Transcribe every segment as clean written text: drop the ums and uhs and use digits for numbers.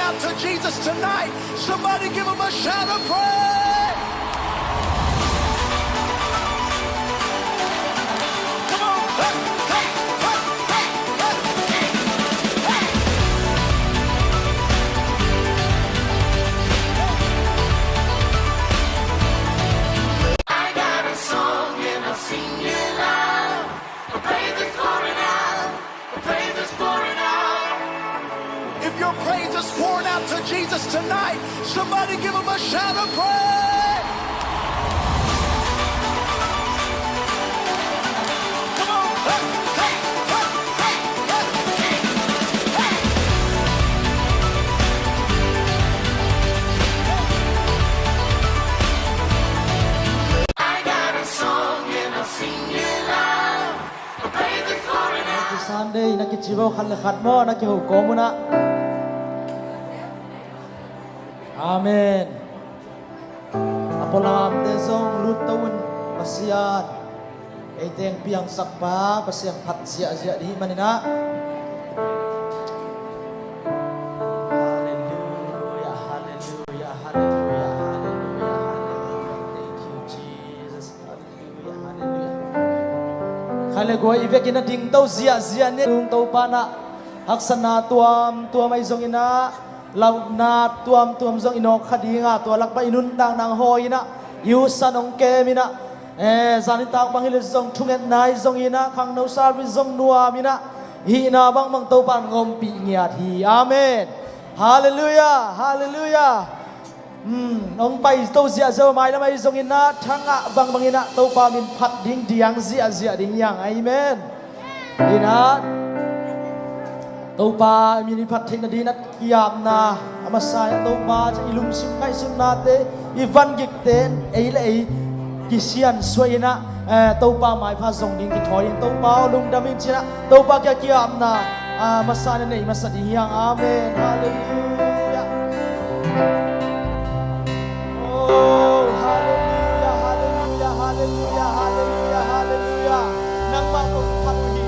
out to Jesus tonight. Somebody give him a shout of praise. Come on. Hey, hey, hey, hey, hey, hey. I got a song and I'll sing it loud. The praise is pouring out. The praise is pouring out. If your praise is pouring out to Jesus tonight, somebody give him a shout of praise. Come on. Hey, hey, hey, hey, hey, hey. I got a song and I'll sing it loud. The praise is pouring out. Sunday nakichibo khat mo nakihu komuna. Amen. Apolam tezong lutawin pasiyan. Eteng piang sakpa pasiyang phat sia di manina. Hallelujah, hallelujah, hallelujah, hallelujah, hallelujah. Thank you, Jesus. Hallelujah, hallelujah. Khale goi ivek ina ding tau zia ne ung tau pana haksana tuam ai zong ina lau na tuam zong inok khadinga tua lakpa inun tang nang hoina yu sanong kemina zani tak bangil zong thunget nai zong ina khang no sarvi zong nuamina hi na bang mang tau pan ngom pi ngiat hi amen hallelujah hallelujah ông bay tàu zia zơ mai mai zong ina thanga bang ina tàu pa min phat ding diang zia ding yang amen ina tàu pa min phat thina dinat kiam na amasaya tàu pa cha ilum sim kai sun na te ivan gik ten ei le kisian soina tàu pa mai pha zong ding ki thoi tàu pa lung damin china tàu pa kya kiam na masana nei masadi yang amen hallelujah. Oh, hallelujah, hallelujah, hallelujah, hallelujah, hallelujah. Nang matong patuhi.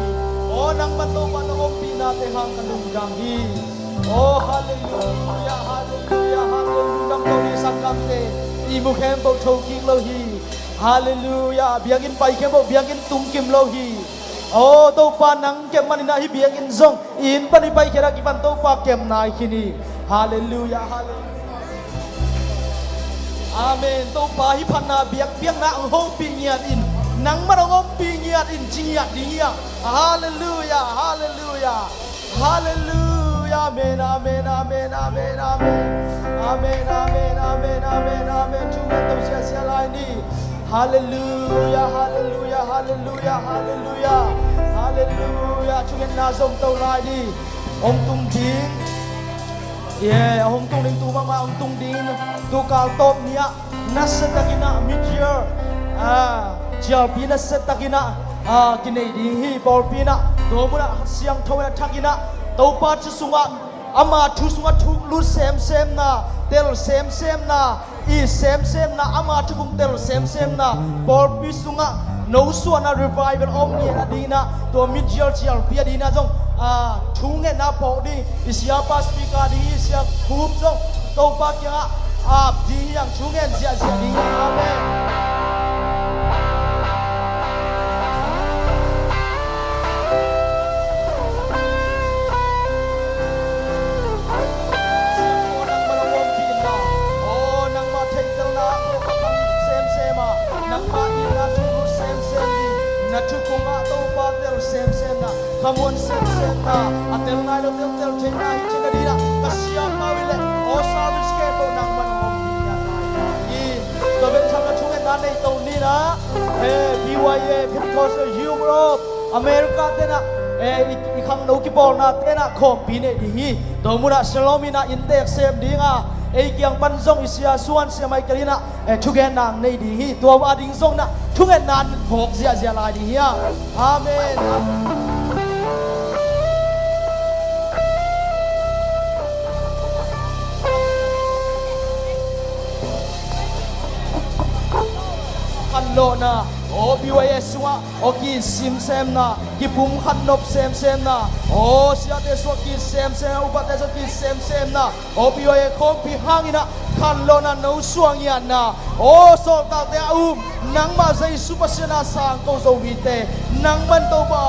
Oh, nang matong panong pinate hang kanung gangi. Oh, hallelujah, hallelujah, hallelujah. Nang tawli sakante. Imu kempo choking lohi. Hallelujah. Biangin pai kempo, biangin tungkim lohi. Oh, tau pa nang kem manina hi biangin zong. In pani pai kera kipan tau pa kem na kini. Hallelujah, hallelujah. Amen. Tau pahi panna biak na ang hong pingiat in nang marangom pingiat in jingiat dingia. Hallelujah, hallelujah, hallelujah. Amen, amen, amen, amen, amen, amen, amen, amen, amen, amen. Tuhan tau sia lai ni. Hallelujah, hallelujah, hallelujah, hallelujah, hallelujah. Tuhan nazom tau lai ni. Om tung ding. Yeah, ông tung ding tu mama ông tung ding tu kal top nia nasetakina meteor jial pina setakina kinai ding hi por pina to muna siang thawena thakina to pa chu sunga ama thu sunga thu lu sem na tel sem na I sem na ama thu kung tel sem na por pi sunga no suana revival om ni adina to meteor jial pia dina jong thung nghe na po đi isia pa speaker đi isia khum jong to pa kya di yang thung nghe zia đi amen na thu kuma to pa tel sem na kamuan sem na atel na lo tel chena hi chena dina kasia mawile o service ke to nang man mo pinya i to ben chama chunga na nei to ni na BYA Pentecostal Europe America tena i khang no ki bol na tena khom pi ne di hi to muna salomina intek sem dinga kyang pan zong isia suan sia mai kalina thugen nang nei di hi to ading zong na thugen nan phok zia lai di hi amen kan lo na โอ้พี่ว่าเยซูอ่ะโอ้กีซิมเซมนะกีปุ่มขันนบเซมเซมนะโอ้เสียเดสวกีเซมเซมอุบัติเหตุกีเซมเซมนะโอ้พี่ว่าเยคมพี่ฮังอินะขันโลนันนูสวงยันนะโอ้โซตาเตอุมนังมาใจสุภาษินาสังโกโซวิเตนังมันโตบ้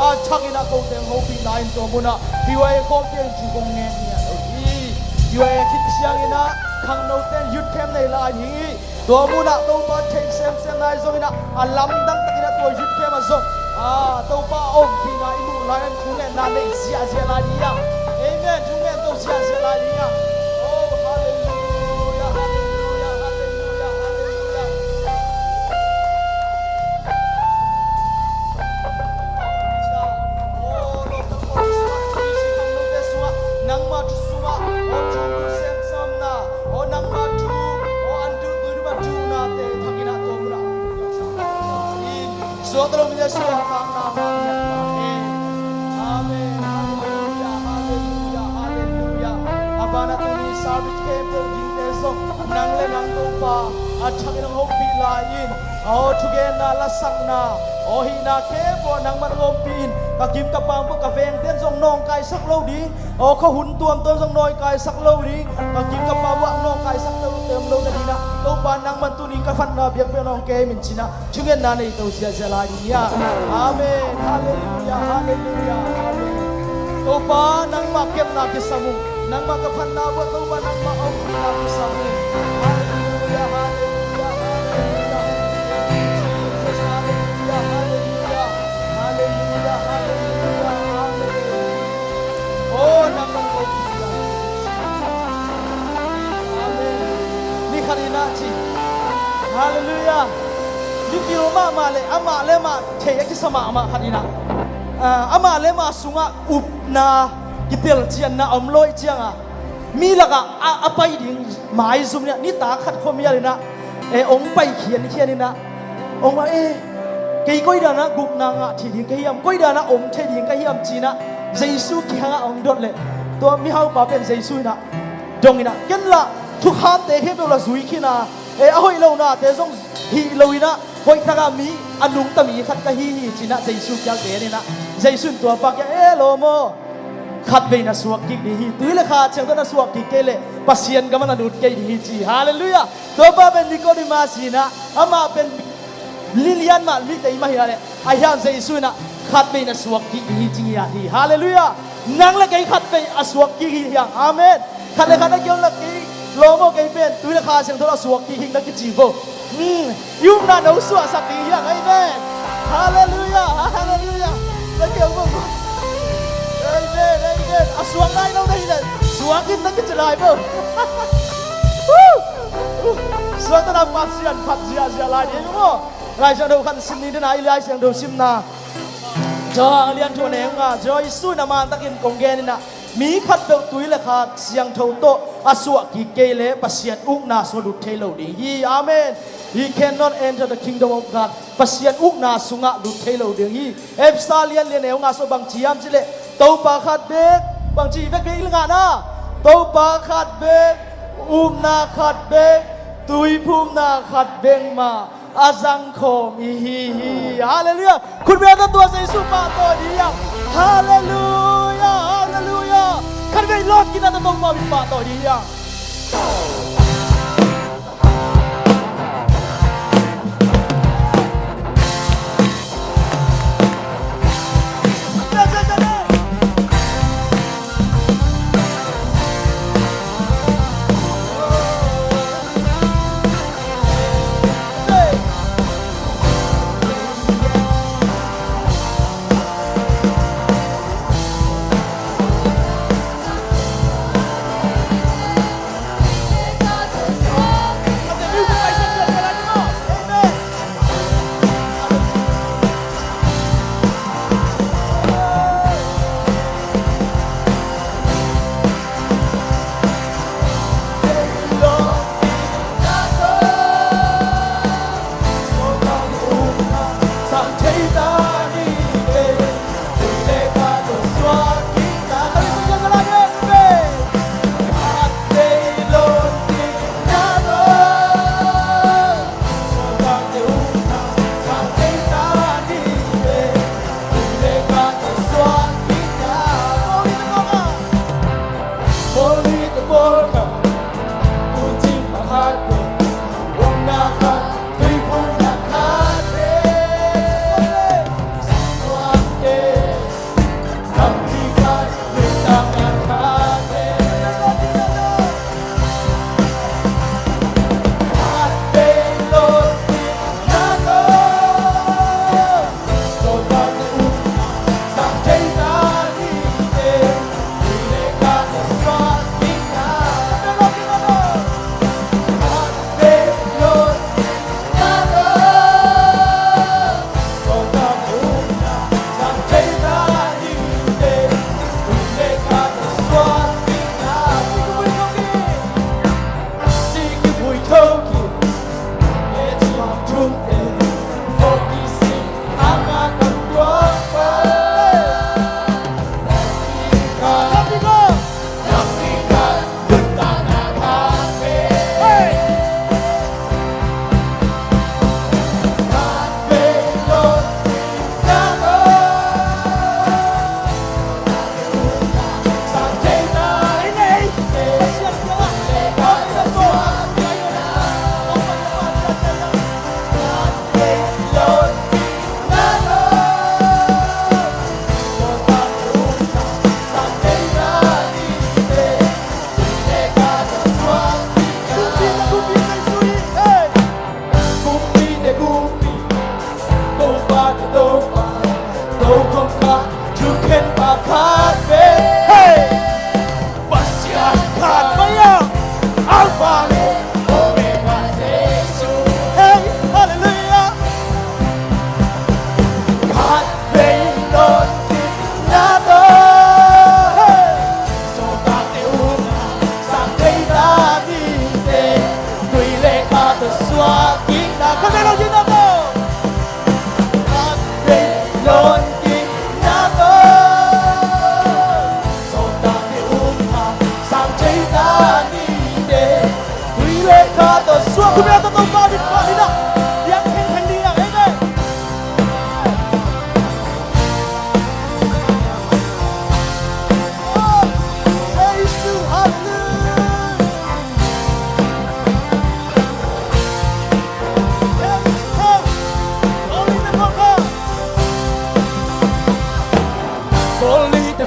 าชักอินะโกเตงโฮปีไลน์ตัวมุนะพี่ว่าเยคมเพียงจูกงเงี้ยเนี่ยโอ้พี่ว่าเยคิดเสียงอินะขังโนเตนยุดเข้มในลายนี้ตัวมุนะตัวบ้าเทเซมเซมนายโซอินะอัลลัมดังตะกินะตัวยุดเข้มมาโซตัวบ้าอมพี่นายมุลายนั้นทุ่งเงินนั่นเองเสียเสียลายนี้ยังเอเมนทุ่งเงินตัวเสียเสียลายนี้ยังโอ้ฮาเลลูยาฮาเลลูยาฮาเลลูยาฮาเลลูยาโอ้โลกทั้งหมดสวดที่สิขังโนเตสวะนังมาทุสวะโอ้จูบุเซมซัมนาโอ้นังมาทุโอ้อันดูตุริมาจูนาเตทักินะตัวมุนะSotro Yesus nama Amin Haleluya Haleluya Haleluya Abana tuni sabit kemper jinteso nang le nang tupa achangin ang hopi lain o tugen na lasang na o hina kebo nang mangompin kakim kapang po kaveng ten song nong kai sak lo ding o kahun tuam ton song noy kai sak lo ding kakim kapawa nong kai sak lo tem lo na dina to pa nang mantuni ka fan na biak pe nong ke min china chungen na nei to sia sia la ya amen haleluya haleluya amen to pa nang makep na kisamu nang makaphan na wa to pa nang maong na kisamu haleluya haleluya haleluya Jesus haleluya haleluya haleluya haleluya amen oh nang maong amen ni kharina chi haleluya ni piro ma le ama le ma theyek ki sama ama kharina ama le ma sunga upna kitel chian na omloi chianga mi laga apai ding mai zum ne ni ta khat khom ya le na ong pai khian khian ni na ong ma kei koi da na gup na nga thi ding kei yam koi da na om the ding kei yam chi na jesu ki hanga ong dot le to mi hau pa pen jesu na dong ina ken la thu kham te he la zui khina ahoi lo na te song hi lo ina hoi thaga mi anung ta mi khat ka hi chi na jesu kyal te ni na jesu to pa ke lo mo khat be na suak ki hi tuile kha chang na suak ki kele pasien ga man adut ke hi chi hallelujah to pa ben nicodemus na ama ben lilian ma li te ma hi ale ayam jesu na khat be na suak ki hi chi ya hi hallelujah nang la kai khat be aswak ki hi ya amen khat le khat na kyong la ki lo mo kai ben tuile kha chang tho suak ki hi na ki chi bo yum na no suak sak ki ya amen hallelujah hallelujah la kyong bo Amen. Aswang na ilaw na hilan. Suwangin na kitsilay mo. Suwang na ng patsiyan siya lagi mo. Rai siyang daw kan simni na ilay siyang daw sim na. Jo ang liyan tuwa na yung nga. Jo isu na mantakin kong genin na. Mi kat daw tuwi lakak siyang tauto. Aswa kikele pasyan uk na suwadut telo di. Amen. He cannot enter the kingdom of God. Pasyan uk na sunga lut telo di. Efsalian liyan yung nga so bang chiyam sila. Tau pa khat bek bang chi bek ke nga na tau pa khat bek na khat bek tui phum na khat beng ma azang khom hi hallelujah คุณเบียร์ตัวเยซูมาตัวเดียว hallelujah hallelujah คันเบียร์รอดกินนั่นต้องมาวิปาตัวเดียว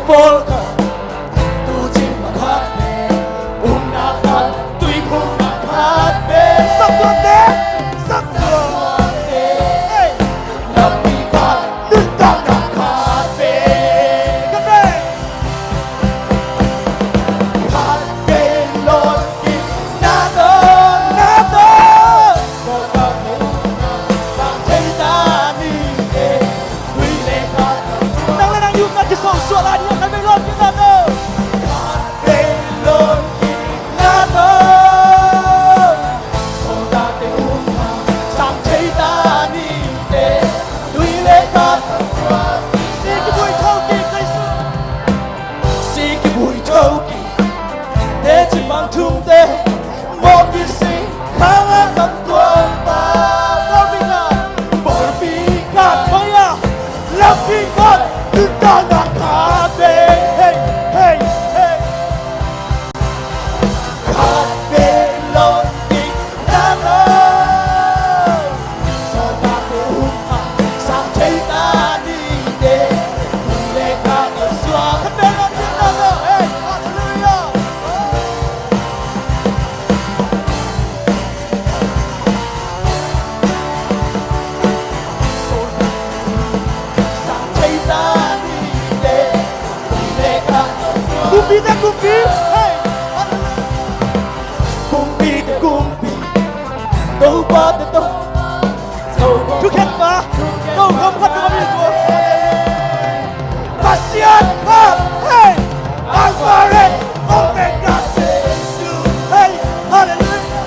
volca tu chimakabe umnaka tui kumakabe sakute sakute lapika nutakabe kabe kabe lodi nado nado kokabe sangtani e tuileka nang lang yung natisong suara niya kabe lodi nado kabe lodi nado soldate umma sangtani e tuileka sige boy toki kaisu sige boy toki 내 집만 퉁대 먹이시 강한 감동바 멀비가 뭐야 랍비가 눈따나 가베 헤이 헤이 헤이 가베 런딩 나노 서다고 웅하 상체다니데 내가 어수와 가베 런딩 나노 헤이 할렐루야 Kumpi dah kumpi, hey, kumpi dah kumpi, tahu apa tu? Tu kenapa? Tahu kamu kan kami itu? Kasihan, hey, Alpharet, Omega, Yesus, hey, haleluya.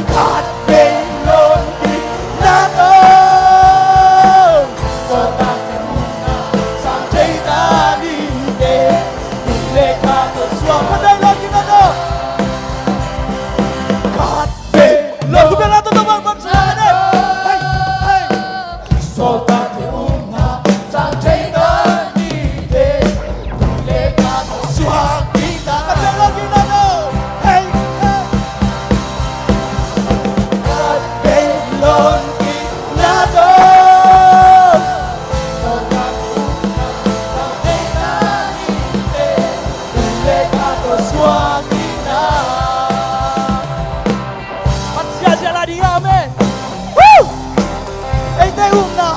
God melodi nado, sotak muna sampai tadi deh, mereka bersuara pandai lagi nado. God melodi nado teman bangsa deh, hey, hey, sotak muna sampai tadi deh, mereka bersuara kita pandai lagi nado, hey, hey. Melodi nado sampai tadi deh mereka bersuara Patsiasia dia amen Woo Ente umna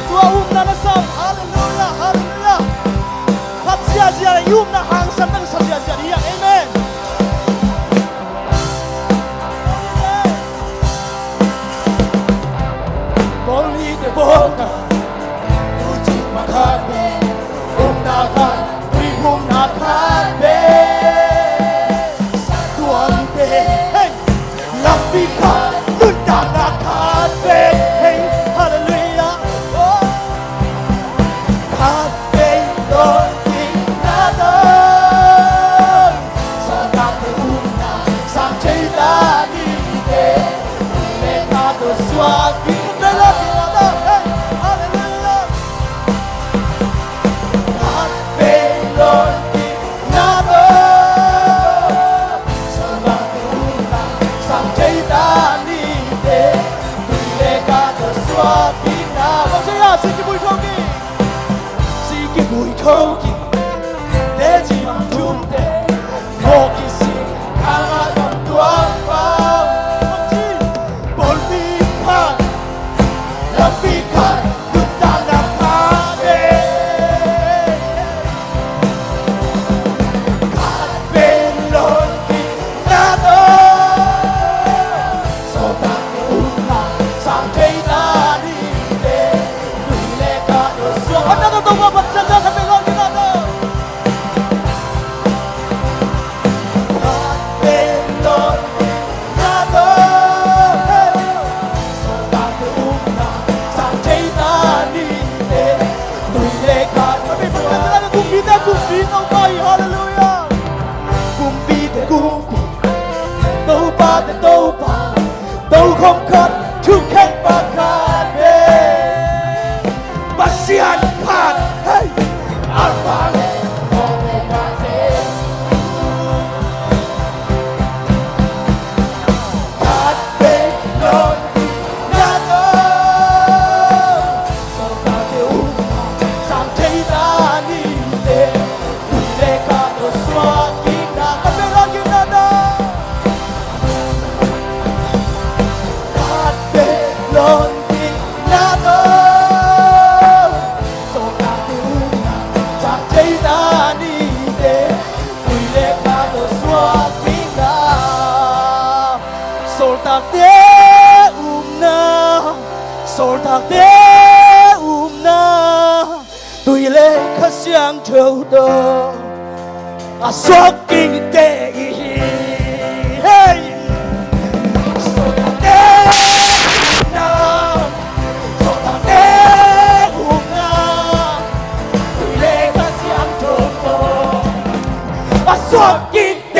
Tua umna nasam Haleluya Haleluya Patsiasia umna hangsam dan patsiasia dia amen Boli de boca, uji makabe, umnakan, umnakabe, satu ante, hey, lapika, undanakabe, hey, haleluya, oh, kabe lodi nado, sangate umna, sampai tadi deh, mereka bersuara. Toki, 내지만 둔데 거기서 강하던 두안방 멋진 멀미판 람비칸 눈따라파네 가벨론기 나도 소당의 운하 상태이 다니데 눈에가 넣었어 하나도 더 와봤잖아 가벨론기 나도 Kumpi ng bahay, hallelujah. Kumpi de kumpi, tâu ba, tâu không khát, thương khen ba khát, Basian pan, hey, Alpha Omega, God melodi nado, so God the umma, sampai 的无奈，对嘞可想透的，啊，说给的，嘿，说的无奈，说的无奈，对嘞可想透的，啊，说给的。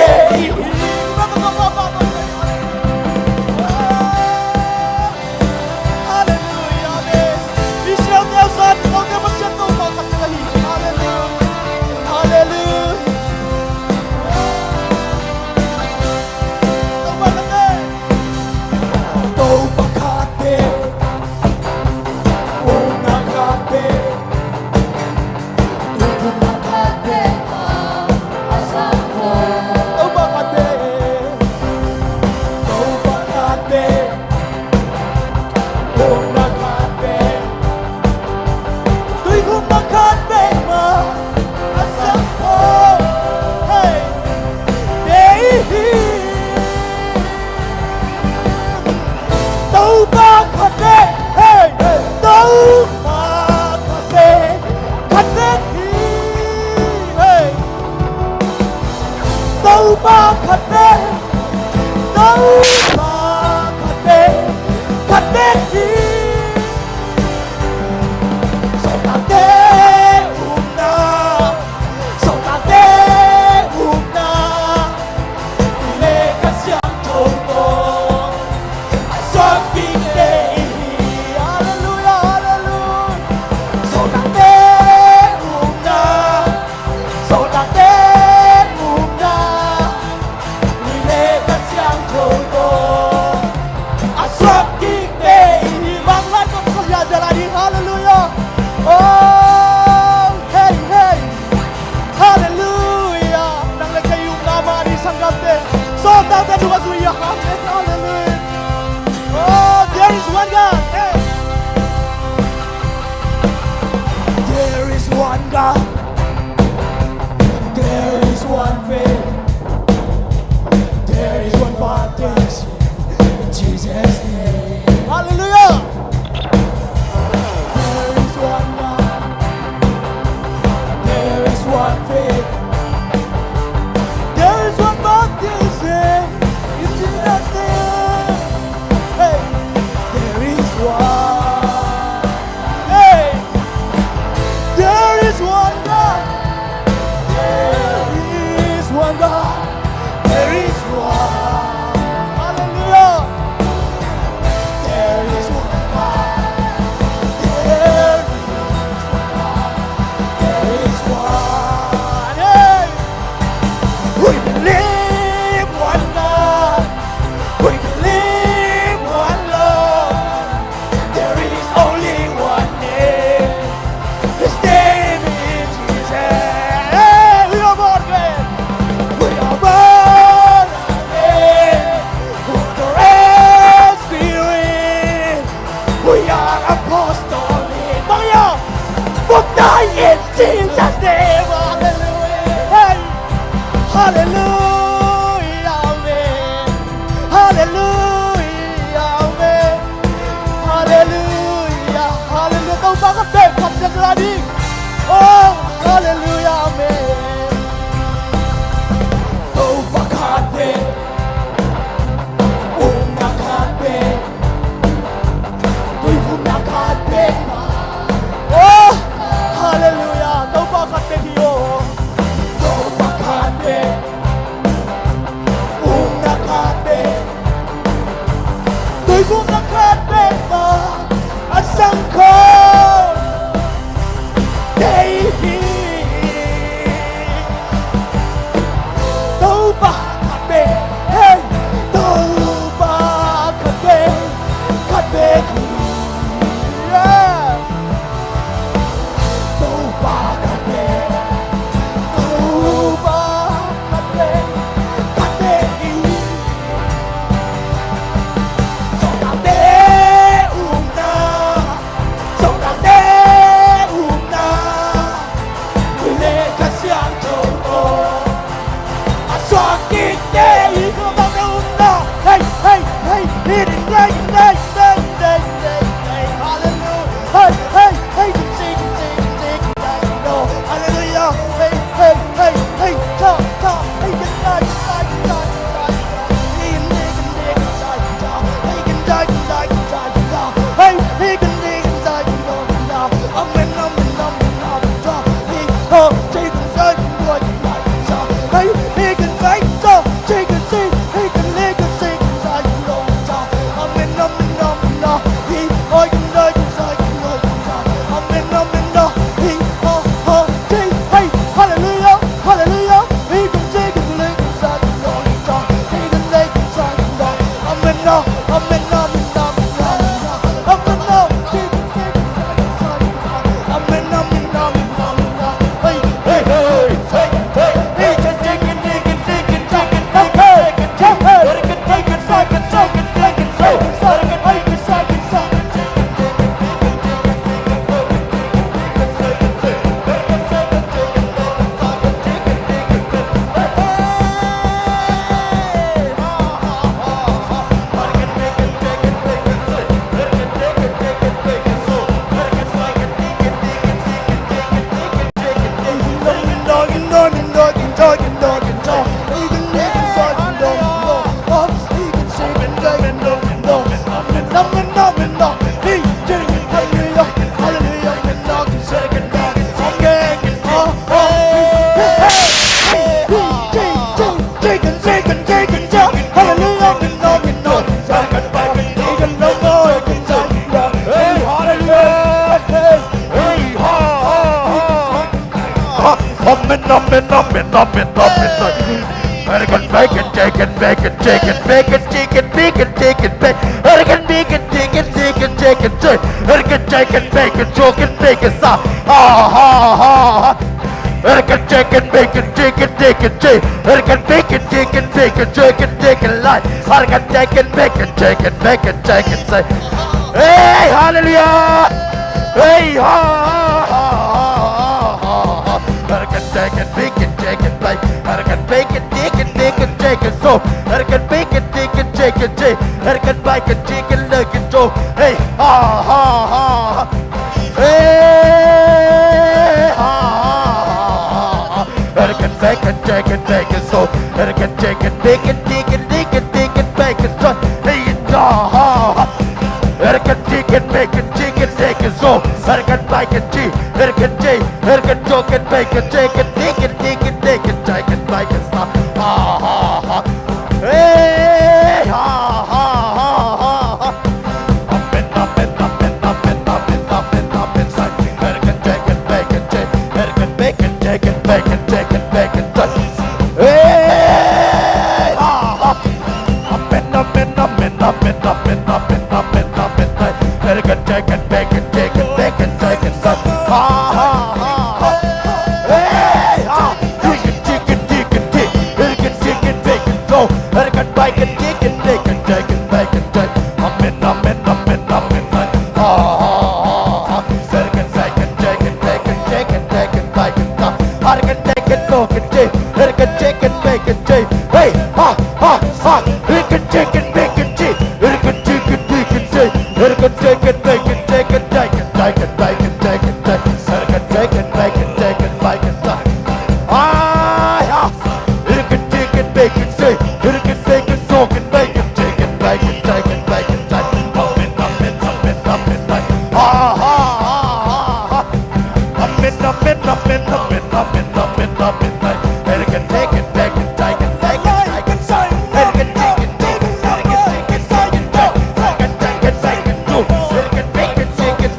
American bacon, chicken, bacon, chicken, bacon, chicken, bacon, chicken, bacon, American bacon, chicken, chicken, chicken, chicken, American chicken, bacon, chicken, bacon, sauce. American chicken, bacon, chicken, chicken, chicken, American bacon, chicken, bacon, chicken, chicken, light. American chicken, bacon, chicken, bacon, chicken, say. Hey, hallelujah! Hey, ha, ha, ha, ha. American chicken, bacon, chicken, bacon, American bacon, chicken, chicken, chicken, so. American bacon, chicken, chicken, chicken, American bacon, chicken, chicken, so. Hey, ha, ha, ha. Hey, ha, ha. American bacon, chicken, bacon, so. American chicken, bacon, chicken, chicken, chicken, bacon, so. Hey, ha, ha. American chicken, bacon, chicken, chicken, so. American bacon, chicken, American chicken, American chicken, bacon, chicken, chicken, chicken, chicken, chicken, bacon, so. Ha, ha, ha. Hey, ha, ha, ha, ha. Up and up and up and up and up and up and up inside. American chicken, bacon, chicken, American bacon, chicken, bacon, chicken, bacon, chicken. Hey, ha, ha. Up and up and up and up and up and up and up and up and up. American chicken, bacon, chicken, bacon, chicken, son. Ha, ha, ha, ha. Hey, ha. Chicken, chicken, chicken, chicken. American chicken, bacon, so. American bacon, chicken, bacon, chicken, bacon, chicken. Up and up and up and up and up. Ha, ha, ha. American chicken, chicken, bacon, chicken, bacon, bacon, son. American chicken, bacon, chicken, American chicken, bacon, chicken. Hey, ha, ha, ha. American chicken, bacon, chicken, American chicken, bacon, chicken, American chicken, bacon, chicken, chicken, chicken, bacon, chicken, chicken, American chicken, bacon, chicken, bacon, son. Ah, yeah. American chicken, bacon, chicken, American chicken, chicken, bacon, chicken, bacon, chicken, bacon, chicken. Up and up and up and up and up. Ah, ha, ha, ha. Up and up and up and up and up and up and up and up. American chicken, bacon, chicken, bacon, chicken, son. American chicken, chicken, American chicken, chicken, American chicken, bacon, too. American bacon, chicken, bacon, chicken,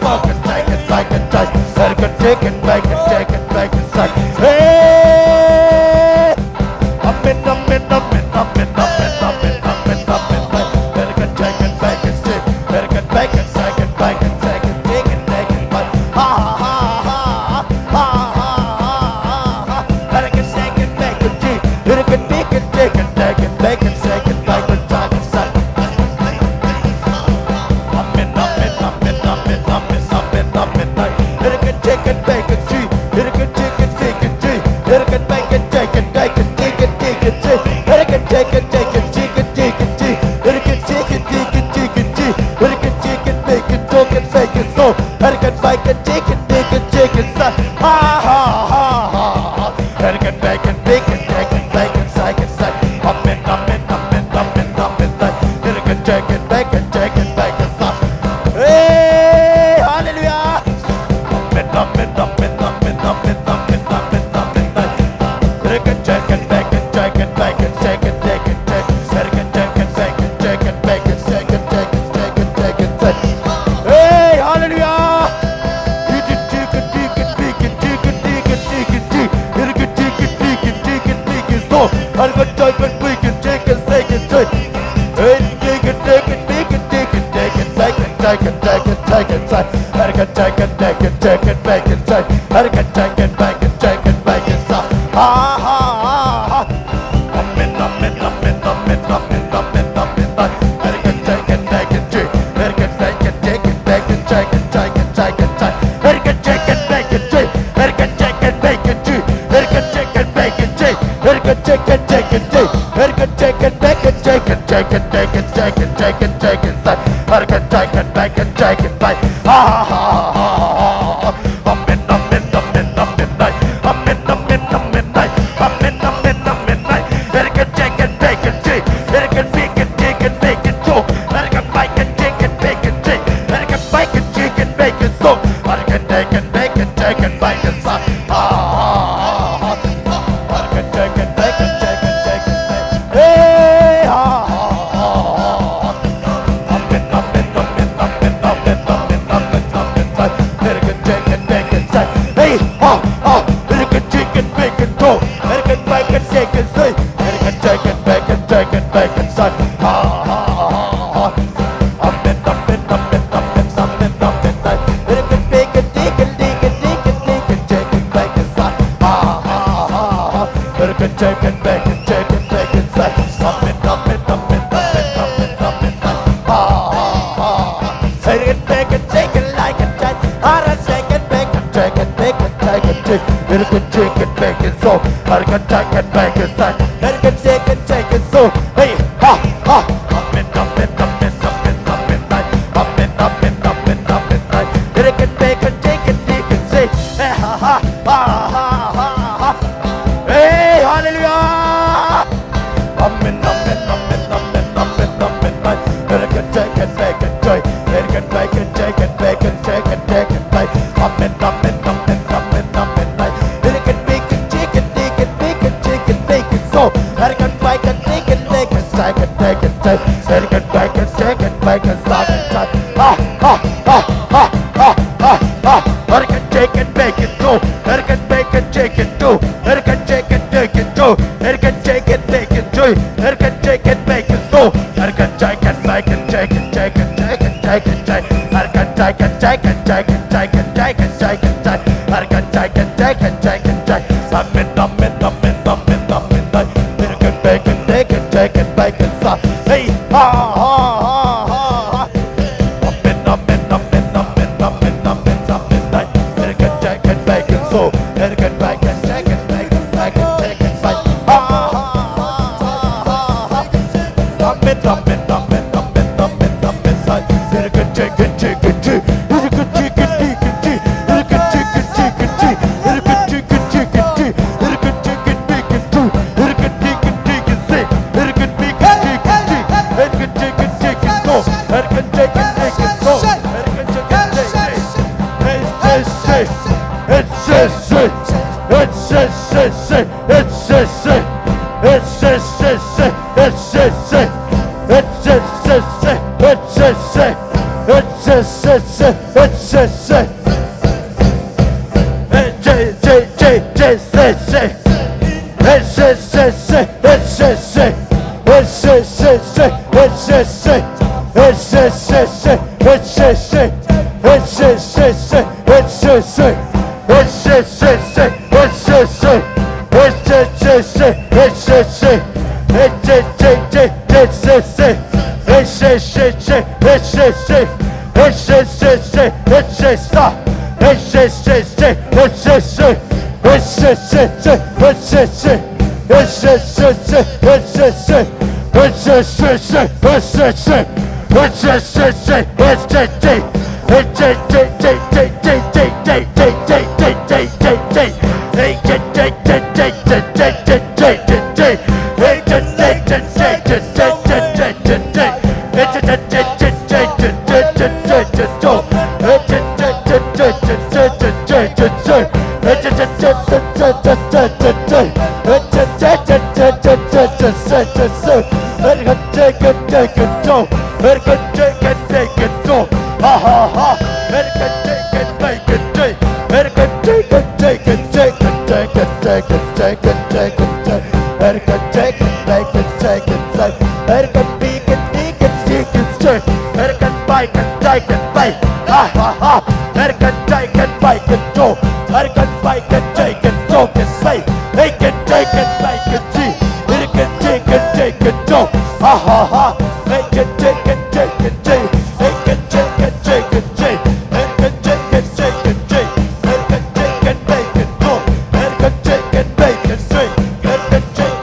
bacon, chicken. American chicken, bacon, chicken, bacon, son. Hey, up and up and up and up and up and up and up and up and up. American chicken, bacon, chicken, American bacon, chicken, bacon, chicken, chicken, bacon, but ha ha ha ha ha ha ha. American chicken, bacon, chicken, American bacon, chicken, bacon, bacon, chicken, bacon, chicken, son. Up and up and up and up and up and up and up and up. American chicken, bacon, chicken, American chicken, chicken, chicken, American bacon, chicken, bacon, chicken, chicken, chicken, American chicken, chicken, chicken, chicken, chicken, American chicken, chicken, chicken, chicken, American chicken, bacon, chicken, bacon, so American bacon, chicken, chicken, chicken, son. Ha ha ha ha. American bacon, bacon, chicken, bacon, chicken, son. Up and up and up and up and up and up. American chicken, bacon, chicken, bacon, son. Hey, hallelujah. Up and up and up and up and up and up and up and up and up. American chicken, bacon, chicken, bacon, chicken, chicken, chicken, American chicken, bacon, chicken, bacon, chicken, chicken, chicken, chicken, chicken. Hey, hallelujah. Chicken, chicken, chicken, chicken, chicken, chicken, chicken, chicken, American chicken, chicken, chicken, chicken, so American chicken, bacon, chicken, chicken, chicken. Hey, chicken, chicken, chicken, chicken, chicken, bacon, chicken, chicken, chicken, chicken, American chicken, chicken, chicken, bacon, chicken, American chicken, bacon, chicken, bacon, so ha ha ha ha. Up and up and up and up and up and up and up and up. American chicken, bacon, chicken, American bacon, chicken, bacon, chicken, chicken, chicken, chicken, American chicken, bacon, chicken, American chicken, bacon, chicken, American chicken, bacon, chicken, American chicken, chicken, chicken, American chicken, bacon, chicken, chicken, chicken, chicken, chicken, chicken, son. American chicken, bacon, chicken, bacon. Ha ha ha ha. Up and up and up and up and up. Up and up and up and up. Up and up and up and up. American chicken, bacon, chicken, American bacon, chicken, bacon, so American bacon, chicken, bacon, chicken, American bacon, chicken, bacon, so American chicken, bacon, chicken, bacon, son. Ha ha ha. American chicken, bacon, chicken, chicken, chicken. Hey, ha ha ha. Up and up and up and up and up and up and up and up and up. American chicken, bacon, chicken. Hey, ha ha. American chicken, bacon, so take it, say, it can take it, make it, take it, make it, son. Ha ha ha. Up it, up it, up it, up it, up it, up it, like. It can take it, take it, take it, take it, take it, take it, make it, son. Ha ha ha. It can take it, make it, take it, make it, son. Up it, up it, up it, up it, up it, up it, like. Ha ha ha. It can take it, take it, like it, take it. I take it, make it, take it, make it, take it, take it. It can take it, make it, so. I can take it, make it, son. It can take it, so. Hey, ha ha. Up it, up it, up it, up it, up it, like. Up it, up it, up it, up it, like. It can make it, take it, take it, say. Hey, ha ha, ha ha, ha ha. Hey, hallelujah. Up it, up it, up it, up it, up it, up it, like. It can take it, make it, take it. It can make it, take it, make it, take it, take it, like. Up it, up it, up it, up it, up it, like. It can make it, take it, take it, make it, take it, make it, so. It can make it, take it, take it, take it, take it, take it. It can make it, take it, make it, stop it, take it. Ah, ah, ah, ah, ah, ah, ah. It can take it, make it, go. It can make it, take it, do. It can take it, take it, do. It can take it, make it, do. It can take it, make it, so. It can take it, make it, take it, take it, take it, take it, take it. It can take it, take it, take it, take it, take it, take it, take it. It can take it, take it, take it, take it. Up it, up it, up it, up it, up it, like. It can make it, take it, take it, make it, stop. Hey, ha ha ha ha. Up it, up it, up it, up it, up it, up it, up it, like. It can take it, make it, so. It can make it, take it, make it, take it, take it, like. Ha ha ha ha. Up it, up it, up it, up it, up it, up it, like. It can take it, take it, take it. It can take it, take it, take it. It can take it, take it, take it. It can take it, take it, take it. It can take it, make it, do. It can take it, take it, say. It can make it, take it, take it. It can take it, take it, go. It can take it, take it, go. It can take it, take it. It says, it says,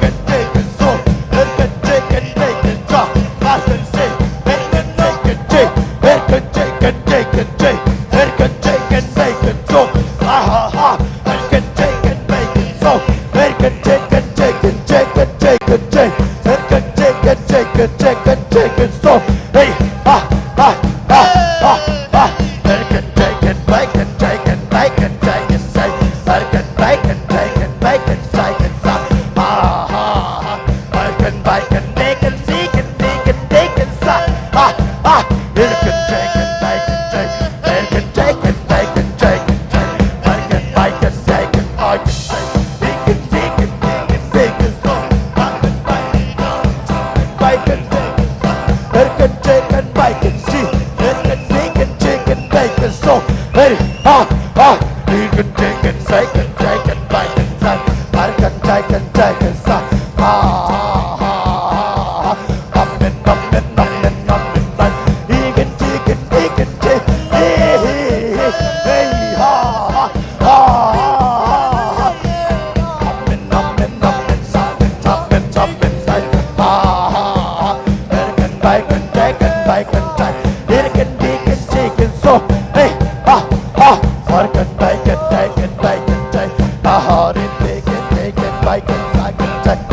it says, it says, it says, it says, it says, it says, it says, it says, He can take and take and take and bite and take. I can take and take and say. Up and up and up and up and like. He can take and take and take. Hey, ha, ha. Up and up and up and up and up and up and like. He can bite and take and bite and take. He can take and take and so. Hey, ha. Work and bake and take and bake and take. Hard and take and bake and sack and take.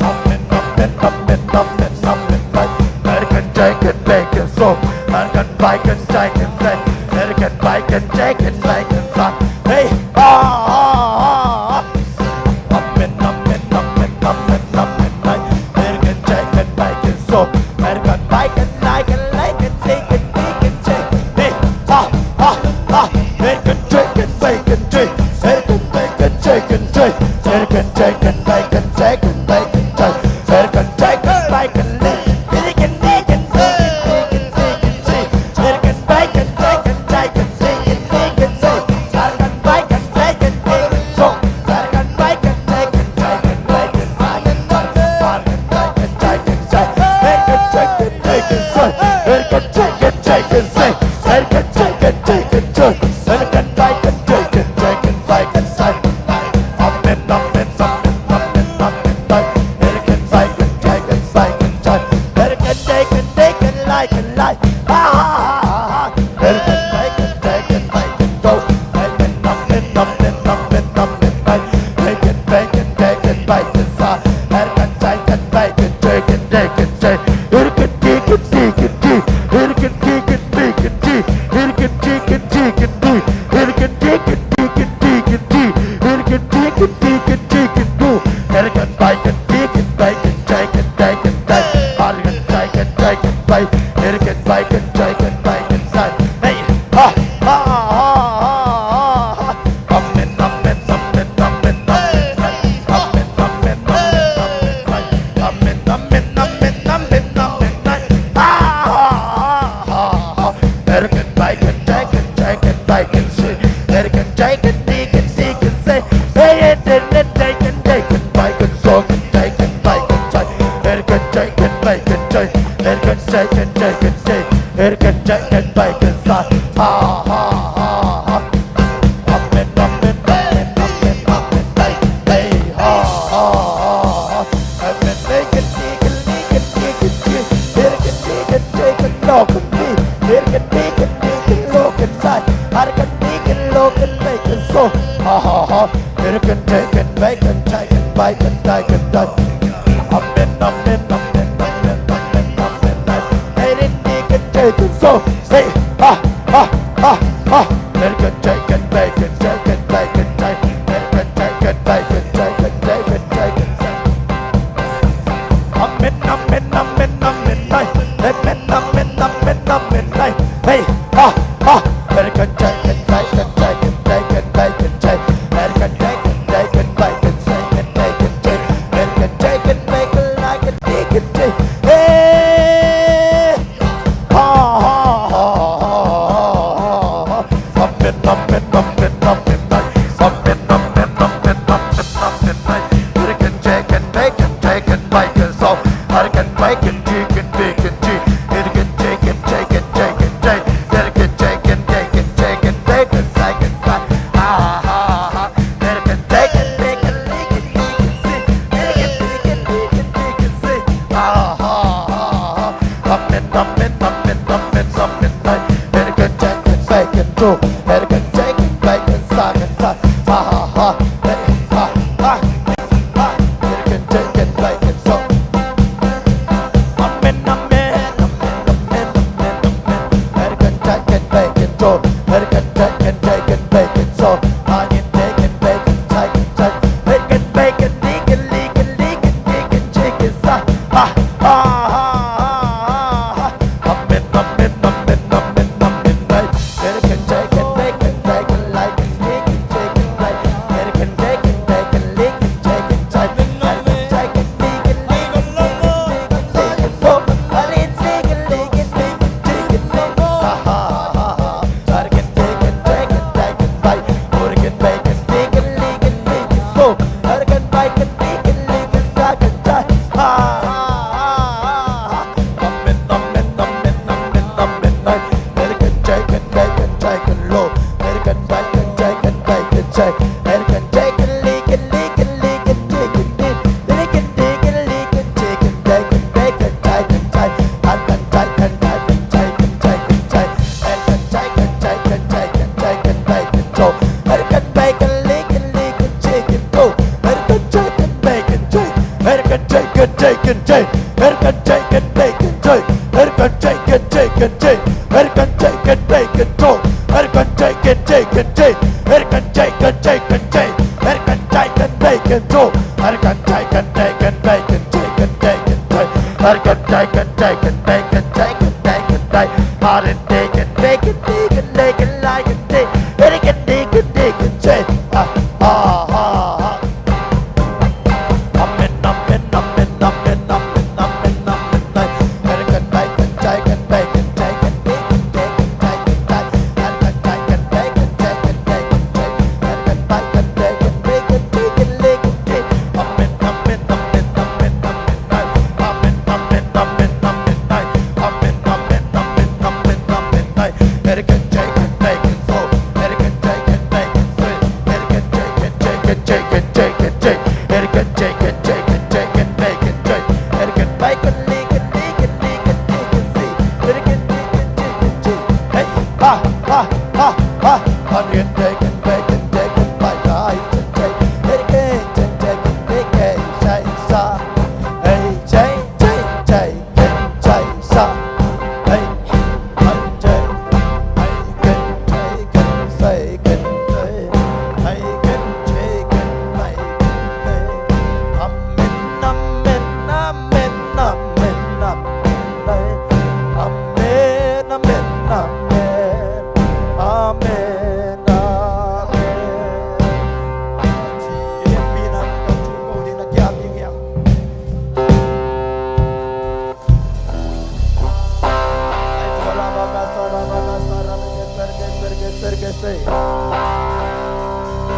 Up and up and up and up and up and like. Work and take and bake and so. Work and bake and take and say. Work and bake and take and bake and sack. Hey, up and up and up and up and up and like. Work and take and bake and so. Work and bake and like and take and bake and take. Hey, Take and take and bake and take. Take and bake and take and take. Take and take and bake and take and bake and take. Take and take and bake and lick. Take and take and take and take and take. Take and bake and take and take and take and take and take. Take and bake and take and take and so. Take and bake and take and take and bake and take and take. Take and take and take and take. Take and take and take and say. Take and take and take and say. Take and take and take and take. Take and bake and take and take and bake and say. Up and up and up and up and up and bake. Take and bake and take and bake and take. Take and take and take and like and like. Take and bake and take and bake and go. Take and up and up and up and up and bake. Take and bake and take and bake and say. Take and take and bake and take and take and say. Take and take and take and take. Take and take and bake and take. Take and take and take and do. Take and take and take and take and do. Take and take and take and take and do. Take and bake and take and bake and take and take and take. Take and take and take and bake. Take and bake and take and bake and say. Hey, ha, ha, ha, ha. Up and up and up and up and up and like. Up and up and up and up and like. Up and up and up and up and up and like. Take and bake and take and take and bake and say. Take and take and take and take and say. Say it and take and take and bake and so and take and bake and say. Take and take and bake and say. Take and take and take and say. Take and take and bake and say. Ha ha ha. Up and up and up and up and up and like. Hey ha ha ha. Up and take and take and take and take and take. Take and take and take and lock and be. Take and take and take and lock and say. I can take and lock and make and so. Ha ha ha. Take and take and bake and take and bake and take and take. Up and up and up and up and up and up and like. Take and take and take and so. Hey ha ha ha ha. Take and take and bake and take and bake and take. Take and take and bake and take and take and take and take. Up and up and up and up and like. Up and up and up and up and like. Hey ha ha. Take and take and bake and take and take and bake and take. Take and take and take and bake and take and take and take. Take and take and bake and like and take and take. Hey ha ha ha ha. Up and up and up and up and like. Up and up and up and up and up and like. Take and take and bake and take and bake and so. I can bake and take and bake and take. Take and take and take and take and take. Take and take and take and take and bake and take and say. Ha ha ha. Take and take and bake and lick and take and see. Take and take and bake and take and see. Ha ha ha. Up and up and up and up and up and like. Take and take and bake and do. Take and take and bake and say and say. Ha ha ha. Ha ha ha. Take and take and bake and so. Up and up and up and up and up and up and. Take and take and bake and do. Take and take and take and bake and so. I can take and bake and take and take. Take and bake and lick and lick and lick and take and take and say. Ha ha ha ha. Up and up and up and up and up and like. Take and take and bake and take and like and take and take and like. Take and take and take and lick and take and take. Take and take and lick and lick and take and take and so. I can take and lick and lick and take and take. Ha ha ha ha. I can take and take and take Erkenjay, erkenjay, kenjay, kenjay, erkenjay, kenjay, kenjay, erkenjay, kenjay, kenjay, erkenjay, kenjay, kenjay, erkenjay, kenjay, kenjay, erkenjay, kenjay, kenjay, erkenjay, kenjay, kenjay, kenjay, kenjay, kenjay, erkenjay, kenjay, kenjay, kenjay, kenjay, kenjay, arende, kenjay, kenjay, kenjay, kenjay, kenjay, erkenjay, kenjay, kenjay, ah, ah, ah. Amen, amen, amen, amen, amen, amen, amen. Erkenjay, kenjay, kenjay, kenjay, kenjay, kenjay, kenjay, kenjay, erkenjay, kenjay, kenjay, kenjay, kenjay, erkenjay, kenjay, kenjay, kenjay, kenjay, kenjay. Amen, amen, amen, amen, amen. Amen, amen, amen, amen. Amen, amen, amen, amen, amen. Erkenjay, kenjay, kenjay, erkenjay, kenjay, kenjay, erkenjay, kenjay, kenjay, kenjay, kenjay, erkenjay, kenjay, kenjay, kenjay, kenjay, erkenjay, kenjay, kenjay, kenjay, kenjay, kenjay, erkenjay, kenjay, kenjay. Hey, ha, ha, ha, ha. Erkenjay, kenjay, kenjay, kenjay, kenjay, erkenjay, kenjay, kenjay, kenjay, sa. Hey, jay, jay, jay, kenjay, sa. Hey, kenjay, hey, kenjay, kenjay, kenjay, hey, kenjay, kenjay, kenjay. Amen, amen, amen, amen, amen. Amen, amen, amen. Amen, amen. Chỉ em biết là các chú cô thì là kia đi nghe. Ai phora baga sara serge.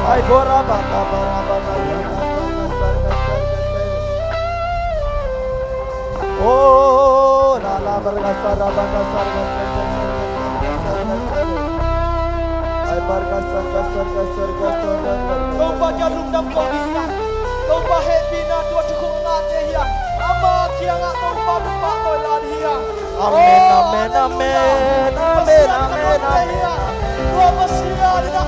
Ai phora baga serge. Oh, la baga sara serge. Ai baga serge. Kau baca lungdam kau dia. Kau bahe bina tua cukup ngate dia. Ama kia ngak kau bawa kau lari dia. Amen, amen, amen, amen, amen, amen. Dua masih ada.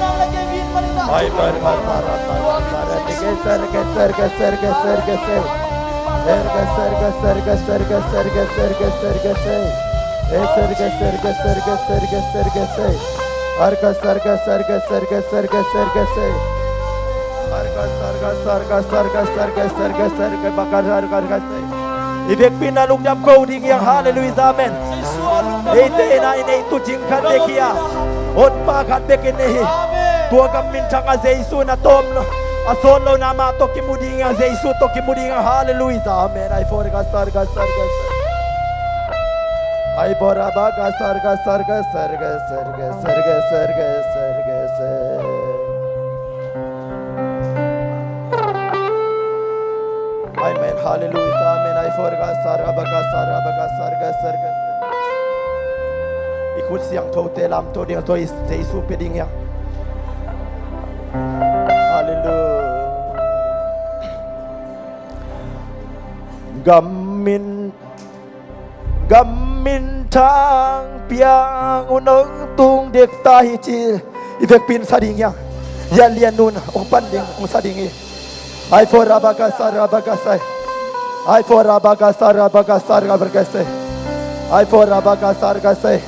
Nang lagi bin mana? Ai baga sara Ibek pina lung jam kau ding yang haleluya amen. Ite na ini tu jingkan dekia. Ot pa kan bekin nehi. Tua gamin changa Yesu na tom lo. Asolo nama to kimudinga Yesu to kimudinga haleluya amen. Ai forga sarga. Ai bora baga sarga. Amen, hallelujah, amen. Ai forga sarga. Ikut siang tau telam tau dia tau Yesu peding yang. Hallelujah. Gamin thang piang unong tung dek tahi chi ibek pin sading yang ya lian nun ong panding ong sading i ai for rabaga sai ai for rabaga berkasai ai for rabaga sargasai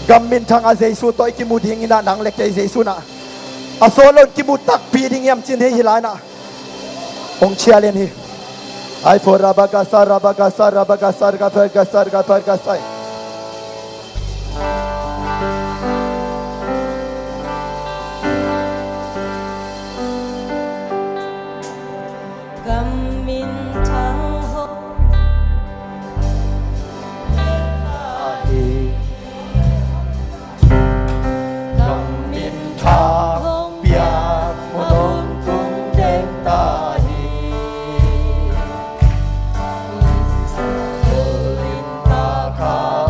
gamin thang a Yesu toy kimuding ina nang lek Yesu na asolon kimutak piding yam chin he hilana ong chialen hi ai for rabaga sarga Ka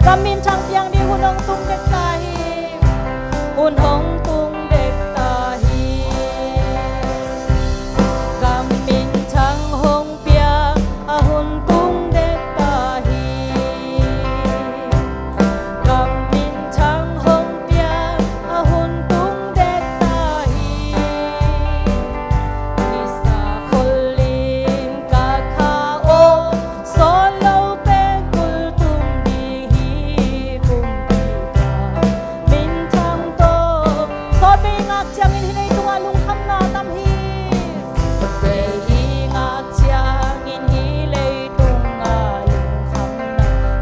Kamin chang piang di hunong tung dek tahi Hunong tung dek tahi Kamin chang hong piang ahun tung dek tahi Kamin chang hong piang ahun tung dek tahi Isa koling kakao solo pengkul tung dihi kumpita Min chang to Sot may ingak siyang inhinay tungalong kam na tamhis May ingak siyang inhilay tungalong kam na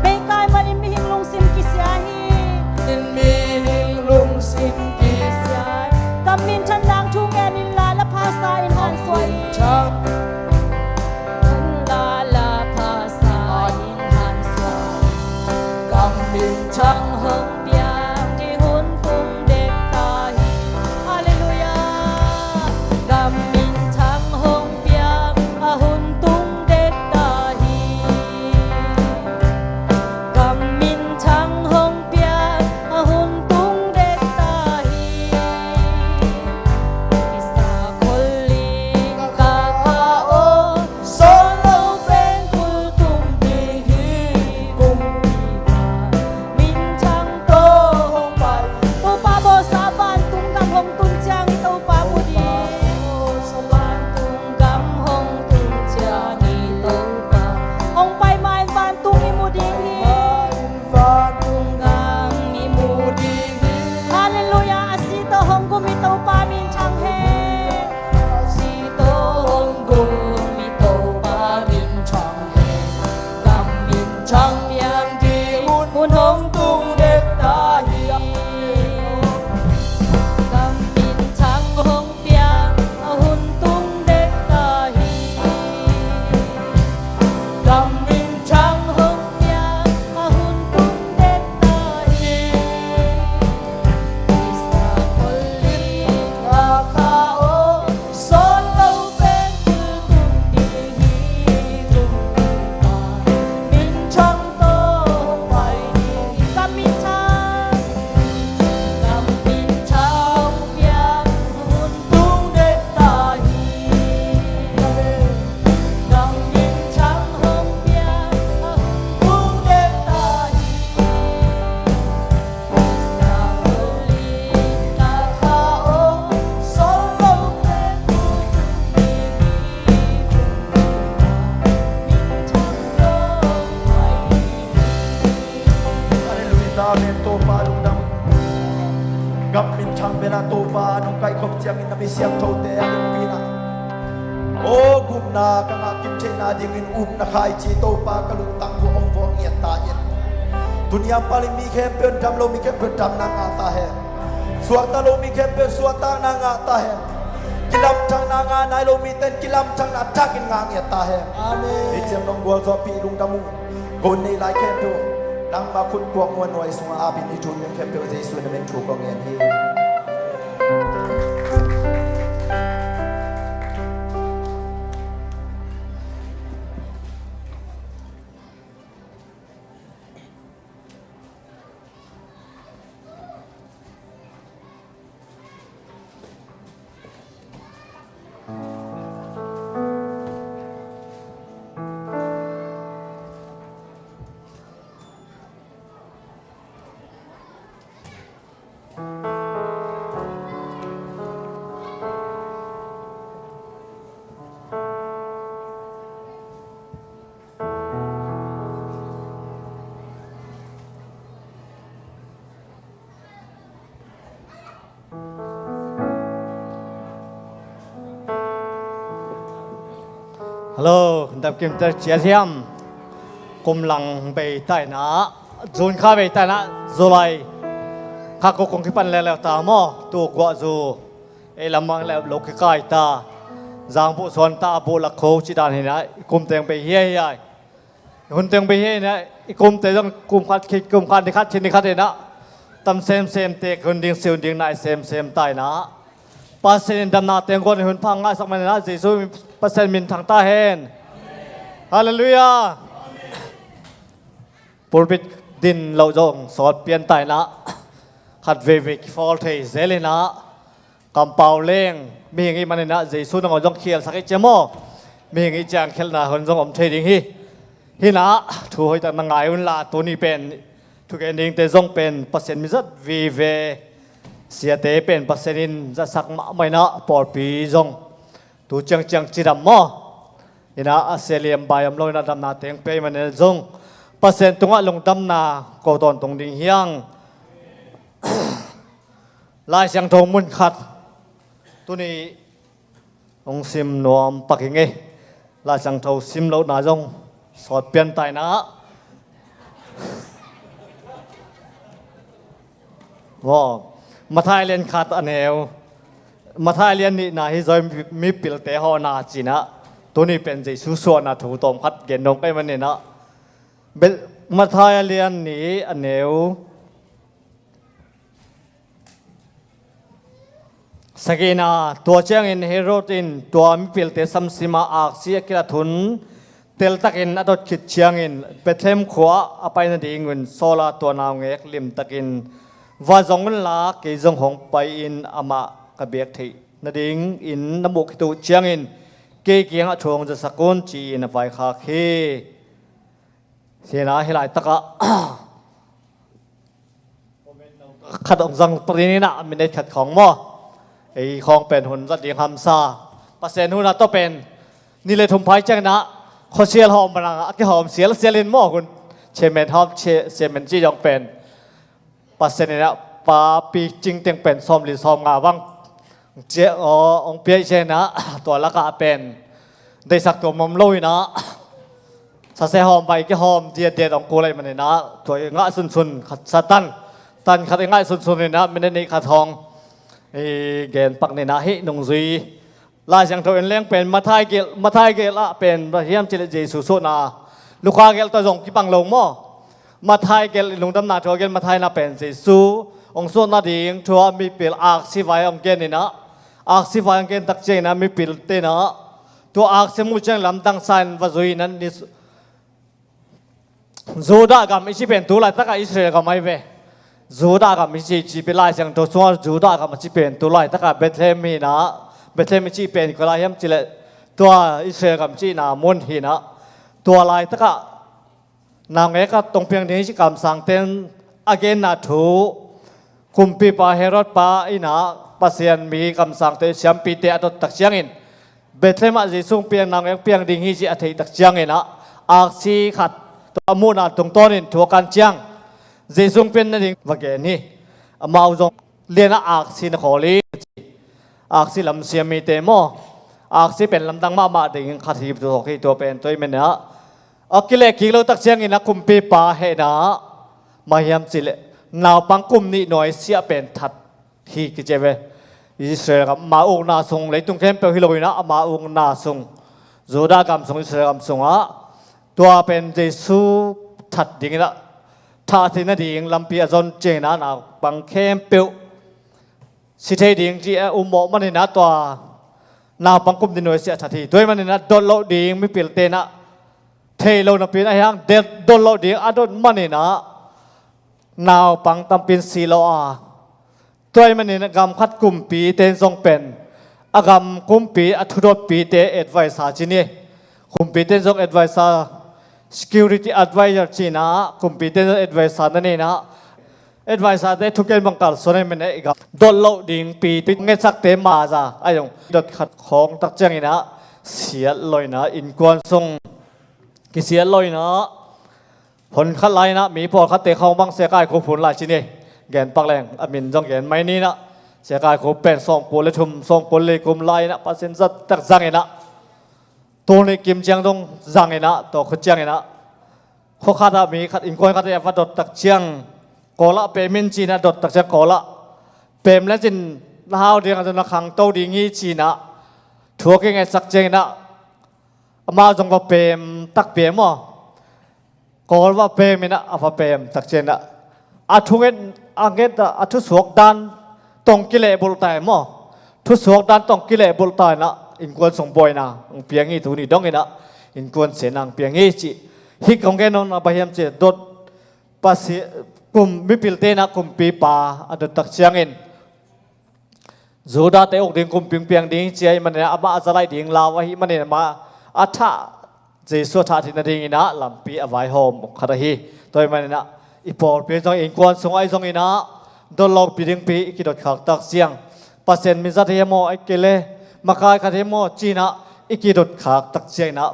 May kay manimihing lungsim kisyahi Inmihing lungsim kisyahi Kamin chan lang chungen ilalapasa inhan sway Chang Lalapasa inhan sway Kamin chang hong piang di hun tung dek tahi Hallelujah Kamin chang hong piang ahun tung dek tahi Kamin chang hong piang ahun tung dek tahi Isa koling kakao solo pengkul tung dihi kumpita Min chang to hong pai To pa bo sa ban tung gam hong tun chiang ito pa mo di Sa ban tung gam hong tun chiang ito pa Hong pai main ban tung imu ding hi Van Tung gam imu ding hi Hallelujah asito hong gumito pa min chang he Asito hong gumito pa min chang he Gam min chang piang di hun hong tung dek tahi Gam min chang hong piang hun tung dek tahi Gam min chang hong piang hun tung dek tahi Isa koling kakao solo pengkul tung dihi kumpita Min chang to pai dihi Kamin chang piang hun tung dek tahi Kamin chang hong piang hun tung dek tahi Isa koling kakao solo pengkul tung dihi kumpita Min chang to pai dihi Hallelujah Amen to pa lung dam Gam min chang bena to pa nung kai khop chiang in nami siam tho te ang pina O gum na ka nga kim che na ding in na khai chi to pa ka lung tang vo ong vo ngiat ta yin Dunia paling mi khem pen dam lo mi khem pen dam na nga ta hai Suat ta lo mi khem pen suat ta na nga ta hai Kilam chang na nga nai lo mi ten kilam chang na ta kin nga ngiat ta hai Amen Ni chem nong gol so pi lung dam gon nei lai khem to Nang ma khut kwang wan noi sunga apin ni chun yang khem pe Jesu na men thu ko ngen hi Hello, đập kim tơ chia thiam, cùng lăng bề tai nã, dồn khá bề tai nã, rồi lại, khá có công pan leo ta mò, tu quả dù, ấy làm mang leo lục cái ta, giang bộ xuân ta bộ lạc khâu chỉ đàn hình này, cùng tiếng bề hiê hiê, cùng tiếng bề hiê này, cùng tiếng rằng cùng khát đi khát trên đi khát này nã, tâm xem tê cùng tiếng siêu tiếng này xem tai nã. Pasen dam na tiếng con hun phang ngã sắc man na Giêsu pasen min thang ta hen Hallelujah Pulpit ดินเราจงสอดเปลี่ยนไตนะขัดเววิกฟอลเทเซเลนะกำเปาเล่งมีอย่างนี้มันนะเจสุนงจงเขียนสักเจโมมีอย่างนี้จางเขียนนะคนจงอมเทดิงฮีนะถูกให้แต่นางไงอุ่นละตัวนี้เป็นทุกเอ็นดิ้งแต่จงเป็นเปอร์เซ็นต์มิจัดวีเวเสียเตเป็นเปอร์เซ็นต์จะสักไม่นะปอดปีจงตัวจังจีดำมอฮีนะเซเลียมบายมลอยนะดำนาเตียงเปย์มันจงเปอร์เซ็นต์ตรงลงดำนาก็ตอนตรงดิ่งเฮียงลายเสียงทงมุนขัดตัวนี้องซิมนวมปักยังไงลายเสียงทงซิมเราหนาจงสอดเปลี่ยนไตนะว่ามาทายเรียนขัดอันเอวมาทายเรียนนี่นะที่จอยมีปิลเตหอนาจีนะตัวนี้เป็นใจสู้ส่วนนะถูตอมขัดเกณฑ์ลงไปมันเนี่ยนะมาทายเรียนนี่อันเอวสกีนาตัวเชียงอินเฮโรตินตัวมิปิลเตซัมซิมาอักเสียกิรทุนเตลตักินอดคิดเชียงอินเปเทมขวาอภัยนดีเงินโซลาตัวนาวเงกลิมตักินว่าจงเงินลาเกยจงหงไปอินอามะกระเบียกทีนดิงอินน้ำบุกตัวเชียงอินเกยเกียงชวงจะสกุลจีนไฟคาเคเสียนาให้หลายตะกะขัดองจังปรินินะไม่ได้ขัดของหม้อไอ้ของเป็นหุ่นจัดเรียงคำซาเปอร์เซ็นต์หุ่นน่ะต้องเป็นนี่เลยทุ่มพายจังนะเขาเชียร์หอมมาละที่หอมเสียแล้วเสียเล่นหม้อคุณเชมเมนหอมเชมเมนจียองเป็นเปอร์เซ็นต์เนี่ยปาปีจริงเต็งเป็นซ้อมหรือซ้อมงาบ้างเจ้าองเปียเชนะตัวละกะเป็นได้สักตัวมุมลุยนะซาเซหอมไปก็หอมเดียดของกูอะไรมันเนี่ยนะตัวง่ายสุนขัดซาตันขัดง่ายสุนเลยนะไม่ได้ในขัดทองเกณฑ์ปักในนาฮินงซีลายเสียงตัวเองเลี้ยงเป็นมาไทยเกลละเป็นประเทียมเจริญเจสุสุนาลูกค้าเกลตัวส่งที่ปังลงหม้อมาไทยเกลลงดำนาทัวเกลมาไทยน่าเป็นเจสุองส่วนนาดีงทัวมีเปลี่ยนอักษิไว้องเกลนี่นะอักษิไว้องเกลตักเจนะมีเปลี่ยนเตนะตัวอักษิมุจังลำดังไซน์วาซุยนั้นนี่จูดากามิชิเป็นตัวไรตักอิสราเอลก็ไม่เว้จูดากามิชิจีเป็นลายเสียงตัวส่วนจูดากามิชิเป็นตัวไรตักเบธเลมีนะเบธเลมิชิเป็นก็ลายยำจิเลตัวอิสราเอลกำจีนามุนหินะตัวลายตะกะนางเอกตรงเพียงนี้ชิกำสังเต็นอเกนนาทูคุมปีปาเฮรอดปาอินะปัสยันมีกำสังเต็นเสียมปีเตอดตักเชียงอินเบธเลมจิซุงเพียงนางเอกเพียงดิ่งฮิจิอธิตักเชียงอินะอักษีขัดตัวมูนาตรงต้นอินทัวกันเชียงจิซุงเป็นนั่นเองว่าแกนี่มาเอาจงเรียนอักษีนขอลีอักษิลำเสียมีเตโมอักษิเป็นลำดังมาดิ่งขัดทีตัวเป็นตัวมันนะอักกิเลกิโลตักเชียงอินะคุมปีปาเฮนะมาเฮียมจิเลนาวปังกุมนี่หน่อยเสียเป็นทัดที่กิเจเวอิสราเอลกับมาอุงนาซุงเลยตุงเข้มเปลฮิโลวินะมาอุงนาซุงจูดากรรมซุงอิสราเอลกรรมซุงอ่ะตัวเป็นเจสุทัดดิ่งละท่าที่นั่นดิ่งลำปีอจนเจนะนาวปังเข้มเปลสิเทดิ่งที่อุโมมันนี่นะตัวนาปังกุมดินโนเสียทันทีด้วยมันนี่นะโดนโลดิ่งไม่เปลี่ยนเตนะเทโลนับปีนะยังเด็ดโดนโลดิ่งอดมันนี่นะนาวปังตำเป็นสีโลอาด้วยมันนี่นะกำคัดกุมปีเตนทรงเป็นอากำกุมปีอัทุรปีเตเอ็ดไวซาจีนี่กุมปีเตนทรงเอ็ดไวซา security advisor จีนะกุมปีเตนเอ็ดไวซานั่นนี่นะเอ็ดไวซ์ได้ทุกอย่างบังคับส่วนนี้มันเองโดนโลดิ่งปีติดเงินสักเต็มมาจ้ะไอ้ยงโดนขัดของตักเจียงนะเสียลอยนะอินกวนทรงกิเสียลอยนะผลขัดไล่นะมีพอขัดเตะเข้าบังเสียกายคูผลหลายชิ้นนี่แกนปักแรงอามินจงแกนไม่นี่นะเสียกายคูเป็นส่งปูเลยทุ่มส่งปูเลยกุมไล่นะปัสสินจัดตักจังนะตัวนี้กิมเจียงตรงจังนะตัวขุดเจียงนะเขาขัดมีขัดอินกวนขัดเตะฟัดโดดตักเจียงกอละเปมินจีนะดดตักจะกอละเปมแล้วจินลาวเดียงจนนักขังโตดีงี้จีนะทัวกิ้งไอ้สักเจงนะมาจงก็เปมตักเปมอ่ะกอลว่าเปมินะอาฟาเปมตักเจนะอาทุเงินอังเกตอาทุสวกดันตรงกิเลบุลตายมั้งทุสวกดันตรงกิเลบุลตายนะอินกวนส่งบอยนะเปียงงี้ตัวนี้ดองงี้นะอินกวนเสนังเปียงงี้จีฮิกของแกนนท์อาไปเฮียมเจดด ปัสกลุ่มมิพิลเตนะกลุ่มปีปาอันดับตักเชียงอินจูดาเตอกดิ่งกลุ่มปิงเปียงดิ่งเจียมันเนี่ยอามาอาศัยดิ่งลาวะฮิมันเนี่ยมาอัฐะเจสุธาทินดิ่งนะลำปีอวัยโฮมคาราฮีตัวมันเนี่ยอีปอลเปียงจงอินกวนสงไอจงอินะโดนลอกปีดิ่งปีอีกิดขักตักเชียงปัสเซนมิซัตเฮโมไอเกเลมาคายคาเทโมจีนะอีกิดขักตักเชียงนะ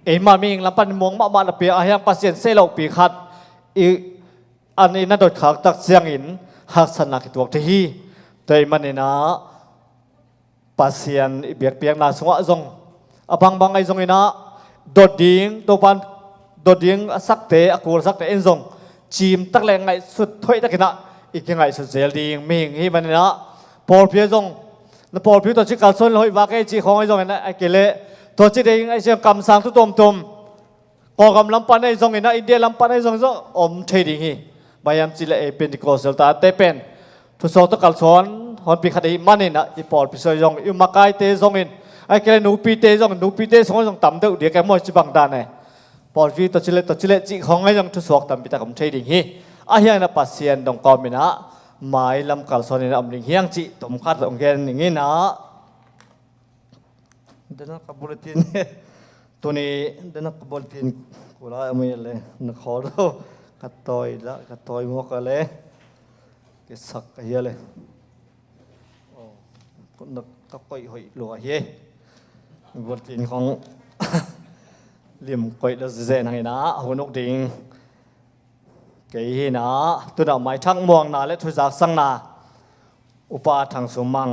เอ็มมามิงลำปันมวงมาลเปียอายังปัสเซนเซโลปีขัดอีอันนี้นั่นโดดขักตักเชียงอินหักสนักตัวที่ตัวมันเนี่ยนะปัสเซียนเบียกเปียงนาสงะจงบางไอจงอินะโดดดิ้งตัวปันโดดดิ้งสักเตะกูสักเตะเอ็นจงจีมตักแรงไงสุดถ้วยตักนะอีกยังไงสุดเซลดิ้งมิงที่มันเนี่ยนะพอเพียจงแล้วพอเพียตัวชิกาส่วนลอยว่าไอจีของไอจงเนี่ยไอเกเลตัวชิดเองไอเชียงกำสังทุตมก็กำลังปันไอจงอินะอินเดียลำปันไอจงอมเทดิ้งฮีบายามจิเลเอเป็นดิโกเซลตาเตเป็นทุสอตกัลสอนฮอนปีขัดอีมันนี่นะอีปอลพิเศษจงอีมาไกเตจงอินไอแกนูปีเตจงนูปีเตสองจงต่ำเดือดเดียแกมวยจิบังดานไอปอลฟีตัวจิเลจิของไอจงทุสอกต่ำปีตากำเทดิ้งฮีอาเฮียนะปัสเซียนดงกอมินะหมายลำกัลสอนนี่นะอมลิงเฮียงจิตุ่มขัดองแกนอย่างงี้นะเดินกับบุลตินตัวนี้เดินกับบุลตินกูละไม่เลยนักขอดูกัดต่อยละกัดต่อยมัวกันเลยกิสักเฮียเลยคนนักตะก้อยหอยหลัวเฮียบทดินของเหลี่ยมก้อยแล้วเจนให้นะหัวนกดิ่งเกี่ยนะตัวดอกไม้ทั้งมวงนาและทุจักสังนาอุปาทางสมัง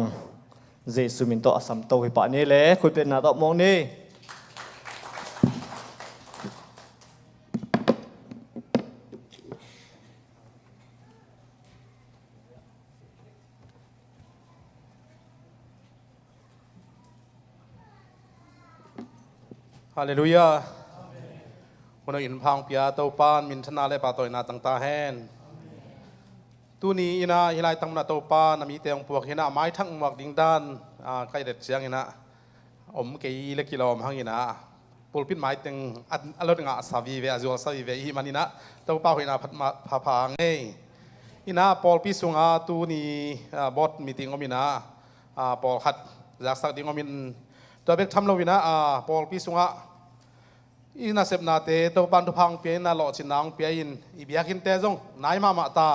เจสุมินโตอสัมโตหิปะนี่เลยคุณเป็นนาตมองนี่ฮาเลลูยาคนอินพังพิอาโตปานมินชนาเลปาโตยนาตังตาแฮนตูนี้อินาฮิไลตังนาโตปานมีเตียงพวกฮินาไม้ทั้งหมวกดิ่งด้านใกล้เด็ดเสียงอินะอมเกยเล็กกิโลมหังอินะปูลปิดไม้เตียงอัลลอฮ์งาสาวีเวอจูลสาวีเวอีมันอินะโตปาหินาพัดมาพาเงยอินะปอลปิสุงาตูนี้บอสมีติงอมินะปอลขัดจากสักดิ่งอมินตัวเบกทำเราวินะปอลปิสุงะอีน่าเสพนาเตตัวปันทุพังเปียน่าหล่อชินางเปียอินอีเบียกินเตจงนายมาตา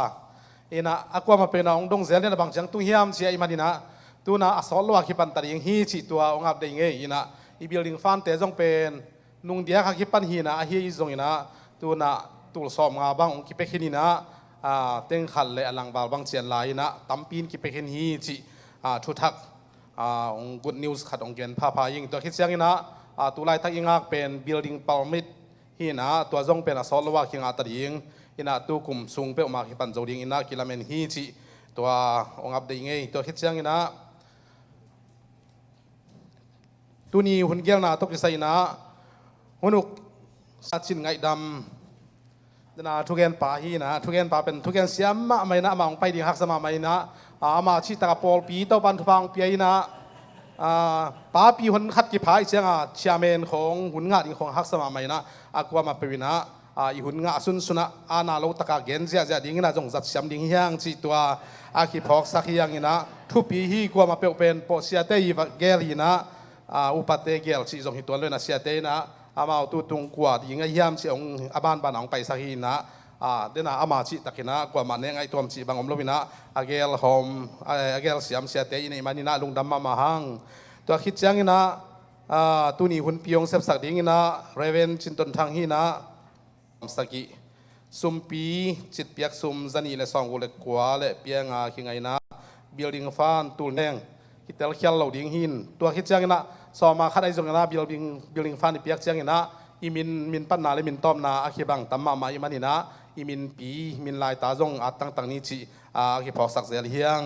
อีน่าอากวามาเป็นองดงเซลเนี่ยบางจังตุเฮียมเสียอีมันดีนะตัวน่าอสอลว่าคิปันตาริงฮีจิตัวองอับเดงเงอีน่าอีบิลดิ้งฟันเตจงเป็นนุ่งเดียกคิปันฮีน่าฮีจงอีน่าตัวน่าตุลสอบงาบางองคิเปกินีน่าเต็งขันเลยอลังบาลบางเชียนลายน่าตั้มปีนคิเปกินฮีจิทุทักองกูดนิวส์ขัดองเกนพายิงตัวคิดเสียงอีน่าตัวไล่ทักยิงเป็น building permit ฮีน่ะตัวจงเป็นสอลว่าคิงอาตริงฮีน่ะตัวกลุ่มสูงเปอมาคิปันโจดิงฮีน่ะกิลาเมนฮีจิตัวองอับดิงเงตัวคิดเสียงฮีน่ะตัวนี้หุ่นเกลน่ะตกใจใส่น่ะหุ่นุกสัตชินไงดำน่ะทุกแกนป่าฮีน่ะทุกแกนป่าเป็นทุกแกนเสียมะไม่น่ะมาองไปดิหักสมาไม่น่ะมาชิตากปอลปีเต้าปันทุพังเปียน่ะป้าปีหุ่นขัดกี่พายเสียงเชียเมนของหุ่นงาดิของฮักสมาไม่นะกว่ามาเป็นนะอีหุ่นงาสุนสุนะนาโลตะกาเกนเสียจะดิ้งนะจงจัดเสียมดิ้งเฮียงจีตัวคิพอกสักเฮียงนะทุปีฮีกว่ามาเป็นโปเสียเตยเกลีนะอุปเตเกลจีจงหิตัวเลยนะเสียเตนะมาเอาตัวตรงกว่าดิ้งเฮียมเสียงบ้านองไปสักฮีนะเดน่ามาจีตะกินะกว่ามันเนี่ยไอตัวจีบางอมลวินะเกลโฮมเกลเสียมเสียเตยในมันนี่นะลุงดำมาหังตัวคิดจังนะตัวนี้หุ่นพิยงเสพสักดิ้งนะเรเวนจินตนทางฮีนะสกิซุมปีจิตเปียกซุมจันีเลสองกุเลกว่าเลเปียงคิงไงนะบิลดิ้งฟ้านตูนแดงคิดเตลเขียนเหล่าดิ้งหินตัวคิดจังนะสอมาขัดไอจงนะบิลดิ้งฟ้านเปียกจังนะอีมินปันนาเลมินตอมนาอาคิบังตัมมามาอีมันนี่นะอีมินปีมินลายตาจงอัดตั้งนี้จีอาคิพอกสักเสียเฮียง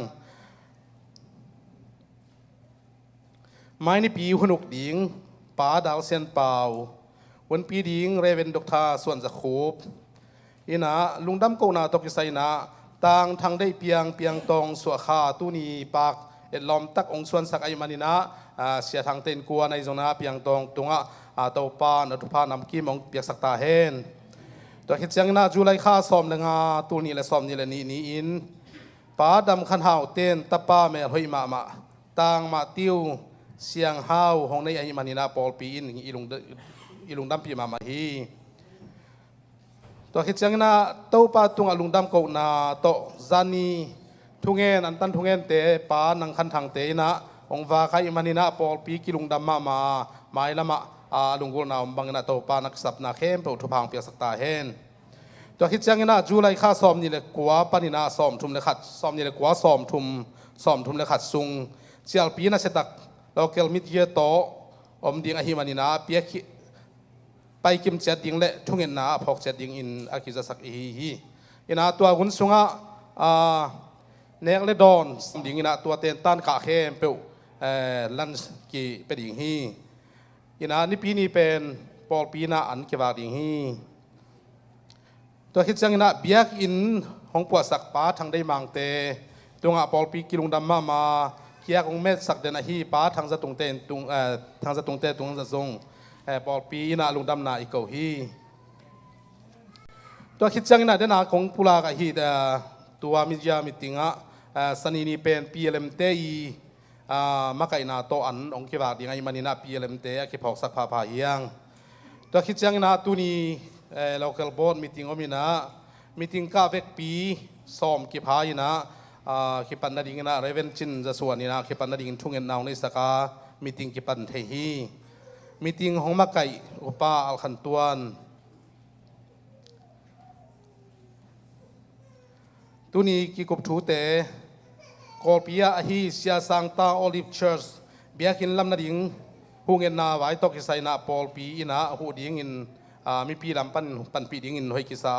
ไม่ในปีหุ่นุกดิ้งป้าดาวเซียนเปล่าวันปีดิ้งเรเวนดอกทาส่วนจะคูบอีน่ะลุงดำโกนาตกใจนะต่างทางได้เปียงตองสวขาตุนีปากเอ็ดลอมตักองส่วนสักไอมานินะเสียทางเต็นกัวในจงนะเปียงตองตรงเตาปานอุทพานำกีมองเปียกสักตาเฮนต ตัวคิดจังนะจุไลข้าซ้อมเลยงาตัวนี้และซ้อมนี่และนี่อินป้าดำขันหาวเต้นตะป้าแม่หอยมาต่างมาติ้วเสียงหาวของในไอ้มันนี่นะปอลปีอินอีลุงดำปีมาฮีตัวคิดจังนะเต้าป้าตุงอลุงดำกูนาโตจานีทุงเงินอันตันทุงเงินเตะป้านังขันทางเตะนะองว่าใครมันนี่นะปอลปีกิลุงดำมาไม่ละมาลุงกูนาบังนะโตป้านักสับนักเข้มเปิดทุพังเปียสักตาเห็นตัวคิดจังนะจุไลข้าซ้อมนี่เลยกัวปานินาซ้อมทุมเลยขัดซ้อมนี่เลยกัวซ้อมทุมเลยขัดซุงเชียลปีน่าเสตักเราเกลมิดเยโตอมดิงอหิมานินาเปียกไปกิมเจ็ดดิงเละทุ่งเงินนาพอกเจ็ดดิงอินอากิจะสักอีอินาตัวกุนซุงะเนกเลดอนดิงอินาตัวเตนตันกะเข้มเปิวลันกีเป็นดิงฮีอินานี่ปีนี้เป็นปอลปีนาอันเกวาดิงฮีตัวคิดจังนะเบียกอินของปวดสักป้าทางได้มังเตตัวงะปอลปีกิลุงดำมาเคียของเม็ดสักเดนฮีป้าทางจะตรงเตนตรงทางจะตรงเตนตรงจะทรงปอลปีนาลุงดำนาอีกเกาฮีตัวคิดจังนะเดนาของปุลากะฮีตัวมิจามิติงะสันนีเป็นปีเอลมเตอีมาไกนาโตอันองค์เกวาดิงไอมันนีนาปีเอลมเตะเก็บหอกสักพาพาเฮียงตัวคิดจังนะตัวนี้local board meeting อมินะ meeting ก้าเวกปีซ้อมเก็บหายนะเก็บปันนาดิ่งนะเรเวนจินจะส่วนนี่นะเก็บปันนาดิ่งทุ่งเงินนาวในสกา meeting เก็บปันเทฮี meeting ของมาไก่อุปาอัลขันตวนตัวนี้กิกบทูเตกอลปียาฮีเสียสังตาโอลิฟเชิร์สเบียกินลำนาดิ่งหูเงินนาไว้ตกใส่นาปอลปีอินะหูดิ่งอินมีปีลำปันปีดิ่งอินหอยกิสา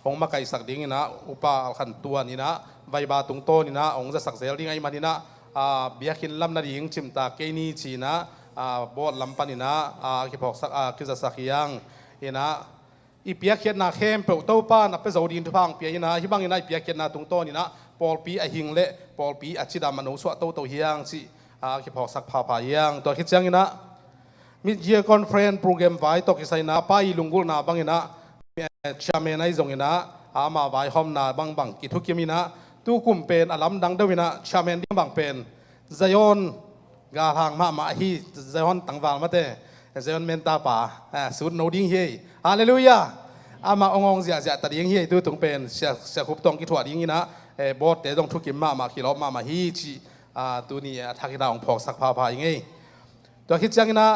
องมาไก่สักดิ่งอินะอุปาขันตัวนี่นะใบบาตุงโตนี่นะองจะสักเซลดิ่งไอมันนี่นะเบียกินลำนาดิ่งจิมตาเกนีชีนะบอดลำปันนี่นะคิพอกสักคิจะสักยังอินะอีเปียเขียนนาเข้มเปิดโตป้านับเป็นสาวดินทุพังเปียนะที่บางอินะเปียเขียนนาตุงโตนี่นะปอลปีไอหิงเละปอลปีอัจฉิดามันอุสวะโตเฮียงสิคิพอกสักพาพายังตัวคิดยังอินะมิเยคอนเฟรนซ์โปรแกรมไว้ตกใส่นาป้ายลุงกุลนาบังอินะชาเมนไอซงอินะมาไว้หอมนาบังกิทุกิมินะตู้กุมเป็นอลัมดังเดวินะชาเมนดิ้งบังเป็นใจยอนกาทางมาฮีใจยอนตั้งวาลมาเตใจยอนเมนตาป่าสุดโนดิ้งเฮฮาเลลูยามาองเสียตัดดิ้งเฮตู้ตรงเป็นเสียคุบตรงกิถวดดิ้งอินะบอดเดต้องทุกิมมาคิลอมาฮีจีตัวนี้ทักษะของพอกสักพาพาอย่างงี้ตัวคิดจังนะ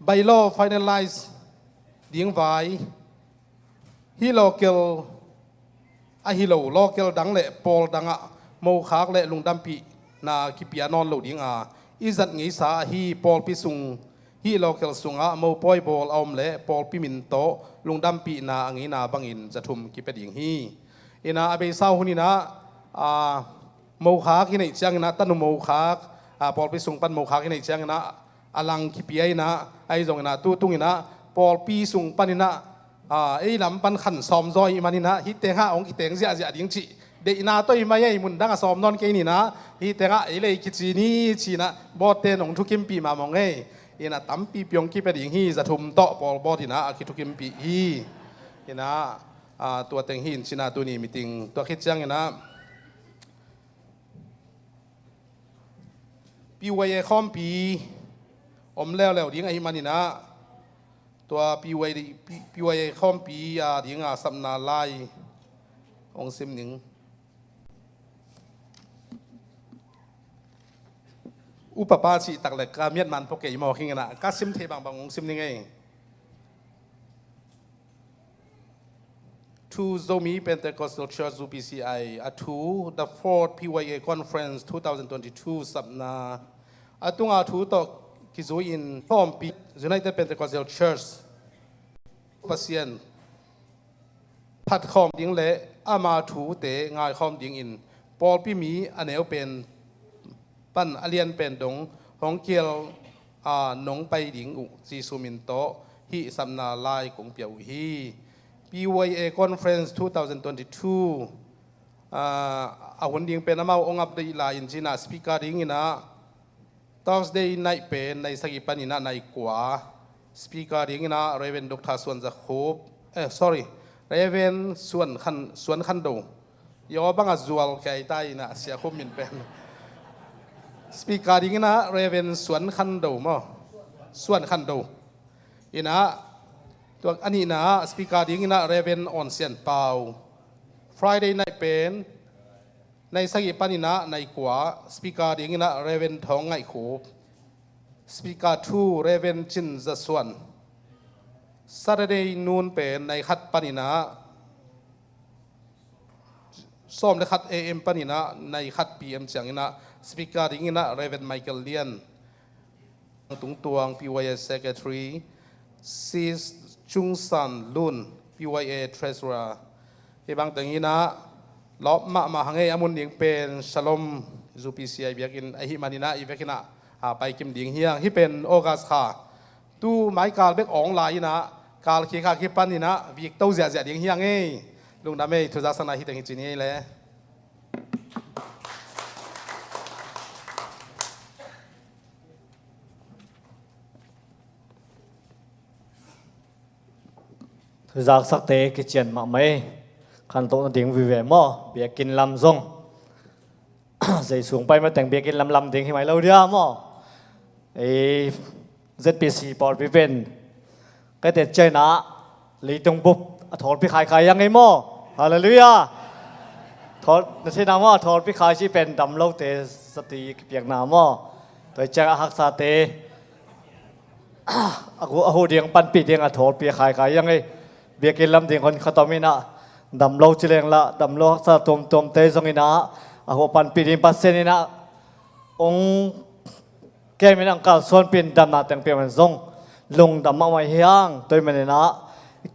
by law finalize ดิ้งไว้ฮิโลเกลฮิโลโลเกลดังเละปอลดังอะโมคากเละลุงดัมปีนาคิปียานอนโลดิ้งอิจัดงี้สาฮีปอลพิสุงฮิโลเกลสุงโมปอยบอลอมเละปอลพิมินโตลุงดัมปีนางี้นาบังอินจะทุมกิเปดิ้งฮีอินาอเบซาหุนีนะโมคากที่ไหนจังนะตันโมคากปอลพิสุงปันโมคากที่ไหนจังนะอลังคิปีไอนะไอจงนะตุ้งนะปอลปีสุงปันนะไอลำปันขันซ้อมซอยมันนี่นะฮิตเตงะองฮิตเตงเสียดิ้งจีเดนาตัวไม่ใช่มุนดังซ้อมนอนแค่นี้นะฮิตเตงะไอเลยคิดจีนี่จีนะบอดเตนองทุกิมปีมามองไงอินะตั้มปีปีองคิดไปดิ้งฮีจะทุ่มโตปอลบอดที่นะคิดทุกิมปีฮีอินะตัวเตงฮีนจีนะตัวนี้มีติงตัวคิดจังนะปีวัยคอมปีอมแล้วดิ้งไอมันนี่นะตัวปีวัยข้อมปีดิ้งสัมนาไลองซิมหนึ่งอุปปาชีตักเล็กกาเมียนมันพวกเกยมอขิงนะก็ซิมเทบางองซิมนี่ไง to Zomi Pentecostal Church UPCI to the 4th PYA Conference 2022 สัปนาตุงทูตกกิจูอินพร้อมปี United Pentecostal Church พัศยันพัดคอมดิ้งเละมาถูเตะงายคอมดิ้งอินปอลพี่มีอันเนวเป็นปั้นอเลียนเป็นดงของเกียวหนงไปดิ้งอุจีซูมินโตฮิสัมนาลายกงเปียวฮี PYA Conference 2022อาวันดิ้งเป็นน้ำเอาองค์อับได้ลายอินจีน่าสปีกาดิ้งอินะThursday night เป็นในสกิปันินะในกว่า speaker ดิ้งนะ Reverend Dr. ส่วนจะคูบsorry เรเวนส่วนคันดูยอบังอาจวลแก่ใต้นะเสียคมมินเป็นสปีกาดิ้งนะเรเวนส่วนคันดูมั้งส่วนคันดูอีนะตัวอันนี้นะสปีกาดิ้งนะเรเวนออนเซียนเปา Friday night เป็นในสักิปันินะในกว่าสปีกาดิ้งนะเรเวนทองไงคูสปีกาทูเรเวนจินจะส่วน Saturday noon เป็นในคัดปันินะส้มในคัด AM ปันินะในคัด PM เสียงนะสปีกาดิ้งนะเรเวนไมเคิลเลียนตุงตวง PYA Secretary ซีจุงซันลุน PYA Treasurer ที่บางตรงนี้นะล้อมาหังเออมุนยิงเป็นชลมจูพีซีไอเบียกินไอฮิมานินะอีเบกินะไปกิมดิ่งเฮียงที่เป็นโอกัสค่ะตู้ไม้กาลเบกอองลายนะกาลขี้ข้าขี้ปันนี่นะวิกเต้าเสียดิ่งเฮียงเอ้ลุงดำเอ้ทุจักษณะฮิตงจินี่เลยทุจักสักเตะกิจเจนมาไหมขันโตนดิ่งวิเวมอเบียกินลำซงใส่สูงไปมาแต่งเบียกินลำดิ่งให้ไหมเราเดียวมอไอ้ ZPC ปอดพิเป็นก็เด็ดใจนะลีตรงปุ๊บถอดพี่ขายยังไงมอฮาเลลูยาถอดนั่นใช่น้ำมอถอดพี่ขายที่เป็นดำโลกเตสติเปียกน้ำมอตัวแจ้งหักษาเตอาหูเดียงปันปีเดียงถอดพี่ขายยังไงเบียกินลำดิ่งคนขตอมินะดำโลกจิเลงละดำโลกสะตมเตยสงินะอาหัวปันปีดินปัสเซนินะองแกมีนังกาส่วนเป็นดำนาแต่งเปียมันซงลงดำมาไว้เฮียงตัวมันนะ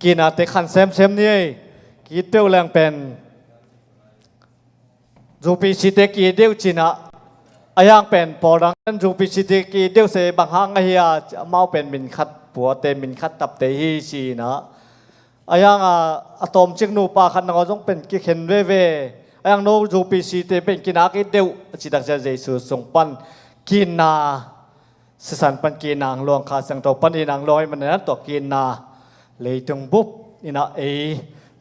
กินอาเตขันเซมนี่กีเตียวแรงเป็นจูปีชิเตกีเดียวจินะอายังเป็นพอดังจูปีชิเตกีเดียวเสบางหางเฮียเมาเป็นมินคัดปัวเตมินคัดตับเตฮีชีนะอายังอะตอมจิงนูปาขันนงจงเป็นกิเข็นเวอายังโนจูปีซีเตเป็นกินากิเดียวจิตักเจเจสุสงปันกินนาสสันปันกินางลวงขาสังโตปันอินางลอยมันนั้นตัวกินนาเลยตรงบุบอินะ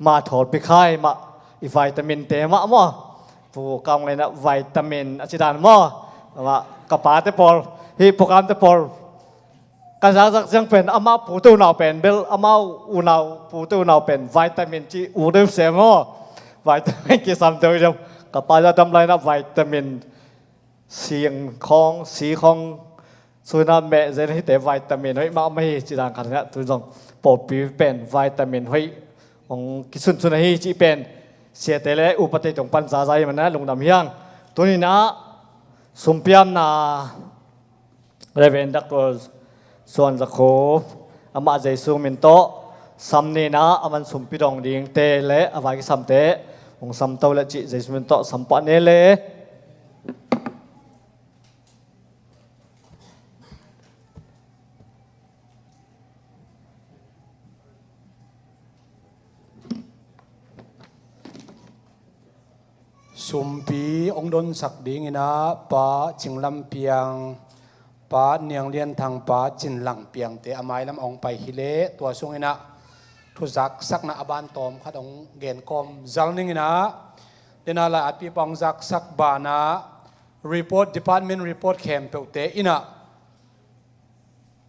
มาถอดไปค่ายมาวิตามินเตมะมอผู้กำเลยนะวิตามินอาจารย์มอว่ากระป๋าเตปอลฮีโปรแกรมเตปอลการสักยังเป็นอามาปูตูนาวเป็นเบลอามาอูนาวปูตูนาวเป็นวิตามินจีอูเดมเซมอวิตามินกี่สามตัวจำกับปลาจะทำไรนะวิตามินเสียงของสีของส่วนนั้นแม่จะให้แต่วิตามินให้มาไม่จีดังขนาดนี้ทุกท่านปอดปีเป็นวิตามินให้ของกิสุนสุนัยจีเป็นเสียแต่ละอุปติตรงปัญญาใจมันนะลงดำเฮียงตัวนี้นะสุมพิยมนะเรเวนดักตัวส่วนจะโคอามาใจสูงมินโตสัมนีนะอามันสุมพิดองดิ่งเตเลอวัยสัมเตองสัมโตและจิใจสูงมินโตสัมปะเนเลสุมปีองดนสักดิ่งนะป้าจิงลำเปียงป้าเนียงเลียนทางป้าจินหลังเปียงเตะอามายลำองไปฮิเลตัวทรงนะทุจักสักนาอบานตอมขัดองเกนกอมจัลนิงนะเดนาลาอภิปองจักสักบานะ report department report เข้มเปเตอินะ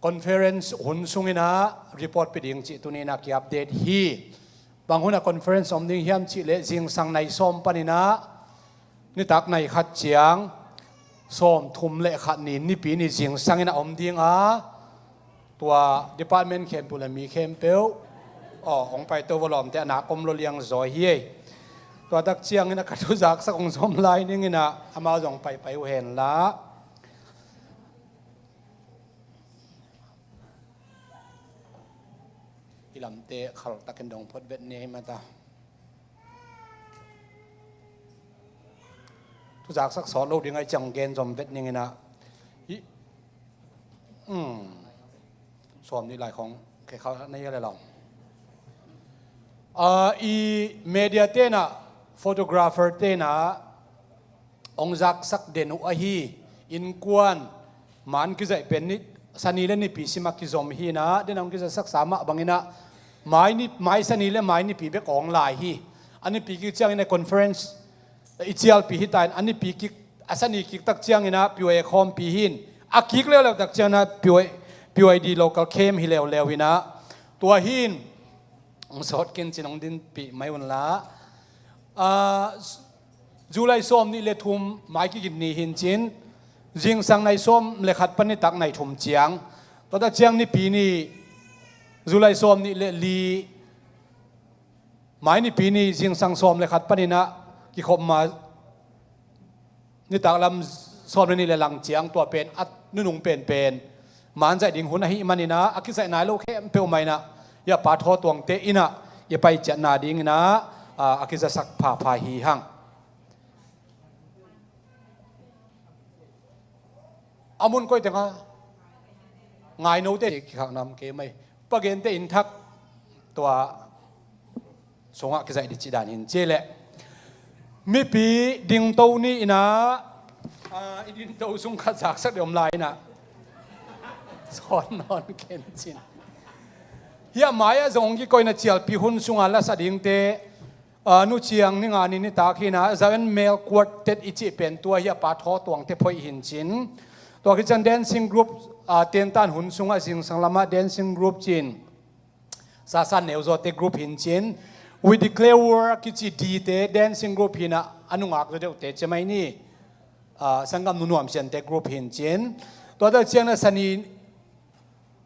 conference หุ่นสุงนะ report ไปดิ่งจิตุนีนักอัปเดตฮีบางหุ่น conference อมดิ่งเฮียมจิเลจิงสังในส้มปนินะนี่ตักในขัดเจียงส้มทุ่มเละขัดนินนี่ปีนี่จิงสังนะอมดิ่งตัว department เข้มปุระมีเข้มเปลองไปตัววลอมแต่หนักกลมโลเลียงซอยเฮียตัวตักเชียงนี่นะกระทุจักสักองสมลายนี่นะอามาส่งไปเห็นละอิลำเตะขลตะกันดงพดเวทเนมาตาทุจักสักสอนโลกยังไงจังเกนสมเวทนี่นะสอนนี่หลายของแค่เขาในอะไรเราอีเมเดียเตนะโฟโตกราฟเฟอร์เตนะองจักสักเดนุอาฮีอินกวนมันกิจเป็นนิสันนี่เล่นนี่ปีสิมากิจอมฮีนะเดนองกิจสักสามะบางอินะ หมายนี่หมายสนีและหมายนี่ปีเบกองลายฮีอันนี้ปีกิจยังในคอนเฟอเรนซ์อิจฉาปีฮิตายอันนี้ปีกิอาสนีกิตักเจียงนะปีวคอมปีหินอากิกเลี้ยวตักเจียงนะปีวดีโลกัลเคมฮิเลวเลวินะตัวหินองสอดกินจินองดินปีไม่วันละจุลัยส้มนี่เลทุมหมายกินนี่หินจินจิงสังในส้มเลขัดปนิตักในทุมเจียงตัวตักเจียงนี่ปีนี่จุลัยส้มนี่เลลีหมายนี่ปีนี่จิงสังส้มเลขัดปนินะกิขบมานี่ตักลำส้มนี่เลหลังเจียงตัวเป็นอัดนุ่งเป็นมันใจดิ่งหุ่นหิมันนี่นะอากิใส่นายโลกแค่เปลวไม่นะอย่าปาทอตวงเตอินะอย่าไปจัดนาดิ่งนะอากิจะสักพาหีหังอามุนก็ยังไงโน้ตเตะข้างน้ำเกไม่ปะเกนเตอินทักตัวสงฆ์กิจดิจิดานินเจเลมีปีดิ่งโตนี่นะดิ่งโตสุงขัดจากสักเดียมลายนะสอนนอนเข็นจินเฮียหมายสงฆ์กี่คนน่ะเจียลปีหุ่นสุงอันละสดิ่งเตนุเชียงนี่งานนี้ตาขีนะจะเป็นเมลกวดเต็ดอิจิเป็นตัวเฮียปาทอตวงเตพอยหินจินตัวกิจการ dancing group เตียนตันหุ่นสุงสิ่งสังลามา dancing group จินซาซันเนวโซเต group หินจิน we declare war กิจดีเต dancing group หินะอนุงักเดียวเตจะไม่นี่สังกัดนุ่นวมเชียนเต group หินจินตัวเด็กเชียงนั้นสันนี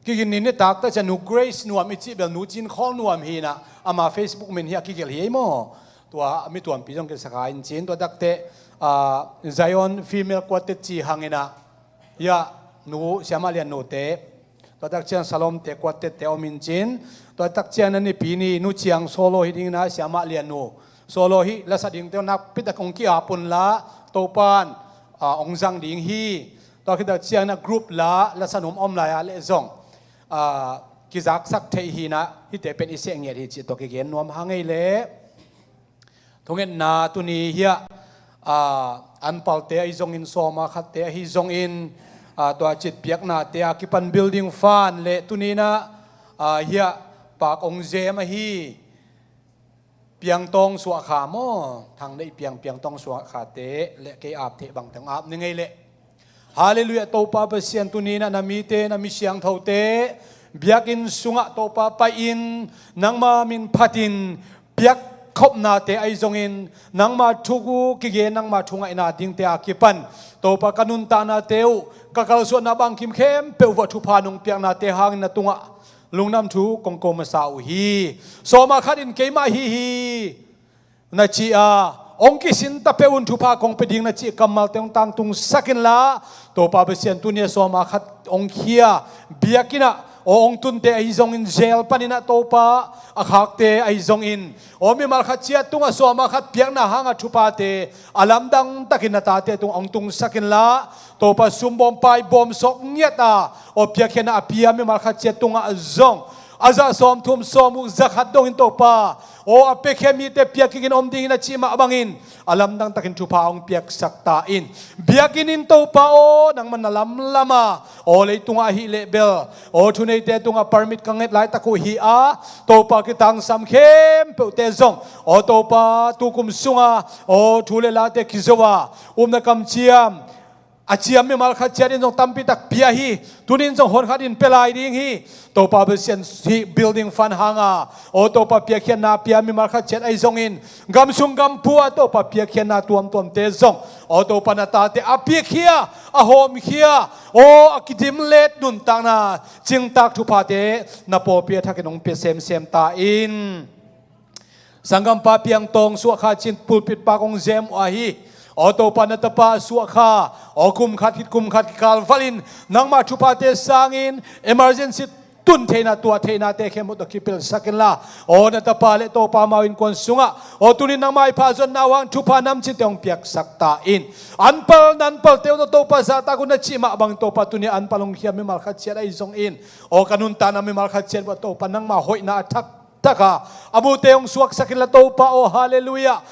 กินนี่ตักแต่จะนู grace นวมอิจิเบลนูจินข้อนวมหินะอามา Facebook มันเฮียกิเกลเฮียโมตัวมีตัวปีจงเกษกายจินตัวดักเตZion female quartet จีหังเงินะยานูเสียมาเรียนนูเตตัวตักเชียงสลอมเตกวดเตเตอมินจินตัวตักเชียงนั้นนี่ปีนี้นูเชียงโซโลฮิดิงนะเสียมาเรียนนูโซโลฮิและสดิ่งเตนักพิทักษ์องกี้อาปุนละโตปานองจังดิ่งฮีตัวคิดตักเชียงนักกรุ๊ปละและสนุมอมลายเลซองกิจักสักเทฮีนะที่เตเป็นอิเสียงเงียที่จิตตัวกิเกนนวมหังไงเล่ทงเงินนาตุนีเฮียอันเปล่าเตะอีจงอินโซมาขัดเตะฮีจงอินตัวจิตเปียกนาเตะกิปัน building fan เละตุนีนะเฮียปากองเจมาฮีเปียงตองสวขาโมทางได้เปียงตองสวขาเตะเละเกอาบเตะบังตังอาบนี่ไงเละฮาเลลูยาโตปาเปเซียนตุนีนะนามีเตนามิเสียงเท่าเตะเบียกินสุงะโตปาไปอินนังมามินพัดินเปียกคบนาเตไอจงอินนังมาทุกูกิเกนังมาทุงไอนาดิงเตอากิปันโตปากันุนตานาเตวกะกาลส่วนนาบังคิมเข้มเปววัตถุพานุงเปียงนาเตหังนาตุงะลุงน้ำทูกงโกมาสาวฮีโซมาขัดินเกมาฮีนาจีอาองกิสินตะเปวุนทุพากงเปดิงนาจีกัมมัลเตงตังตุงสักินละโตปาเบเซียนตุเนียโซมาขัดองเคียเบียกินะองตุนเตไอจงอินเจลปานินะโตปาอาคักเตไอจงอินมีมาขัดเชียตุงโซมาขัดเปียงนาหางทุพาเตอาลัมดังตะกินนาตาเตตุงองตุงสักินละโตปาซุมบอมไปบอมสกเนียตาเปียกเขนะเปียมีมาขัดเชียตุงอาจงอาจารย์สอมทุมสอมุจักหัดดงอินโตปาอเปกเขมีเตเปียกินอมดิงนะชิมาบังอินอาลัมดังตะกินทุพาองเปียกสักตาอินเบียกินอินโตปานังมันลัมลามาเลยตุงอาฮิเลเบลทุนเอเตตุงอาปาร์มิดกังเงินไลตะคุฮิอาโตปากิตังสัมเข้มเปเตซงโตปาตุกุมสุงอาทุเลลาเตคิโซวานักำเชียมอาเจียมมีมาขัดเชียดินจงตั้มปิตักเปียฮีตุนินจงหอนขัดดินเปลายดิ่งฮีโตปาเบเซียนฮี building ฟันหางาโตปาเปียเขียนนาเปียมีมาขัดเชียไอจงอินกำสุงกำพัวโตปาเปียเขียนนาตัวมเตซงโตปานาตาเตอเปียเขียอโฮมเขียอกิดิมเลดนุนตังนาจิงตักทุพาเตนาโปเปียทักนงเปียเซมตาอินสังกัมปาเปียงตงสวขาจินปูปิดปากงเจมอาฮีโตปานัตปาสวขาคุมขัดคาลฟาลินนังมาชุปาเตสังอิน emergency ตุนเทนาตัวเทนาเตเข้มมุตกิเปิลสักินละนัตปาเลโตปามาวินควนสุงะตุนินังมาอิพาจนนาวังชุปานำจิตองเปียกสักตาอินอันเปิลนันเปิลเตวโตปาซาตากุนจิมาบังโตปาตุนิอันปาลงเขียมิมาลขัดเชียไอซงอินกันุนตานามิมาลขัดเชียว่าโตปานังมาหอยนาทักtaka abu teong suak sakila to pa hallelujah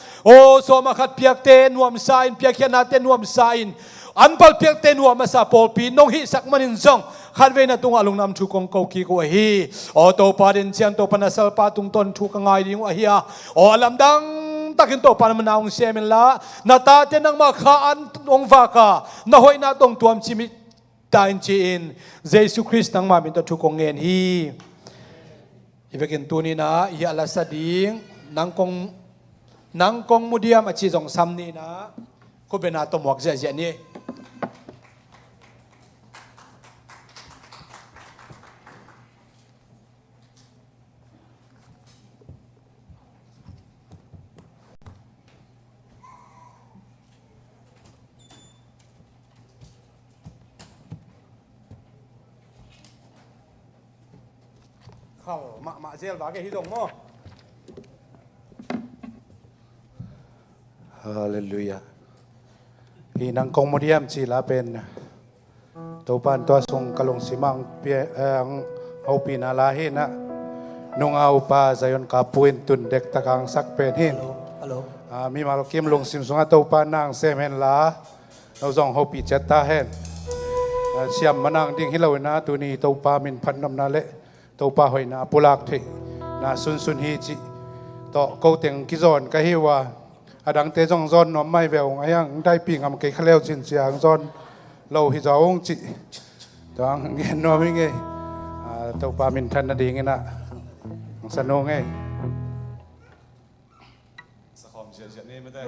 so makat piak te nuam sain piak yan natin nuam sain อันพัลเพียงเตนัวมาซาปอลปีน้องฮิสักมันินซองขันเวนัตุงอลุงนำทุกองเกาคีกัวฮีโอโตปาดินเชียนโตปนัสลปาตุงตนทุกงายดิ้งวะฮีโอลำดังตักินโตปานมนาวเซมินละนาตาเตนังมาขาอันองฟากานาหอยนาตงตัวมชิมิตาอินจีอินเยซูคริสต์นังมาเป็นตัวทุกองเงินฮีอีเวกินตัวนี้นะยาลาสดิงนังกงมุเดียมอชิจงซัมนี่นะก็เป็นอาตมวกเจเจนี่เข้ามาเซลบาเกฮิดงโมฮาเลลูยาอีนังกงโมเดียมจีลาเป็นตัวปานตัวทรงกะลงสิมังเปียเอาปีนาลาเฮนะนงเอาปาใจยนกาปุนตุนเด็กตะกังสักเป็นหินฮัลโหลมีมาลกิมลงสิมสงอาตัวปานนางเซมเฮนลาเราส่งเอาปีเจตตาเฮนเสียมมานางดิ้งฮิลาวนะตัวนี้ตัวปามินพันนำนาเละตัวปาหอยนาปุลักเทนาซุนฮีจิต่อเกาเต็งกิจอนก็ฮิวาอดังเตจงซอนน้อมไม่แววไอ้ยังได้ปีงำเกยขเลวจินเสียงซอนเราฮิจาองจิตัวเงินน้อมยังไงตัวปามินทันนาดีไงนะสนุกไงสะคอมเสียนี่ไม่ได้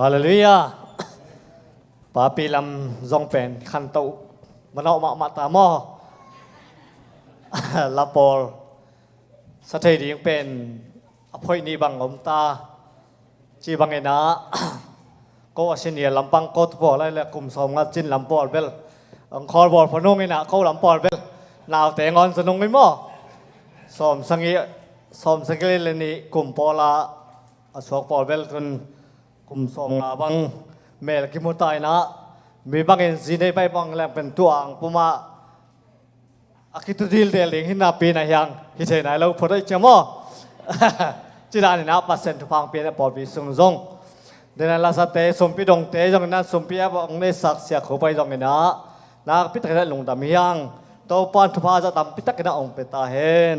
ฮาเลลูยาปาปีลำซองเป็นขันโตมันเอามาตามอลาปอลสเตดียังเป็นอภัยนีบังอมตาจีบังเอนะ ก็สิเนียลำปังก็ตัวอะไรเลยกลุ่มสองงัดจินลำปอดเบลคอร์บอร์ดพนุ่งนี่นะเขาลำปอดเบลนาวแต่งอนสนุงไม่มั่วสอมสังเกตสอมสังเกตเลยนี่กลุ่มปอลาสวกปอดเบลจนกลุ่มสองบังเมลกิมุตายนะมีบางเอ็นซีได้ไปบางแหลมเป็นตัวอังปุมาอาคิตุดิลเดลิงหินาปีนะยังฮิเทนายเราพอได้เจมั่วจีดานี่นะเปอร์เซ็นต์ทุกพังเปลี่ยนปอดวิสุงซงเดนันลาสเตสมพิดงเตจงนั้นสมพิอาบองเนสักเสียขบไปจงนะนักพิทักษ์ลงดำยังตัวปานทุพาจะทำพิทักษ์นะองเปตาเห็น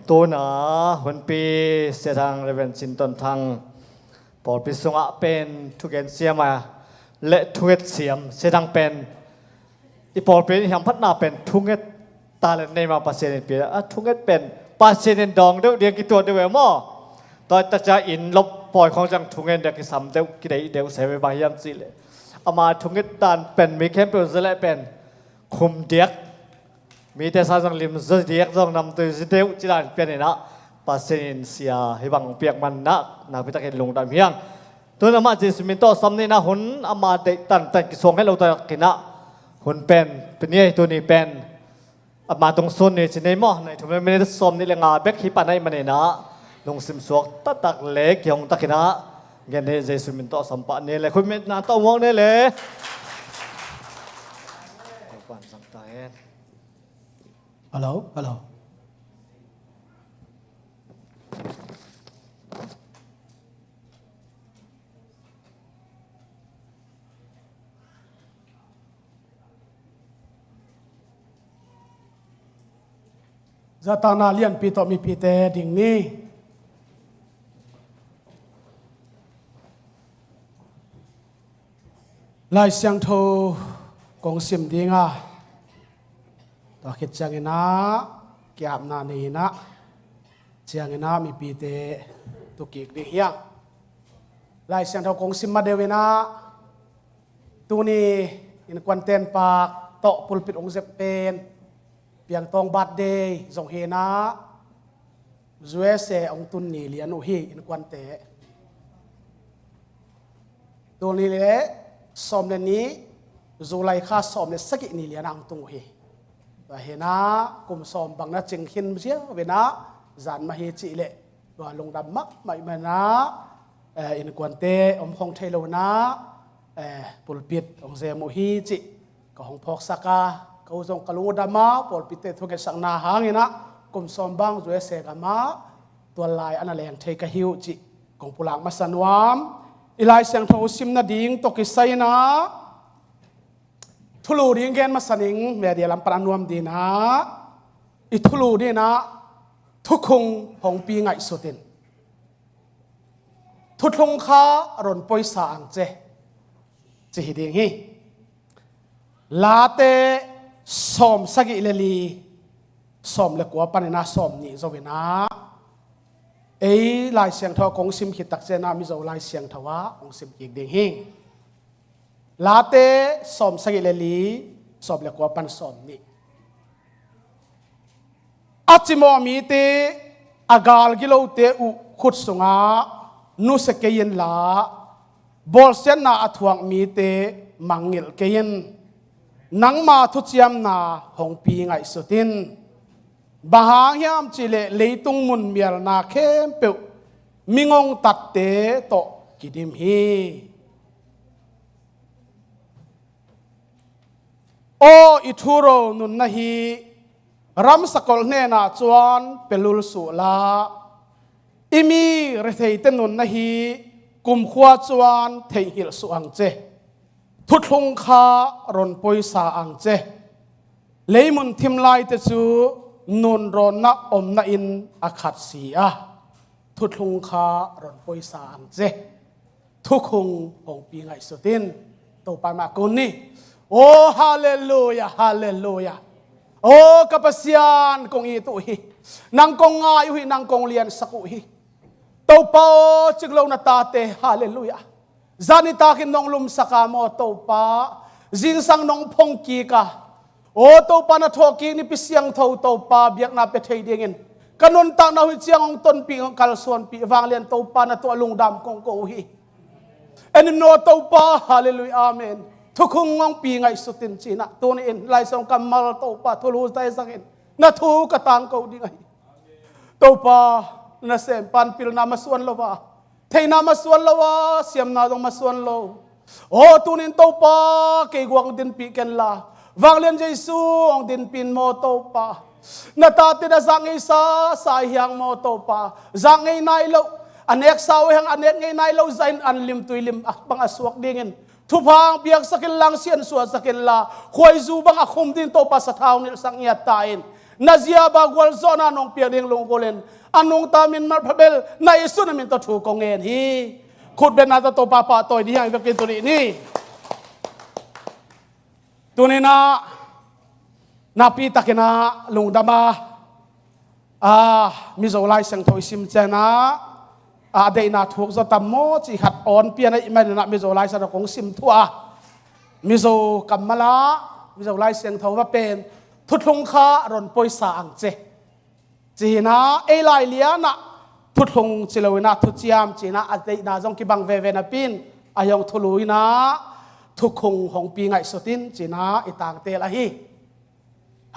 ตัวนะวันปีเสียทางเรเวนซินตันทางปอดพิสุงะเป็นทุกเกนเสียมาเละทุกเกนเสียมเสียทางเป็นอีปอดเป็นยามพัฒนาเป็นทุกเกนตาเลนในมาปัสเซนเปียทุกเกนเป็นปัสเซนดองเดียวเดียงกี่ตัวเดียวมั้งตอนจะอินลบปล่อยของจังทุงเงินเด็กสัมเดียวกี่เดียวเสียไปบางยามสิเลยอามาทุงเงินตานเป็นมีเข้มเป็นสิเลยเป็นคุมเด็กมีแต่สารสังลิมจะเด็กต้องนำตัวสิเดียวจีดานเป็นนะปัสเซนเสียให้บางเปียกมันนะนักพิทักษ์ลงดำเฮียงตัวนั้นมาจิสมินโตสัมนี่นะหุ่นอามาเด็กตันกิส่งให้เราตัวกินนะหุ่นเป็นนี่ตัวนี้เป็นอามาตรงส่วนนี้สิในหม้อในถุงไม่ได้สมนี่เลยงาเบกฮิปันให้มันเนี่ยนะลงสิมสวกตักเล็กยองตักนะเงี้ยเนี่ยเจสุมินโตสัมปะเนี่ยเลยคุณเม็ดนาโต้วงเนี่ยเลยก่อนสังตาเองฮัลโหลฮัลโหลจะตานาเลียนปีต่อมีปีเตดิ่งนี้ลายเสียงโทกงสิมดีงาต่อคิดจังนะเกี่ยมนานีนะเจียงนะมีปีเตตุกิกดิเฮียลายเสียงโทกงสิมมาเดวินะตัวนี้อินควันเตนปากโตปุลปิดองเซเป็นเปียงตองบัดเดย์ส่งเฮนะจวยเสองตุนนี่เลียนอุฮีอินควันเตตัวนี้เลยสอมเนนี้จูไลค่าสอมเนสกินี่เลียนอังตุงเฮว่าเฮนะกุมสอมบางนัดจึงหินเสียเวนะจานมาเฮจิเละว่าลงดำมักไม่มานะอินควันเตอมของเทโลนะปุลปิดองเซมุฮีจิก็ของพอกสักาเขาส่งกลุงดามาปุลปิดเตทุกสังนาหางนะกุมสอมบางจวยเสกามาตัวลายอันนั้นแรงเทกะฮิวจิของปุลังมาสันวามอีไลเสียงโทซิมนาดิ่งตกิไซนะทุลูดิ่งเกนมาสนิงเมียเดียลำปรานวมดีนะอีทุลูดีนะทุกคงของปีไงสุดินทุลงค้ารอนปอยสางเจจิฮิดิ่งฮีลาเตสอมสกิเลลีสอมเล็กว่าปันนาสอมนี่จวินะลายเสียงทอกงซิมขิดตักเจนามิโซลายเสียงทว่าองซิมอีกเด้งหิงลาเตสอมสกิเลลีสอมเล็กว่าปันสอมนี่อัจฉริมีเตอากาลกิโลเตอุขุดสุงานุสเกยินลาบอลเซนนาอทวงมีเตมังเงลเกยินนังมาทุจยมนาหงปีไงสุดินบาหายามจิเลเลยตุงมุนเมียลนาเข้มเปียวมิงงตัดเตโตกิดิมฮีโออิทูโรนุนนาฮีรัมสกอลเนนาจวนเปลุลสุลาอิมีเรเทยเตนุนนาฮีกุมขวาจวนเทหิลสุอังเจทุทงคารอนปอยสาอังเจเลยมุนทิมไลเตจูนุนรอนนะอมนะอินอาขัดเสียทุทงคารอนปอยสาอังเจทุกคงองปีไงสุดินตัวปามากุนนี่โอ้ฮาเลลูยาฮาเลลูยาโอ้กัปเสียนกงอีตุฮีนางกงงายุฮีนางกงเลียนสักุฮีตัวเปาจึงลงนาตาเตฮาเลลูยาจานิตากินนองลุมสกามอตัวปาจิงสังนองพงกีกาโอ้ตัวปานาทอกีนี่พิเศษเท่าตัวปาเบียกนาเปเทยเดียงินกันนนตังนาวิเชียงองต้นปีของกัลส่วนปีวางเลียนตัวปานาตัวลุงดำกงโกฮี อันนี้โนตปาฮาเลลูยาอาเมนทุกคงงงปีไงสุดตินจีนะตัวนี้เองไล่ส่งกำมาตปาทุลูใจสักเองนาทูกตังเขาดีไงตปานาเซมปันปิลนามาส่วนละวะเทนามาส่วนละวะเสียมนาต้องมาส่วนโลโอ้ตัวนี้ตปาเกี่ยกวางดินปีกันละวางเลียนเยซูองดินปีนโมตปานาตาติดาจังไงสาเฮียงโมตปาจังไงนายโลอันเอกสาวยังอันเอกไงนายโลใจอันลิมตุยลิมบังอสวกดิ่งทุพางเบียกสกิลลังเสียนสวดสกิลลาคอยจูบังอาคุมดินโตปัสเท้านิสังเงียตายนาเซียบากวลโซนานองเปียกดิ่งลงโกเลนอันนงตามินมาพเบลนายสุนามินตถูกงเงินฮีขุดเป็นนาตโตปาปาตัวนี้ให้เวกินตัวนี้ตัวนี้นะนาปีตะกินะลงดามามิโซไลเซงโทอิซิมเจนะเดน่าถูกจะตั้มโมจีหัดอ่อนเปียนะไม่นะมิโซไลสันของซิมทัวมิโซกัมมาลามิโซไลเสียงเท่าว่าเป็นทุดลงค้ารอนปอยสางเจจีนะเอไลเลียนะทุดลงจิลวินะทุจิยามจีนะเดน่าจงกิบังเวเวนะปินอายองทุลุยนะทุกคงของปีไงสุดินจีนะอิตางเตละฮี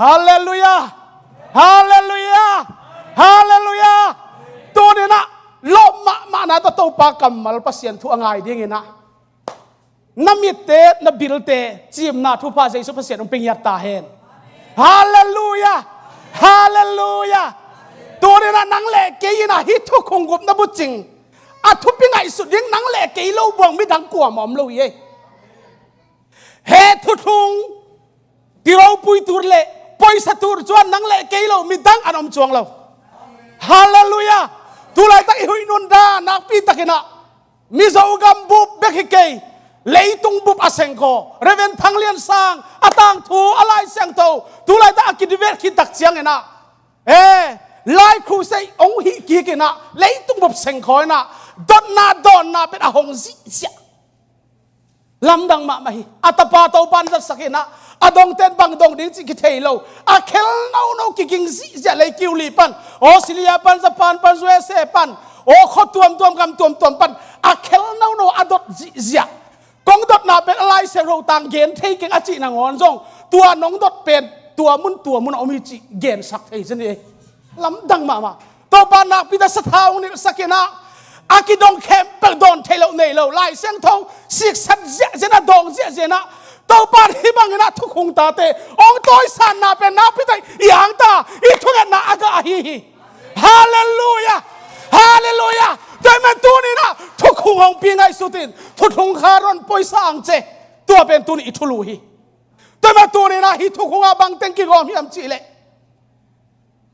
ฮาเลลูยาฮาเลลูยาฮาเลลูยาตัวนี้นะลมมานาตะโตปากำมัลปัสยันทุอังไงดีไงนะน้ำมิเตน้ำบิลเตจิมนาทุพาใจสุภาษิตองเป็นยัตตาเฮนฮาเลลูยาฮาเลลูยาตัวนี้นะนังเล่เกยนะฮิตุคงกุบนับจริงอาทุเป็นไงสุดยังนังเล่เกยเราบวงไม่ดังกลัวหมอมเราเย่เฮทุทุงที่เราปุยตูเล่ปุยสตูร์จวนนังเล่เกยเราไม่ดังอันอมจวงเราฮาเลลูยาทุลายตะอิหุยนุนดานักปีตะกินะมิซาอุกัมบุบเบกิเกยเลยตุงบุบอาเซงโกเรเวนทังเลียนสังอาตังทูอะไรเสียงโตทุลายตะอากิดเวรคิดตักเสียงนะไล่ครูเซองฮิกิกินะเลยตุงบุบเซงโกนะดอนนาเป็นอาหงซิเสียลำดังมาไม่อัตปาโตปันจะสักนะอดงเต้นบังดงดิ้งจิกิเทโลอาเคลนากิกิงซิจะเลยคิวลีปันโอสิลียปันจะปันสวยเสปันโอขดตัวมกำตัวปันอาเคลนาอดดจิจะกงดดนาเป็นอะไรเสรูต่างเกณฑ์เทกิงอาจินางอนจงตัวน้องดดเป็นตัวมุนเอามีจิเกณฑ์สักเทจะนี่ลำดังมาโตปานักพิทักษ์สถาองค์นี้สักนะอากิดงเข้มเปิดโดนเทโลเนโลไล่เสียงทองสิกสันเจนะดงเจนะตัวปานที่บางนะทุกคงตาเตองตัวสันนาเป็นนาพิทัยอย่างตาอีทุกอย่างนาอากาฮีฮาเลลูยาฮาเลลูยาแต่มันตัวนี้นะทุกคงของปีไงสุดินทุกคงคารอนปอยสังเจตัวเป็นตัวนี้อิทุลุฮีแต่มันตัวนี้นะฮิทุกคงอาบังเต็งกิกอมยำจีเล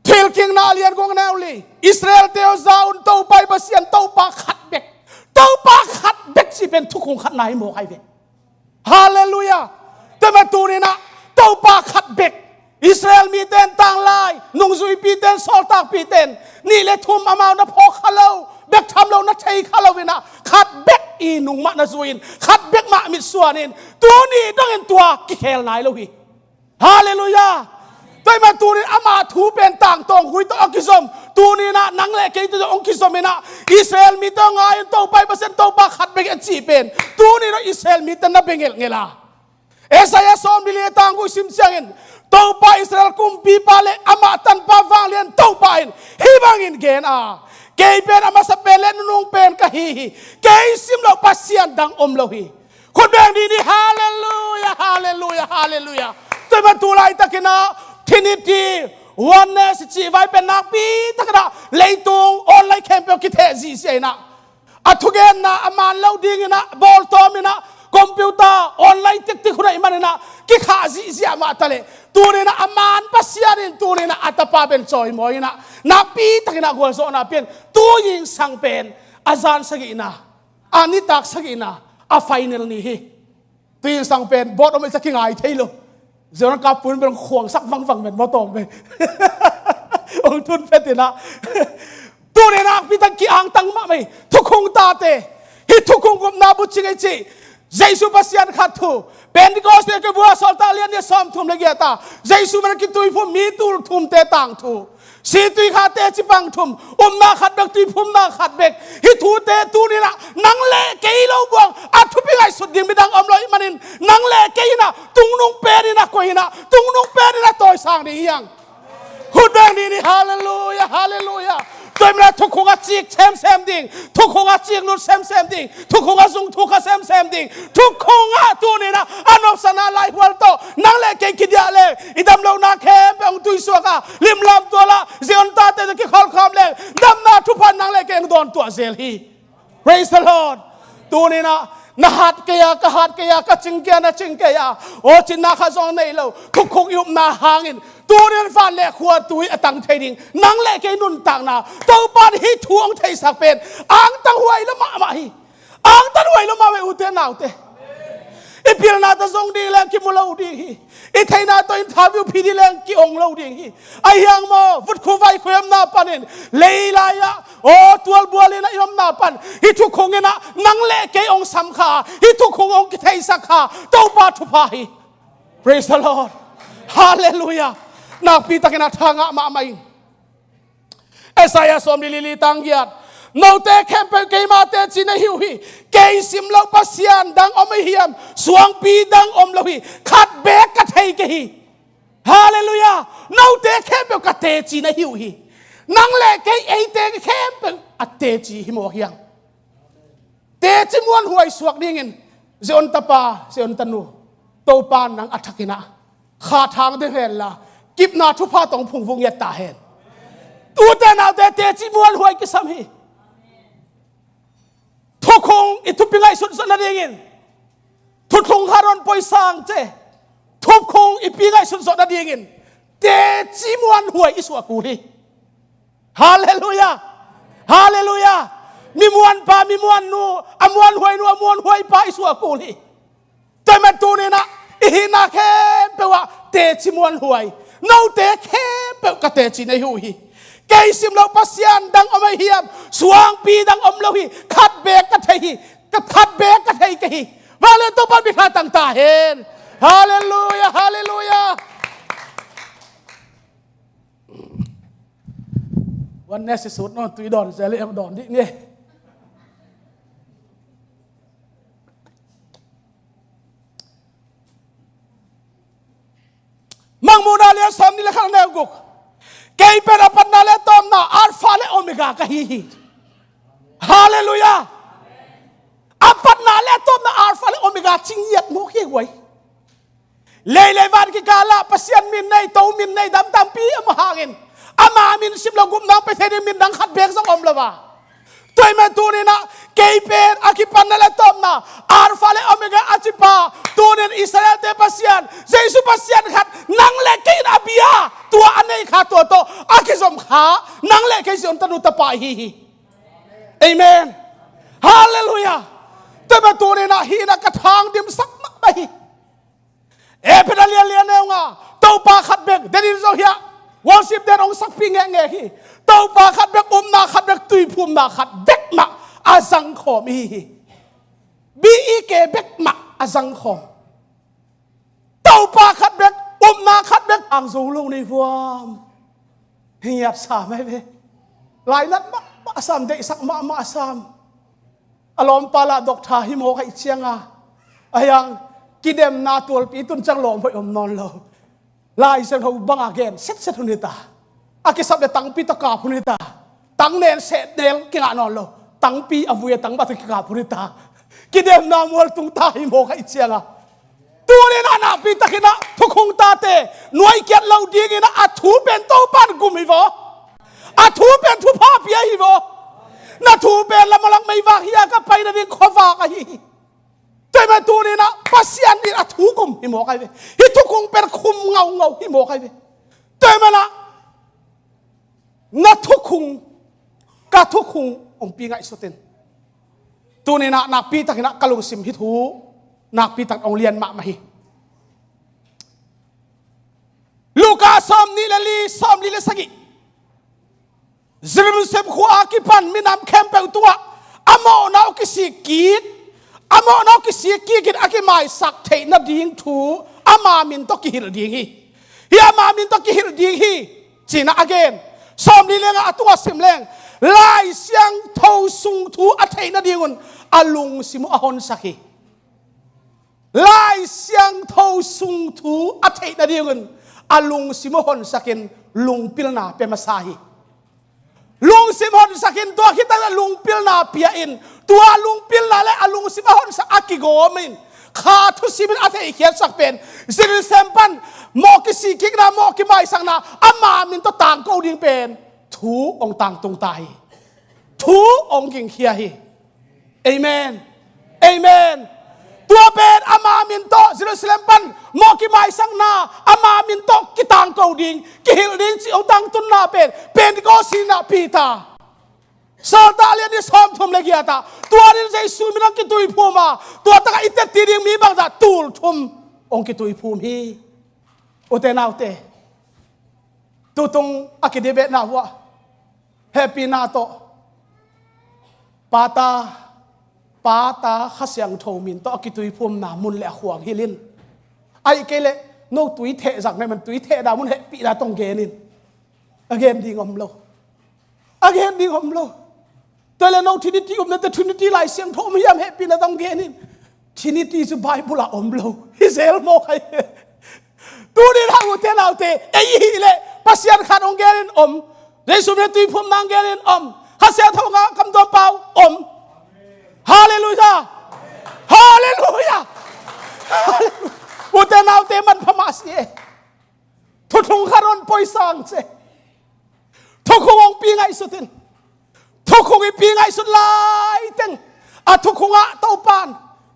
ทิลคิงนาเลียนกงแนวลีอิสราเอลเตียวซาอุนตัวไปบาเซียนตัวปาขัดเบกตัวปาขัดเบกสิเป็นทุกคงขัดไหนโมไอเบกฮาเลลูยาแต่มาตูนี่นะตัวปาขัดเบกอิสราเอลมีเต้นต่างลายนุ่งซุยปีเต้นโซลตากปีเต้นนี่เลทุมอามานะพอขัดเราเบกทำเรานะใช้ขัดเราเวนะขัดเบกอีนุ่งมะนะซุยนขัดเบกมะมิดส่วนนินตัวนี้ต้องเห็นตัวกิเคลไหนเราฮีฮาเลลูยาแต่มาตูนี่อามาถูเป็นต่างตรงคุยตัวอักิสมตูนี่นะนังเล็กที่ตัวองคิสมนะอิสราเอลมีตัวไงตัวไปเปอร์เซ็นต์ตัวปาขัดเบกจีเป็นตูนี่นะอิสราเอลมีตัวนับเป็นเงล่ะเอสายาสอนบิเลตังกุซิมเชียงตัวไปอิสราเอลคุมปีปาเลอามาตันปาฟังเลียนตัวไปฮิบังอินเกนเกย์เป็นอามาสเปเลนนุ่งเป็นกะฮีเกย์ซิมเราปัสเซียนดังอมเราฮีคนแบงดีนี่ฮาเลลูยาฮาเลลูยาฮาเลลูยาแต่มาตูไลตะกินะทินิตีวันนี้สิจีไว้เป็นนักปีตะกระเลยตุงออนไลน์แคมเปญกิเทจีเซนะอัทุเกนนะอามันเล่าดิ้งนะบอลตอมนะคอมพิวเตอร์ออนไลน์ติ๊กคนไหนมันนะกิขาจีเซียมาทะเลตัวนี้นะอามันปัสยานินตัวนี้นะอัตปาเป็นจอยมอยนะนักปีตะกระกวนโซนาเป็นตัวยิงสังเป็นอาจารย์สกินะอานิตักสกินะอาไฟนอลนี่ตัวยิงสังเป็นบอสเอาไม่สักยังไงเท่เลยเจ้านักการปุ่นเป็นขวงสักฟังเป็นบ่ตรงไปองทุนเพตินะตัวนี้นะพี่ตั้งกี่อ่างตั้งมาไม่ทุกคงตาเตฮิทุกคงกุมนาบุจิงไอจีเจสุปัสยันขัดทูเป็นที่ก็เสียกับบัวสอลตาเลียนเนี่ยซ้อมทุ่มเลยเกียร์ตาเจสุมันกินตุยพุ่มมีตุลทุ่มเตตังทู สีตุยขาเตจิบังทุมนาขัดเบกตุยพุ่มนาขัดเบกฮิทูเตตูนี่นะนังเล่เกยเราบวงอัทุพิไงสุดดิ่งไปดังอมลอยมันินนังเล่เกยนะตุงนุงเปนี่นะกวยนะตุงนุงเปนี่นะต่อยสร้างนี่ยังหุดแดงนี่ฮาเลลูยาฮาเลลูยาตัวมันทุกคนอาจีกเซมดิ่งทุกคนอาจีกลุดเซมดิ่งทุกคนอาซุงทุกคนเซมดิ่งทุกคนอาตัวนี่นะอันอสนาไลฟ์วัลโตนังเล่เกยกิดยาเล่อิดำเรานาเข้มเป็นตุยสวกาลิมลำตัวละเสียนตาเตะกิขอลคำเล่ดำนาทุพันนังเล่เกยโดนตัวเซลฮี Praise the Lord ตัวนี่นะนาฮัดเกียกฮัดเกียกจิงเกียนะจิงเกียโอจินนาข้าจงในเราทุกคนยุบนาหางินตัวนี้ฟันเล่ขวดตุยตังเทดิงนังเล่เกนุนตังนาตัวปานฮิทวงไทยสักเป็นอ่างตังหวยละมาฮิอ่างตังหวยละมาเวอุเตนาวเตอีพิลนาตจงดีแรงกิมุลาอุดีฮีอีไทยนาตัวอินทาวิวพีดีแรงกิองลาอุดีฮีไอยังโมฟุตคูไวคุยมนาปันินเลไลายะโอตัวบัวเลนะยมนาปันฮิทุกคงเงนะนังเล่เกองสัมขาฮิทุกคงองกิไทยสักขาตัวปาทุพาฮี Praise the Lord Hallelujah นักปีตะกินาทางะมาไม่เอสายาสมลิลิตังเกียดโนเตแคมเปเกมาเตจินหิวฮีเกยสิมเลาปัสยานดังอมเฮียมสวงปีดังอมเลวีขัดเบกกะเทยเกฮีฮาเลลูยาโนเตแคมเปกะเตจินหิวฮีนังเลเกยเอเตแคมเปอะเตจิหิโมเฮียงเตจิมวนหวยสวกดิ่งเจอนตะปาเจอนตะนูโตปานนังอัฐกินะขาทางเดเฮลละกิบนาทุพาตองพุงวงเยตาเฮนตัวแต่นาเตจิมวนหวยกิสัมฮีทุกคงอิทุปิไงสุดนั่นเองทุกคงฮารอนปอยสังเจทุกคงอิปิไงสุดนั่นเองเตจิมวนหวยอิสวากูลีฮาเลลูยาฮาเลลูยามีมวนปามีมวนนูอมวนหวยนูอมวนหวยปาอิสวากูลีแต่แม่ตัวนี้นะอิฮินาเข้มเปว่าเตจิมวนหวยนูเตเข้มเปกะเตจิในหูฮีเกยสิมเราปัสยานดังอมเฮียมสวงปีดังอมเลวีขัดเบกกะเทยกับขัดเบกกะเทยกีวาเลนตัวปันบิคาต่างตาเห็นฮาเลลูยาฮาเลลูยาวันนี้สุดนอนตุยดอนเซเลมดอนดิเนี่ยมังมูนาเลียสามนี่แหละข้างในกุกเกยเป็นอปันนาเลตอมนาอัลฟาเลโอเมกากะฮีฮาเลลูยาอปันนาเลตอมนาอัลฟาเลโอเมกาจิงยัดมุกเฮไว้เลวันกิกาลาปัสยันมินในโตมินในดำตามปีอมหาเงินอามามินสิบลกุมนังไปเทดิมินดังขัดเบกสังอมละวะตัวแม่ตัวนี้นะเกยเป็นอากิปันนาเลตอมนาอัลฟาเลโอเมกาอาจิปาตัวนี้อิสราเอลเตปัสยันเจสุปัสยันขัดนังเลกินอาบิยาตัวอันนี้ขาตัวโตอากิสมขานังเลกิสมตนุตปาฮีเอเมนฮาเลลูยาแต่มาตัวนี้นะฮีนักกระทางดิมสักมักไปเอเปนเลียนเลียนเองอ่ะตัวปาขัดเบกเดนิโซเฮียวอลซิปเดนองสักพิงเงฮีตัวปาขัดเบกนาขัดเบกตุยพุมนาขัดเบกมาอาซังคอมีบีอีเกเบกมาอาซังคอมตัวปาขัดเบกนาขัดเบกอังสูงลงในฟอมเฮียสามไม่เพ่หลายนัดมาสามเด็กสักมาสามอารมณ์ปาลาดอกทาหิโมกไอเชียงอ่ะยังกิเดมนาตัวปีตุนจังหลงไปอมนอนเราลายเส้นเขาบังอาเกนเซ็ตทุนิตาอากิสับเดตังปีตะกาพุนิตาตังเนนเสดเดลกิงานอนเราตังปีอวุยตังบัตรกิกาพุนิตากิเดมนามวลตุงตาหิโมกไอเชียงอ่ะตัวนี้นะปีตะกินะทุกคงตาเตหน่วยเกียรติเราดีกินะอัฐูเป็นโตปันกุมิโวอัฐูเป็นทุพาเปียหิโวนาทูเป็นละมลังไม่ว่าเฮียก็ไปนั่นเองขวากะฮีแต่มาตัวนี้นะปัสยันนี่อัฐูกุมหิโมกไอเวฮิทุกคงเป็นคุมเงาหิโมกไอเวแต่มานะนาทุกคงกะทุกคงองปีไงสุดเต็นตัวนี้นะนักปีตักนะกะลุงสิมฮิทูนักปีตักองเลียนมาฮีลูกาซอมนี่ละสกิจริงๆเสพขวากิปันมีน้ำเข้มเปล่าตัวอามอนาคิสิกีดอามอนาคิสิกีดอากิไม่สักเทนดิ่งทูอามามินตอกิฮิลดิ่งฮีอามามินตอกิฮิลดิ่งฮีจีน่า again สอมลีเลงอาตัวสิมเลงลายเสียงเท่าสุงทูอัฐินาดีงุนอาลุงสิมุอหอนสักลายเสียงเท่าสุงทูอัฐินาดีงุนอาลุงสิมุหอนสักินลุงพิลนาเปมาสาฮีลุงสิมหอนสักินตัวคิดว่าลุงพิลนาเปียอินตัวลุงพิลนาและอาลุงสิมหอนสักอากิโกมินขาทุสิมินอัฐิเขียนสักเป็นสิริเซมปันโมกิสิกิกนาโมกิไม่สังนาอามามินตัวต่างกูดิ่งเป็นทูองต่างตรงตายทูองกิ่งเขียฮีเอเมนเอเมนตัวเป็นอามามินโตสิริเซมปันโมกิไม่สังนาอามามินโตกิต่างกูดิ่งกิฮิลดิ่งสิองต่างตุนนาเป็นก็สินาปีตาสอตาเลียนที่ซ้อมทุ่มเลกียตาตัวนี้ใจสูมินักกิตุยพูมาตัวตะอิตตีดิ่งมีบางจะตูลทุ่มองกิตุยพูมีโอเตนาโอเตตุตงอากิเดเบนาหัวแฮปปี้นาโตปาตาข้าเสียงโทมินโตอากิตุยพูมนามุนเละขวางฮิลินไอเกเลโนตุยเทจากในมันตุยเทดามุนแฮปปี้นาตงเกนินagainดิ่งอมโล again ดิ่งอมโลแต่ละโนทินิตี้อมนั่นแต่ทินิตี้ไลเสียงโทมิยามแฮปปี้นาตงเกนินทินิตี้จะไบเบิลอมโลฮิเซลโมใครตัวนี้เราเทนเอาเตไอ้ยี่เล่ภาษาขัดองเกลินเรซูเมตุยพุ่มนางเกลินข้าเสียทงคำตัวเปล่าฮาเลลูยาฮาเลลูยาอุเทนเอาเตมันพม่าเสียทุกทงคารอนปอยสังเสทุกคงองปีไงสุดินทุกคงอีปีไงสุดลายเต็งทุกคงอ่ะเต้าปาน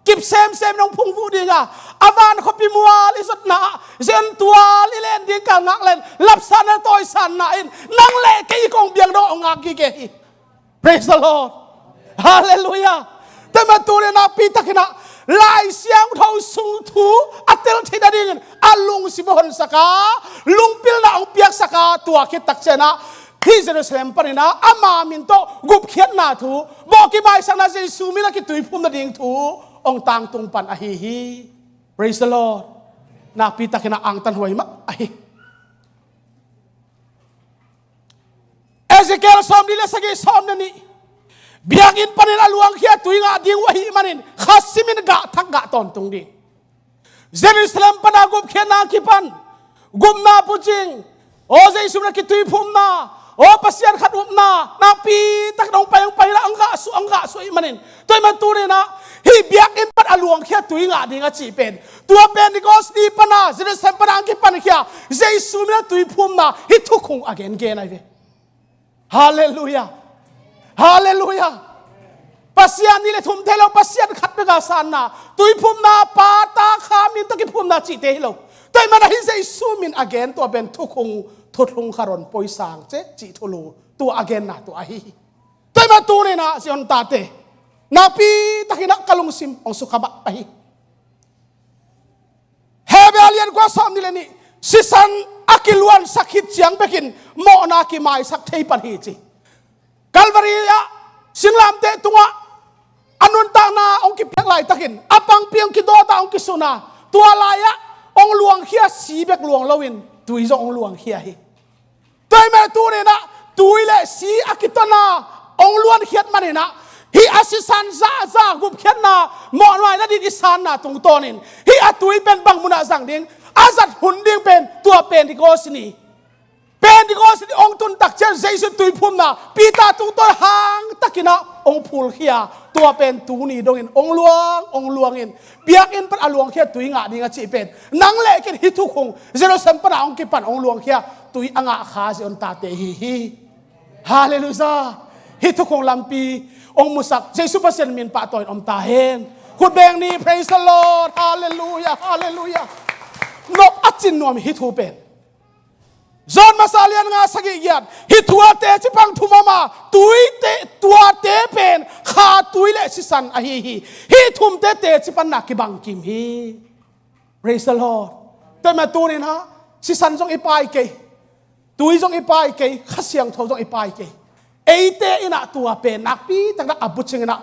กิบเซมน้องพุงฟูดีงาอาวานเขาพิมัวลิสุดนาเซนตัวลิเลนดีกังนักเล่นลับสันตัวสันนาอินนังเล่กี่กงเบียงดองงักกี่เกย praise the Lord hallelujah แต่มาตัวเนี่ยนาปีตะกินะลายเสียงเท่าสูงทูอัตเตลที่ได้ยินอาลุงสิบหนสกาลุงพิลนาองเปียกสกาตัวคิดตักเจนะที่เยรูซาเล็มปนินะอามามินโตกุบเขียนนาทูบอกกี่ใบสังนาเจสูมินักตุยพุ่มนาดิ่งทูองต่างตรงปันอหิฮี praise the Lord นาปีตะกินะอังตันหวยมะอหิเอเซเกลสอมดีเลสกีสอมนี่เบียงอินปันินอลวงเขียตุยงาดิ่งวะหิมันินขัสซิมินกะทักกะตอนตรงดิ่งเยรูซาเล็มปนากุบเขียนนาคิปันกุมนาปุจิงโอเจสุนักตุยพุ่มนาโอ้ปัสยานขัดอุบนาปีตักดงไปละอังกะสุอิมันินตัวมันตัวเนี่ยนะฮิเบียกอินปัดอลวงเขียตุยงาดิ่งจีเป็นตัวเป็นนิโกสตีปนาเจริญเซมปนาคิปันเขียเจสุมินะตุยพุ่มนาฮิทุกคงอเกนเกนไอเวฮาเลลูยาฮาเลลูยาปัสยานนี่เลยทุ่มเทเราปัสยานขัดเบกาสานนาตุยพุ่มนาปาตาขามินตะกิพุ่มนาจีเตฮิโลตัวมันฮิเจสุมินอเกนตัวเป็นทุกคงทุกคารอนปอยสังเจจิทุลูตัวอเกนนะตัวอหิตัวมาตัวเนี่ยนะสิอนตาเตนาปีตะกินักกลุงซิมองสุขบะอหิเฮเบเลียนกว่าสามนี่เลยนี่สิสันอากิลวันสักหิตเสียงเบกินโมนากิไมสักเทปันหิจิกัลวารียะสิงลามเตตัวอนุนตานาองกิเปียกไหลตะกินอปังเปียงกิโดตาองกิสุนาตัวลายะองหลวงเขียสีเบกหลวงลวินตุยจงหลวงเขียหิตัวแม่ตัวเนี่ยนะตุยเล่สีอากิตนาองล้วนเขียดมันเนี่ยนะฮิอาศิสันซากุบเขียนนาหมอนไว้แล้วดิอิสานนาตรงตัวนี่ฮิอาตุยเป็นบังมุนาสังดิ่งอาจัดหุ่นดิ่งเป็นตัวเป็นที่โกสนีองตุนตักเจนเจสุตุยพุ่มนาปีตาตรงตัวหางตะกินะองพูลเขียตัวเป็นตูนี่ดงอินองลวงอินเบียกอินปัดอลวงเขียตุยงาดิ่งจีเป็นนังเล่กินฮิทุคงเจโรเซมปนาองกิปันองลวงเขียตุยอ่างขาเสียนตาเตฮีฮาเลลูยาฮิทุคงลำปีองมุสักเจสุปัสเซนมินปะตอยอมตาเฮนขุดเบงนี้ praise the Lord ฮาเลลูยานกอัจจินนวมฮิทูเป็นจอนมาซาเลียนงาสกิยัดฮิทัวเตจิปังทุมาตุยเตตัวเตเป็นขาตุยเลสิสันอหิฮิทุมเตจิปันนักกิบังกิมฮี praise the Lord แต่มาตัวนี้นะสิสันจงอีปายเกยตุยจงอีปายเกยข้าเสียงเท่าจงอีปายเกยเอเตอินะตัวเป็นนักปีตั้งแต่อับบุชิงนะ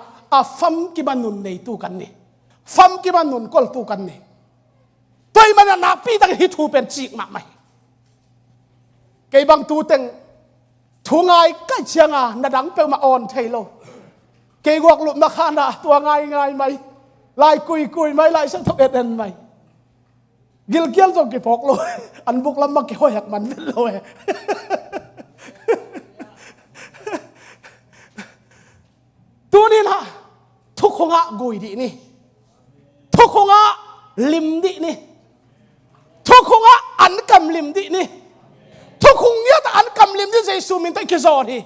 ฟัมกิบันนุนในตู้กันนี่ฟัมกิบันนุนกอลตู้กันนี่ตัวมันนักปีตั้งฮิทูเป็นจีกมากไหมเกยบังตูเต็ง thu ngai cái chiang à na dang pe ma on thei lo ke gok lu ma khana tua ngai mai lai kui mai lai sang thok eden mai gil kial jong ki phok lo an buk lam ma ki hoi hak man vel lo e tu ni na thu khonga gui di ni thu khonga lim di ni thu khonga an kam lim di ni thu khong ya ta an kam lim di jesu min ta ki zo hi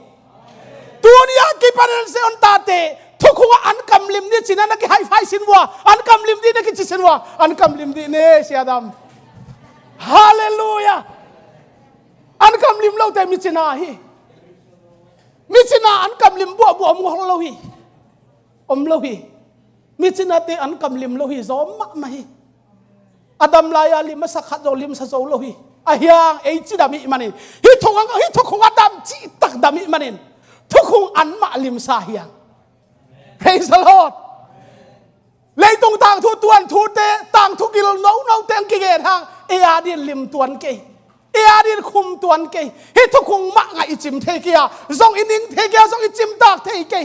dunia ki panen se on ta te thu khonga an kam lim ni china na ki hai phai sin wa an kam lim di na ki chi sin wa an kam lim di ne si adam hallelujah an kam lim lo te mi china hi mi china an kam lim bo bo ngol lo hi om lo hi mi china te an kam lim lo hi zo ma hi adam la ya lim sa khat zo lim sa zo lo hi a hiang ei chi da mi manin hi thong adam chi tak da mi manin thong an ma lim sa hiang praise the lord lấy tung tang thu tuan thu te tang thu kil no teng ki ge hang e adin lim tuan ke e adin khum tuan ke hi thong ma nga i chim the kia zong ining the kia zong i chim tak the ke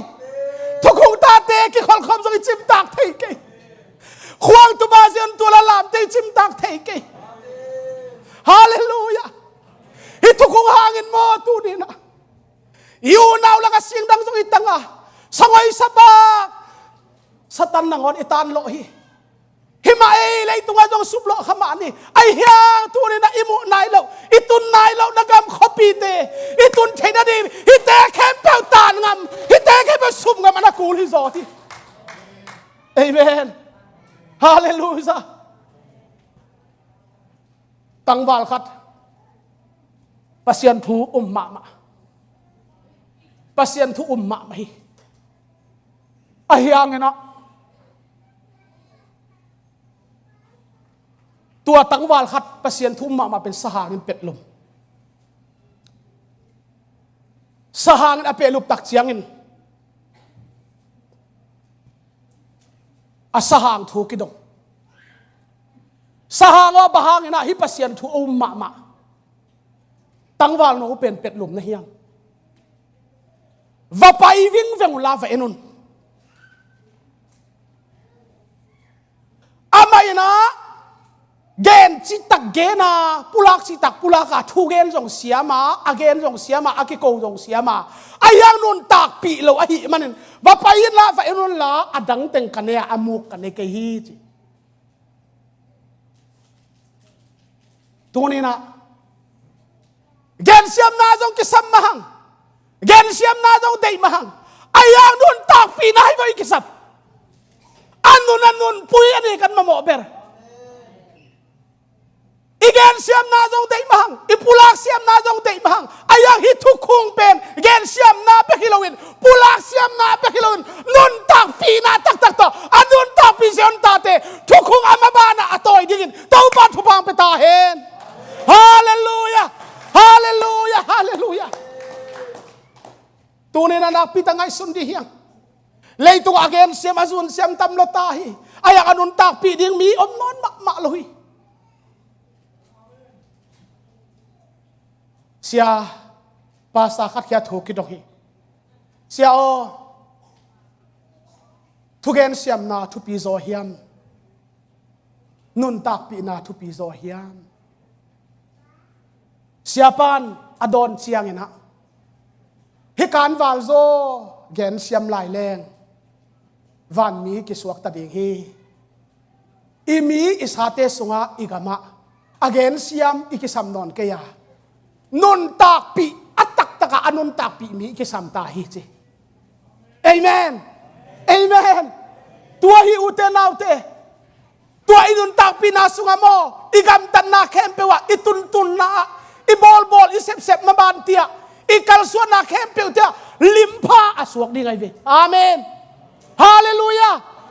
thong ta te ki khol khom zong i chim tak the ke khuang tu ba zen tu la lam te chim tak the ke hallelujah hi thong hangin mo tu ni na yu naw la ka sing dang zong itanga sangoi sapa satan nangon itan lo hi hima ei lei tunga jong suplo khama ni ai hiang tu ni na imu nai lo itun nai lo na gam khopi te itun theina din hi te khem pe tan ngam hi te khem pe sum ngam ana kul hi zo ti amen hallelujah tangwal khat pasien thu ma pasien thu ma hi a hiang enaตัวตั้งวาลขัดประเสียนทุ่มมาเป็นสหางเป็ดลมสหางอเปลุบตักเจียงินสหางถูกกิดงสหางว่าบางนะฮิประเสียนถูกมาตั้งวาลโนเป็นเป็ดลมนะเฮียงว่าไปวิ่งเวงลาเวนุนอามาเนะเกณฑ์จิตักเกณฑ์ปุลักจิตักปุลักทูเกณฑ์ส่งเสียมาอาเกณฑ์ส่งเสียมาอากิโกส่งเสียมาอายังนุนตักปีเราอาหิมันว่าไปยินละไปนุนละอดังเต็งกันเนี่ยอามุกกันเนี่ยเกฮีจิตัวนี้นะเกณฑ์เสียมนาส่งกิสัมมังเกณฑ์เสียมนาส่งเดย์มังอายังนุนตักปีนายไว้กิสับอันนุนปุยอันนี้กันมาหมอเบอร์อีเกนเสียมนาจงเตยมังอีปุลักเสียมนาจงเตยมังอายังฮิทุกคงเป็นเกนเสียมนาเปกิโลวินปุลักเสียมนาเปกิโลวินนุนตักปีนาตักต่ออันนุนตักปีเสียนตาเตทุกคงอามาบานะอตอยดิกินเต้าบ้านทุบางไปตาเห็นฮาเลลูยาฮาเลลูยาฮาเลลูยาตัวนี้นักปีตั้งไงสุนดีเฮียงเลยตัวเกนเสียมอาซุนเสียมตำโลตาฮีอายังอันนุนตักปีดิ้งมีอมนอนมะโลฮีเสียภาษาขัดแย้งถูกกิดงฮีเสียโอทุกเงินเสียมนาทุปีโซเฮียมนุนตักปีนาทุปีโซเฮียมเสียปานอดอนเชียงเนะฮิการวาลโซเงินเสียมลายแรงวันมีกิสวกตัดเองฮีอีมีอิสหาเตสุงะอีกามะอเกนเสียมอีกิสัมนอนเกียนุนตักปีอัตตักตะกะอนุนตักปีมีกิสัมตาฮิจิเอเมนเอเมนตัวฮิอุเตนาวเตตัวอินุนตักปีนาสุงะโมอีกำตันนาเข้มเปวะอีตุนตุนนาอีบอลอีเซบมาบานเตียอีกัลส่วนนาเข้มเปวเตียลิมพาอสวกดีไงเวอาเมนฮาเลลูยา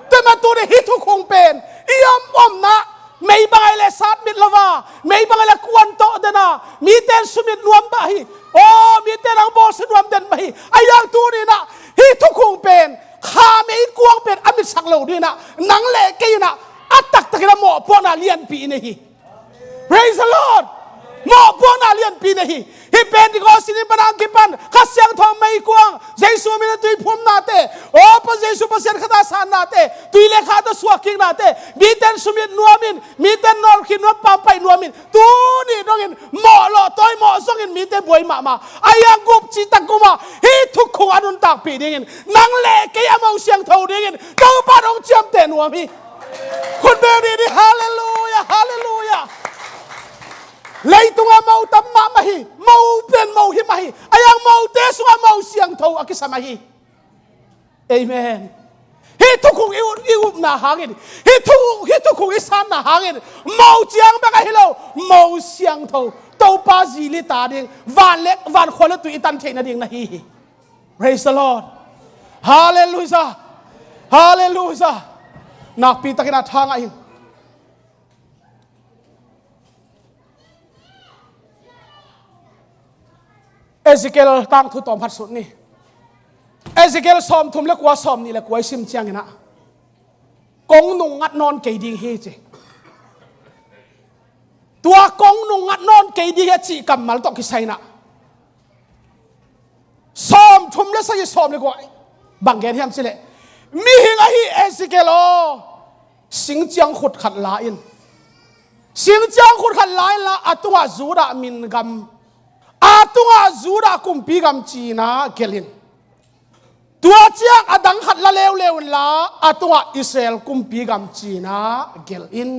แต่มาตัวนี้ฮิทุคงเป็นอียมอมนะไม่บางเลยสัตว์มิดละว่าไม่บางเลยควนโตเดนะมีเต้นสุมิดรวมบ่ายโอ้มีเต้นอังโบสรวมเดินบ่ายไอ้ยังตัวนี้นะฮิทุกคงเป็นข้าไม่กวงเป็นอมิตสักเหล่านี้นะหนังเละกี่นะอัตตักตะกี้ละหมอพวกน่ะเลียนปีนี่ praise the Lord หมอพวกน่าเลียนปีนะฮีฮิเป็นที่ก็สินิปนังกิปันข้าเสียงทองไม่กวางเยซูมีตุยพุ่มนาเตโอ้พระเยซูพระเสียงข้าตาสานนาเตตุยเลขาตาสวกิงนาเตมีเต้นสุมิตนัวมินมีเต้นนอลคินนัวปามไปนัวมินตูนี่น้องอินหมอหล่อต้อยหมอส่งอินมีเต้บวยมาอายังกุบจิตักกุมาฮีทุกคงอนุนตักปีดิ่งอินนังเล่เกียมเอาเสียงเท่าดิ่งอินเจ้าป้าองเจียมเตนัวมีคุณเบลดีฮาเลลูยาฮาเลลูยาเลยตัวmau tamma mahi mau pen mau hi mahi ayang mau te sunga mau siang thau akisa mahi amen hi tu khung iu na hangin hi tu khung isan na hangin mau chiang ba ka hilo mau siang thau to pa ji li ta ding van lek van khol tu itan theina ding na hi praise the lord hallelujah hallelujah nak pi takina thang aiเอเซเกลตั้งทุตอมพัดสุดนี่เอเซเกลซ้อมทุ่มเล็กว่าซ้อมนี่แหละกวยซิมเจียงนะกงนุงงัดนอนเกยดีเฮเจตัวกงนุงงัดนอนเกยดีเฮจีกำมัลตอกกิไซนะซ้อมทุ่มเล็กใส่ซ้อมเลยกว่าบังเกนเฮียมสิเละมีหิงอะฮีเอเซเกลสิงเจียงขุดขัดลาอินสิงเจียงขุดขัดลาอินละอัตัวจูดามินกำอาตุงอาจูดาคุมปีกำจีนาเกลินตัวเจียงอดังขัดละเลวละอาตุงอาอิสราเอลคุมปีกำจีนาเกลิน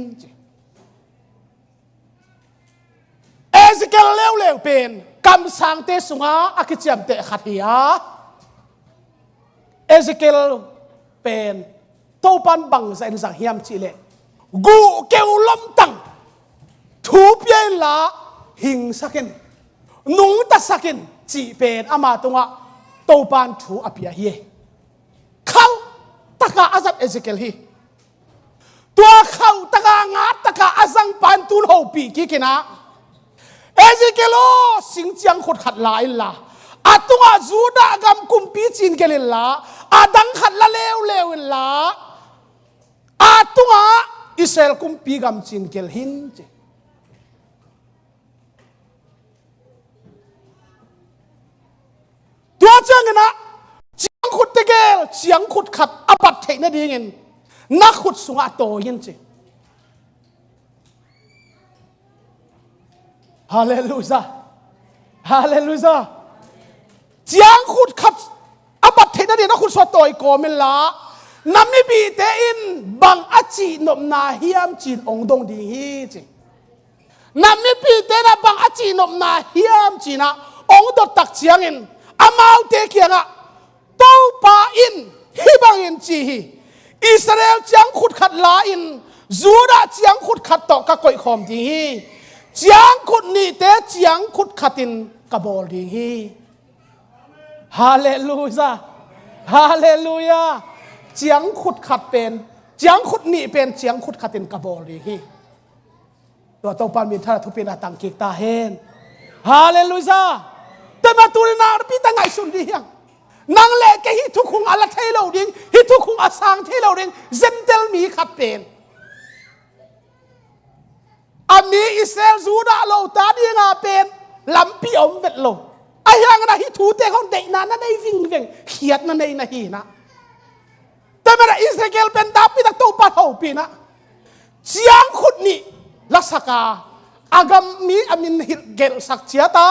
เอซิเกลเลวเป็นกำสังเตสุงาอากิจยมเตขัดเฮียเอซิเกลเป็นโตปันบังเซนสังเฮียมจีเลกูเกลล้มตังทูเปียละหิงสักินนุ่งตัดสักินจีเป็นอามาตรงว่าโตปานถูอภิยาเฮเขาตะกาอาซับเอเซเกลฮีตัวเขาตะกางาตะกาอาซังปานตุนโฮปีกิกินะเอเซเกโลสิงเจียงขดขัดลายละอาตรงว่าจูดากำกุมปีจินเกลินละอาดังขัดละเลวละอาตรงว่าอิสราเอลกุมปีกำจินเกลหินตัวเจ้าเงินนะเจียงขุดตะเกลเจียงขุดขัดอบัตเทนดีเงินนักขุดสุงาโตยินจีฮาเลลูยาฮาเลลูยาเจียงขุดขัดอบัตเทนดีนักขุดสุงาโตอีกมิลละน้ำมีบีเตอินบังอจีนมนาเฮียมจีนองดงดีฮีจีน้ำมีบีเตนะบังอจีนมนาเฮียมจีนะองดตักเจียงอินอามาเตเกียงะโตปาอินฮิบังอินจีฮีอิสราเอลจียงขุดขัดลาอินจูดาจียงขุดขัดต่อกะกอยคอมดีฮีจียงขุดนี่เตจียงขุดขัดอินกะบอลดีฮีฮาเลลูยาฮาเลลูยาเจียงขุดขัดเป็นเจียงขุดนี่เป็นเจียงขุดขัดอินกะบอลดีฮีตัวโตปานมีท่าทุเป็นอาตังกิกตาเฮนฮาเลลูยาแต่มาตัวนาพี่ตั้งไงสุนดียังนางเล่แกฮิทุกคงอาละเทเลวดิ้งฮิทุกคงอาสังเทเลวดิ้งเซนเตลมีขัดเป็นอามีอิสราเอลจูดาโลตาดีงาเป็นลำปีอมเวทโลไอ้ยังนะฮิทูเตะเขาเด็กนั้นนั่นไอ้วิ่งเขียดนั่นไอ้นะฮีนะแต่เมื่ออิสราเอลเป็นดาบิตโตปาเท่าปีนะเสียงขุดนี่ลักษกาอากามีอามินฮิเกลสักเชียตา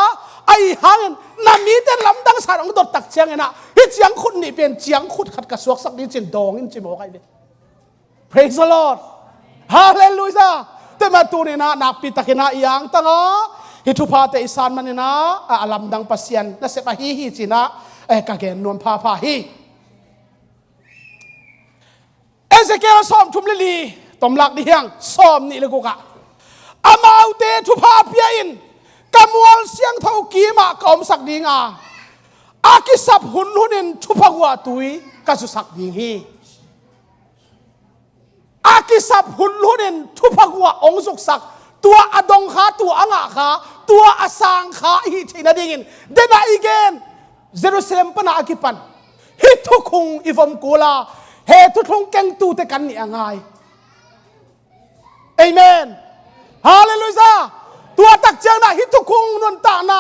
ไอ้หางน้ำมีแต่ลำดังสารองดตักเชียงนะฮิเจียงขุดนี่เป็นเจียงขุดขัดกระสวกสักนิดจินดองอินจิบอกไอ้เด็ก praise the Lord hallelujah แต่มาตัวนี้นะนักปิตะกินาอย่างตั้งฮิทุพาเตอิสานมันนี่นะลำดังปัสยันนั่นเสพฮีฮีจีนะกะเกนนวลพาฮีเอเซเกลซ้อมทุ่มลิลีตอมหลักดิยังซ้อมนี่เลยกูกะอามาเอาเตทุพาเปียอินกำวลเสียงเท่ากีมากอมสักดิงอากิสับหุ่นนินทุพหัวตุยกัสุสักดิงฮีอากิสับหุ่นนินทุพหัวองสุกสักตัวอดงขาตัวอ่างขาตัวอสังขาฮีที่นั่นดิงินเดน่าอีเกนเยรูซาเล็มปนาอากิปันฮิทุคุงอีฟอมกูลาเฮทุคุงเก่งตูเตกันนี่ง่ายเอเมนฮาเลลูยา ตัวตักเจียงนะฮิตุคุงนุนตานา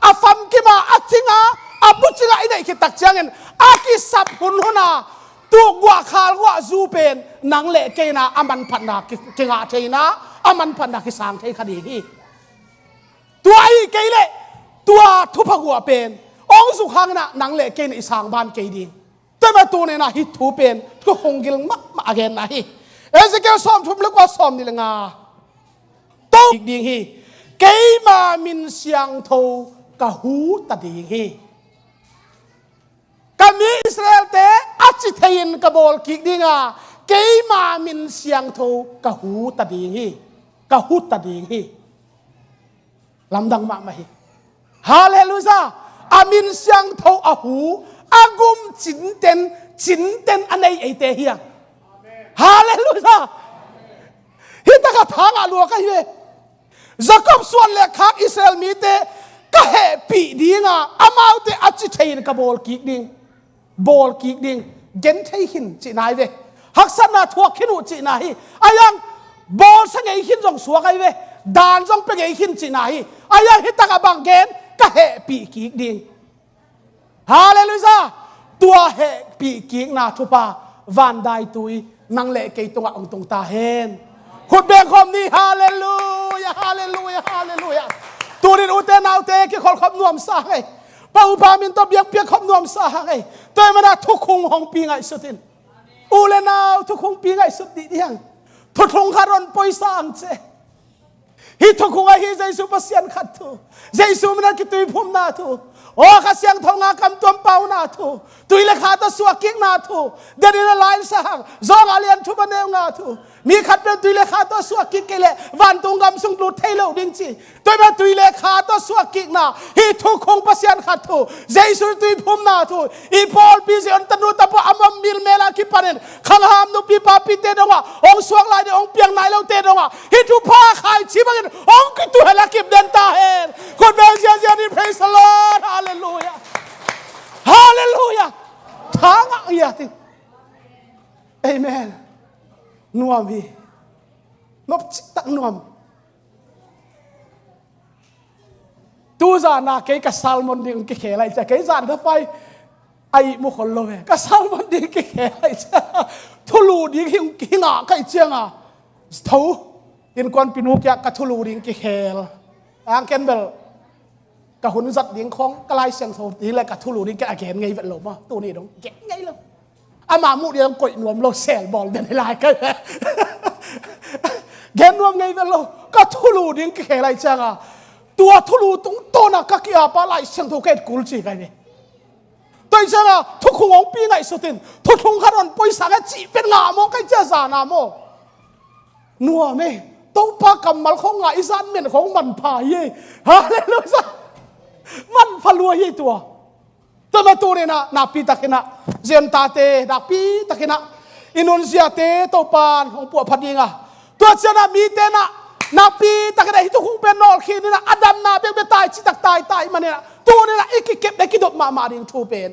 อาฟัมกิมาอาทิงาอาบุจิงาอินไอคิตักเจียงเงินอากิสับหุนหุนาตัวกว่าคาลกว่าจูเป็นนังเละเกนาอามันพันนากิงาเทนะอามันพันนากิสางเทคดีฮีตัวไอเกเละตัวทุพหัวเป็นองสุขังนะนังเละเกนอิสางบานเกดีแต่มาตัวเนี่ยนะฮิตุเป็นก็คงกิลมักมาเกนนะฮีเอสเกลซ้อมทุบลึกว่าซ้อมนี่ละงาตัวอีกดีฮีเกมามินเสียงโทกะหูตัดดีฮีกามีอิสราเอลเตอัจฉริยกบอลกิกดีงาเกมามินเสียงโทกะหูตัดดีฮีกะหูตัดดีฮีลำดังมากไหมฮาเลลูยาอามินเสียงโทอาหูอากุมจินเต็นอันไหนไอเตเฮียฮาเลลูยาฮิตกะทางอาลัวกันเวจักรส่วนเล็กข้าอิสราเอลมีเตก็เฮปีดีงาอามาเตอัจฉริยกบอลกิกดิ่งบอลกิกดิ่งเกนเทหินจีนายเวฮักษณะทัวขินุจีนายอายังบอลสังเกหินจงสัวกันเวดานจงเป็นหินจีนายอายังฮิตกะบังเกนก็เฮปีกิกดิ่งฮาเลลูยาตัวเฮปีกิกนาทุปาวันได้ตุยนังเละเกยตัวองตรงตาเฮนขุดเบงคมนี้ฮาเลลูยาฮาเลลูยาฮาเลลูยาตัวนี้อุเตนเอาเตะกี่คนขบนวมสาไงพระอุปามินตัวเบียงเปียขบนวมสาไงตัวมันน่ะทุกคงห้องปีไงสุดินอุเลนาวทุกคงปีไงสุดดีเดียงทุกคงคารอนปอยสังเจฮิทุกคงไอฮิเจสุปัสยันขัดทูเจสุมันกิตุยพุ่มนาทูโอ้ข้าเสียงทองากำตัวเป่านาทูตุยเลขาตัวสวกิกนาทูเดินในลายสังจงอาเลียนทุบเนวนาทูมีขัดเป็นตุยเลขาตัวสวกิกเกลวันตรงกำสุงลุดเทโลดิงจีตัวเป็นตุยเลขาตัวสวกิกนาฮิทุกคงปัสยันขัดทูเจสุตุยพุ่มนาทูอีพอลปีเซอันตนุตาปอามัมมิลเมลาคิปานินขังหามนุปีปาปิเตดงะองสวกลายเดองเปียงนายเลวเตดงะฮิทุพาขายชิบังองกิตุเฮลักิบเดนตาเฮนคนเบลเซียนี่ praise the Lord hallelujah hallelujah ทางอะไรติ amen นวมพี่นบจิตตักนวมตูจานาเกย์กับซาลมอนดิ้งเกย์อะไรจะเกย์จานถ้าไปไอ้มุขโลเวกับซาลมอนดิ้งเกย์อะไรจะทุลูดิ้งหิงอ่ะใครเจียงอ่ะเท่าอินควันปินุกยากับทุลูดิ้งเกย์อังเกนเบลกับหุ่นสัตว์ดิ้งของกลายเสียงโทนี่แหละกับทุลูดิ้งเกย์เกย์ไงแบบหลบมาตัวนี้ดงเกย์ไงล่ะอามามุเดียงกดนวมโลเซลบอลเดินในลายกันเกย์นวมไงแบบหลบกับทุลูดิ้งเกย์อะไรจังอ่ะตัวทุลูตรงต้นก็กี่อาปาไลเสียงทุกเกตกุลจีกันเนี่ยตัวเจ้าทุกคนองปีไงสุดทินทุกคนขารอนปอยสังจีเป็นงามโมกันเจ้าสานามโมนัวเมต้องพากำมัลของไงสันเมียนของมันพายฮะเลยลูกสันมันพลัวยี่ตัวแต่มาตัวเนี่ยนะนาปีตะกินะเจียนตาเตนาปีตะกินะอินุนเซียเตตัวปานของปวดพัดยิงอ่ะตัวเจ้านามีเตนะนาปีตะกันได้ที่ทุกคนเป็นนอลคีนี่นะอดัมนาเป็นตายจิตตายมันเนี่ยนะตัวนี่นะอีกเก็บได้กี่ดอกมาดิ่งทูเป็น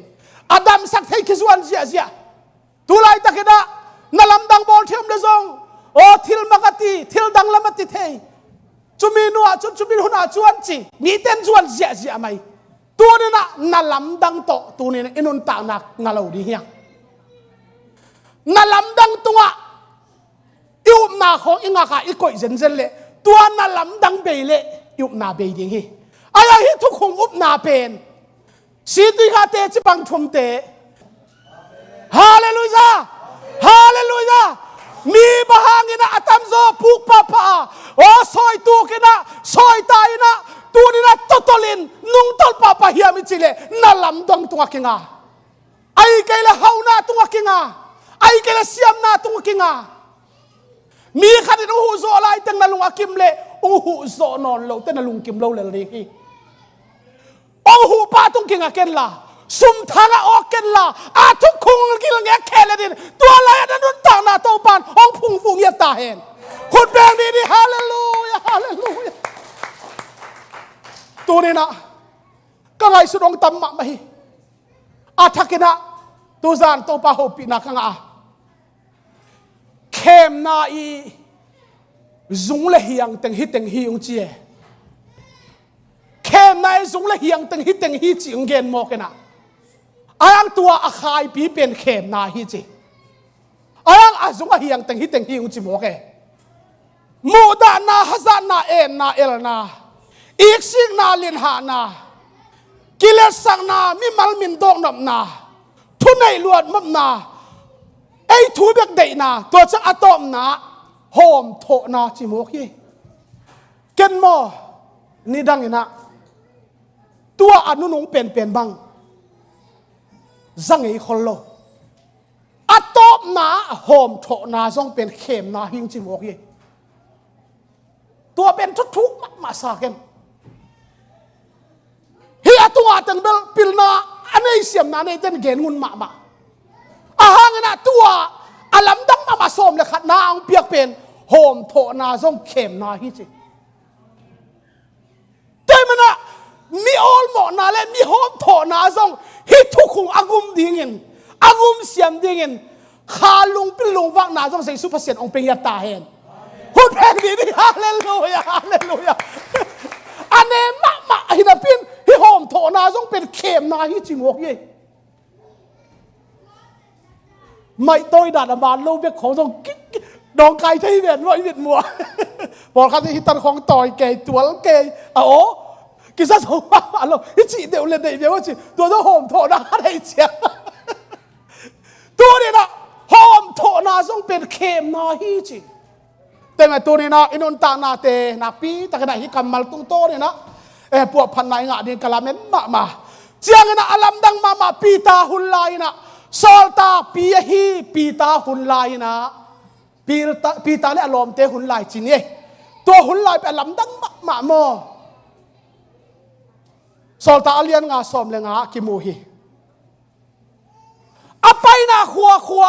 อดัมสักให้คิดส่วนเสียตัวไรตะกันนะนั่นลำดังบอลเทียมเดซงโอ้ทิลมักตีทิลดังลำติเทจุมีนัวจุมีหัวจวนจีมีเต้นจวนเสียไหมตัวนี่นะนั่นลำดังโตตัวนี่นะอินุนตานักงาเราดีเฮียนั่นลำดังตัวยุบนาของอิงาค่ะอีกคนเซนเล่ตัวนั่นลำดังเบลเล่ยุบนาเบลดิ้งฮีอายาฮิทุกคนอุบนาเป็นสีตุยฮาเตจิบังทุมเตฮาเลลูยาฮาเลลูยามีบาหังนะอัตมโซปุกปะปะโอ้ซอยตัวกินะซอยตายนะตัวนี้นะตลินนุ่งตลปะปะเฮียมิจิเลนั่นลำดังตัวกิงาไอ้เกลเฮานาตัวกิงาไอ้เกลเสียมนาตัวกิงามีขันอูหูโซอะไรตั้งนาลุงอากิมเล่อูหูโซนอนโลตั้งนาลุงกิมโลเลลีฮีอูหูป้าตุงกิงอาเกนล่ะสุมทางอาออกเกนล่ะอาทุกคงกิลงแงแค่เลยดิตัวอะไรนั่นนุ่นต่างนาโตปานองพุงฟูงเยตาเห็นคุณแบงดีดีฮาเลลูยาฮาเลลูยาตัวนี้นะก็ไงสุดองตัมมะไม่อาทักกินะตัวจานโตปาโฮปินักงาเข้มนาอีจุงเลเฮียงเต็งฮิตเต็งฮิยงเจีย มนายสงละเฮียงตึงฮิตึงฮิจิงเกนโมกันนะอังตัวอาคายปีเป็นเข็มนาฮิจิอังอาสงละเฮียงตึงฮิตึงฮิงจิโมเกมูดานาฮัซานาเอ็นนาเอลนาอีกสิ่งนาลินหานากิเลสสังนามิมัลมินดงนบนาทุนในลวดมับนาไอทูเบกเดนาตัวจังอะตอมนาโฮมโถนาจิโมกีเกนโมนี่ดังนะตัวอนุนงเป็นบังจังไอคนโลอะตอมนาโฮมโถนาจงเป็นเข็มนาหิงจิโมกีตัวเป็นทุกมาสากันเฮียตัวตันเบลปิลนาอันนี้เสียมนาในเต้นเกณฑ์งุนมาอาหางนะตัวอลัมดังมาสมเลยขัดนาองเปียกเป็นโฮมโถนาจงเข็มนาฮิจิแต่มันอะมีออลหมอนาและมีโฮมโถนาจงฮิทุกคงอากุมดิ่งินอากุมเสียมดิ่งินขาลุงเป็นลุงวักนาจงใส่ซุปเปอร์เซียนองเป็นยาตาเห็นพูดแพงดีดิฮาเลลูยาฮาเลลูยาอันนี้มาฮินาพินฮิโฮมโถนาจงเป็นเข็มนาฮิจิงวกยี่ไม่ต้อยดัดบานลูกเบี้ยของจงดองไก่ที่เวียนว่าเวียนมัวบอกเขาที่ฮิตันของต่อยเกยตัวเกยโอ้กิจสมบัติอะไรฮิจิเดียวเลยเดียวว่าจิตัวต้องโฮมโถนาได้เชียตัวนี้นะโฮมโถนาจงเป็นเข็มนาฮิจิแต่ไงตัวนี้นะอินุนตานาเตนักปีแต่ขณะที่กำมัลตุงโตเนี่ยนะพวกพันนายงาดีกะลาเมนมาเจียงนะอลัมดังมาปีตาหุนลายนะโซลตาปีฮีปีตาหุนลายนะปีตาเนี่ยอารมณ์เตหุนลายจีนี่ตัวหุนลายเป็นอลัมดังมาโมโซลตาเลียนงาสมเลงากิมูฮีอไปนะขัว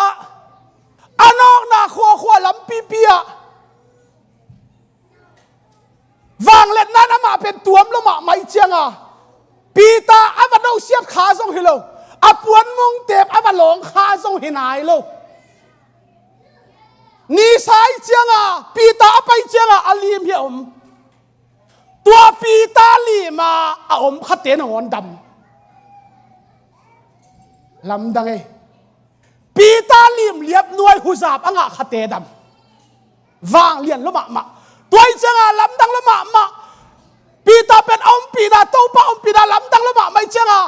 อันนอกนะขัวลำปีเปียวางเล็ดนั้นมาเป็นตัวมลมาไม่เจียงปีตาอาวันเราเสียบขาส่งให้เราอาปวนมงเต็บอาวันหลงขาส่งให้นายเรานี่สายเจียงปีตาไปเจียงอาลีมเหี่ยมตัวปีตาลีมาอมขัดเตนงอนดำลำดังไงปีตาลีมเลียบนวยหุซาบอ่างขัดเตดำวางเลียนละมาตัวเจ้าลำดังละมาปีตาเป็นอมปีตาโตปะอมปีตาลำดังละมาไม่เจ้า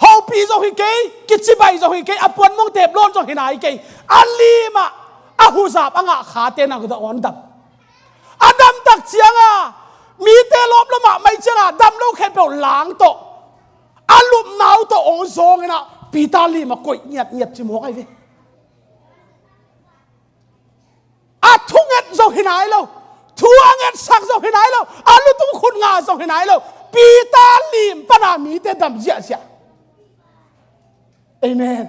ฮาวปีจงฮิเกยกิจใบจงฮิเกยอปวนมงเทปโลนจงฮินายเกยอัลลีมาอาหูซาบอ่างขาเตนักตะอ่อนดับอดัมตักเจียงมีเตลบละมาไม่เจ้าดัมโลแค่เป็นหลังโตอาลุมหนาวโตองซงนะปีตาลีมากุยเงียบจิมหัวไอ้เวอาทุ่งเงินจงฮินายเราทัวเงินสักส่งให้ไหนแล้วอาลุตุ้งคุณงาส่งให้ไหนแล้วปีตาลีมปนามีเตดำเสียเอเมน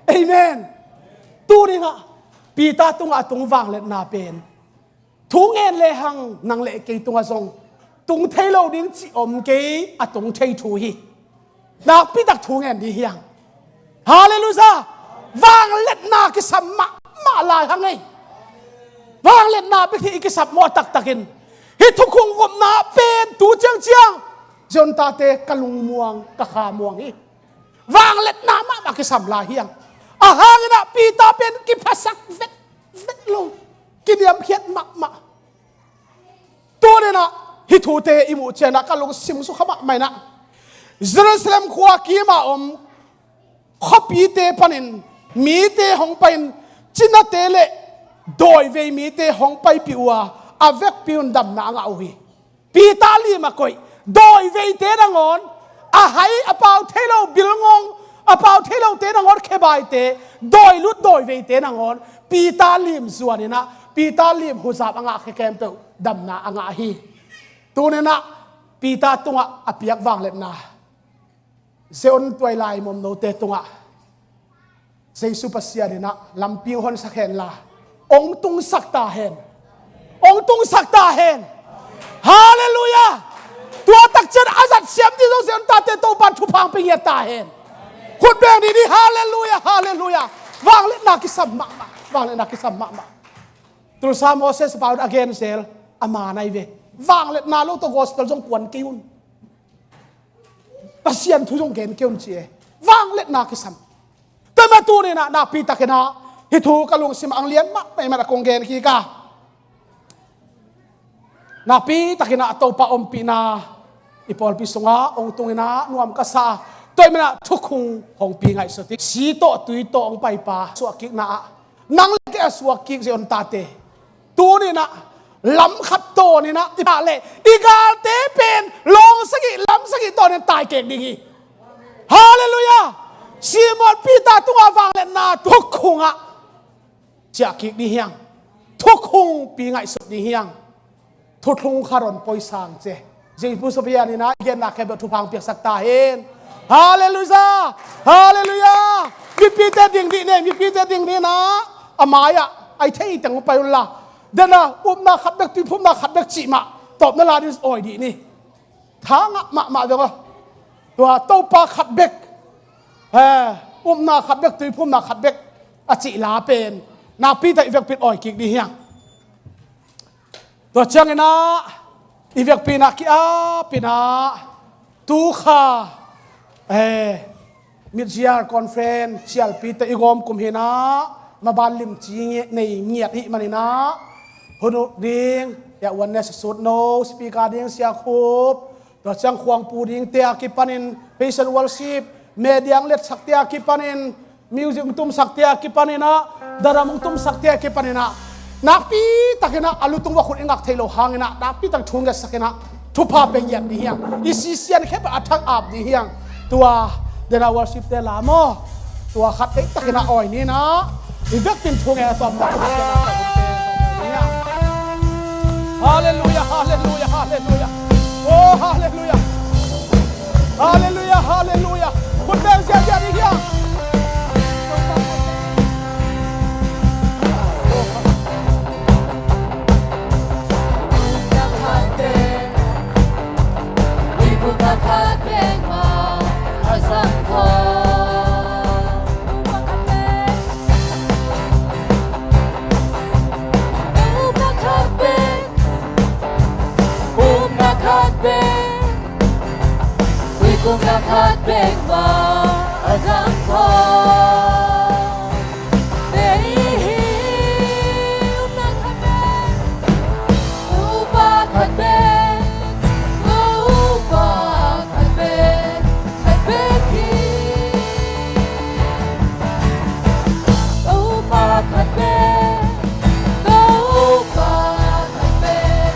เอเมนตัวนี้นะปีตาตุงอาตุงวางเล็ดนาเป็นทุงเงินเลหังนังเลกีตุงอาทรงตุงเทโลดิ้งจีอมกีอาตุงเททูฮีนักปีตักทุงเงินดียังฮาเลลูยาวางเล็ดนาคิสัมมาลายหังไงวางเล่นนาไปที่อิกิสับมอตักกินฮิทุกคงกบนาเป็นตูเจียงจนตาเตกะลุงม่วงกะขามวงอีวางเล่นนามากิสับลาเฮียงอาหารนะปีตาเป็นกิพัสักเวทลงกิเดียมเพียดมาตัวเนี่ยนะฮิทูเตอิมูเจนะกะลุงซิมสุขมาไม่นะเยรูซาเล็มขวากีมาขปีเตปันินมีเตหงเป็นจินเตเลโดยเวมีเตหงไปปิวอาเวกปิวนดำนางเอาฮีปีตาลีมาคอยโดยเวเตนงอนอาหายอาเปาเทโลบิลงงอาเปาเทโลเตนงอนเคบายเตโดยลุดโดยเวเตนงอนปีตาลีมส่วนนี้นะปีตาลีมหุซาบอ่างเคมเตอดำนาอ่างฮีตัวนี้นะปีตาตุงอาเปียกวางเล็ดนาเซอนตัวลายมุมโนเตตุงเซซุปเซียนี่นะลำปิวฮอนสักเห็นละองตุงสักตาเห็นองตุงสักตาเห็นฮาเลลูยาตัวตักเจนอาจัดเสียมที่ต้องเสียมตาเตโตบันทุพังไปเงียตาเห็นคุณแบงดีฮาเลลูยาฮาเลลูยาวางเล่นนักกิสัมมาวางเล่นนักกิสัมมาตัวซาโมเสสabout again sel อามาในเววางเล่นนาลูกตัว gospel จงกวนกิวน ตะเสียนทุจงเกณฑ์เกี่ยวจีวางเล็ดนาคิสัมแต่มาตูนี่นาปีตะเกนะฮิทูกะลุงสิมอังเลียนมาไปมาตะกงเกณฑ์ขี้กานาปีตะเกนะโตปะอมปีนาอีปอลปีสงาองตุงนะนวมกษาตัวมันทุกคงของปีไงสติสีโตตุยโตองไปปาสวกิกนานังเล็กสวกิกเซอนตาเตตัวนี่นะล้ำขัดโตนี่นะอีกาเล่อีกาเตเป็นลงสกิล้ำสกิโตนี่ตายเก่งดีกีฮาเลลูยาซีมอนปีตาตัววางเล่นนาทุกคงอะจากกิกดีเฮียงทุกคงปีไงสุดดีเฮียงทุกคงคารอนปอยสังเจจิพุสเปียนี่นะเย็นนักแค่แบบทุพังเปียกสักตาเห็นฮาเลลูยาฮาเลลูยามีปีเตดิ่งดีเนี่ยมีปีเตดิ่งนี่นะอามายอะไอเที่ยจังไปละเดน่ะอุ้มนาขัดเด็กตีพุ่มนาขัดเด็กจีมาตอบนาลาดิสโอยดีนี่ทางอะมาเดี๋ยวตัวโตปาขัดเด็กอุ้มนาขัดเด็กตีพุ่มนาขัดเด็กอจิลาเป็นนาปีแต่อีเวกปิดโอยกิกดีเฮียงตัวเชียงนะอีเวกปีนักอาปีนาตูขามิดเชียร์คอนเฟรนซ์เชียร์ปีแต่อีกอมกุมเฮนะมาบานลิมจีในเงียบหิมันนะพนุดิงอย่าวันนี้สุดโนสปีการดิงเสียคูบตัวจังควงปูดิงเตียกิปันินเพชรวอลชิปเมดิยังเล็ดสักเตียกิปันินมิวสิกตุ้มสักเตียกิปันินะดารามตุ้มสักเตียกิปันินะนักปีตักนะอาลุตุงว่าคุณเองอักเทโลหางนะนักปีตักทุ่งกันสักนะทุพาเป็นยันดีเฮียงอิสิเซียนแค่แบบอัฐักอาบดีเฮียงตัวเดนาวอลชิปเตลามอตัวขัดเอกตักนะอ่อยนี่นะอีเวกตินทุ่งเอตอมตักนะฮาเลลูยาฮาเลลูยาฮาเลลูยาโอ้ฮาเลลูยาฮาเลลูยาฮาเลลูยาคุณเดินเสียเสียดีเฮียงKung nakatbig mo asang ko Dahil nakatbig Upang katbig Upang katbig Katbigin Upang katbig Upang katbig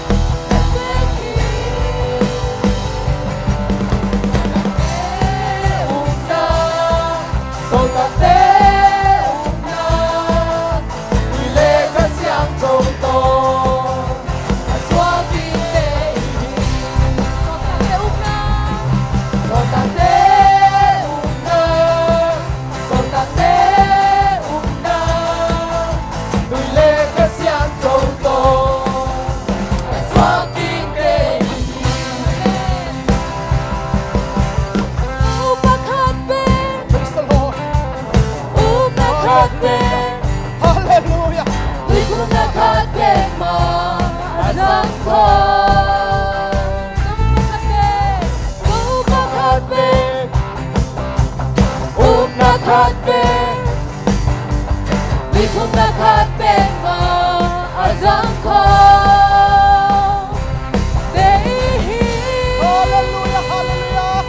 Hallelujah. Kung nakatbig mo asang ko Kung nakatbig mo asang ko Hallelujah. Hallelujah.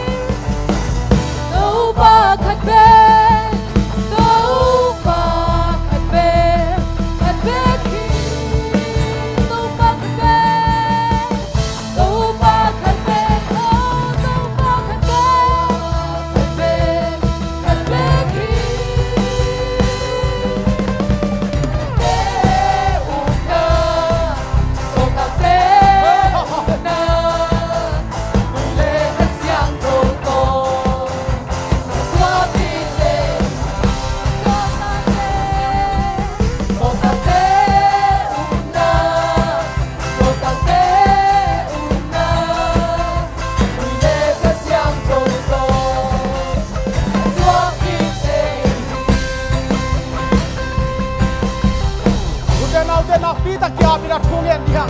Pi takia bira thungen diang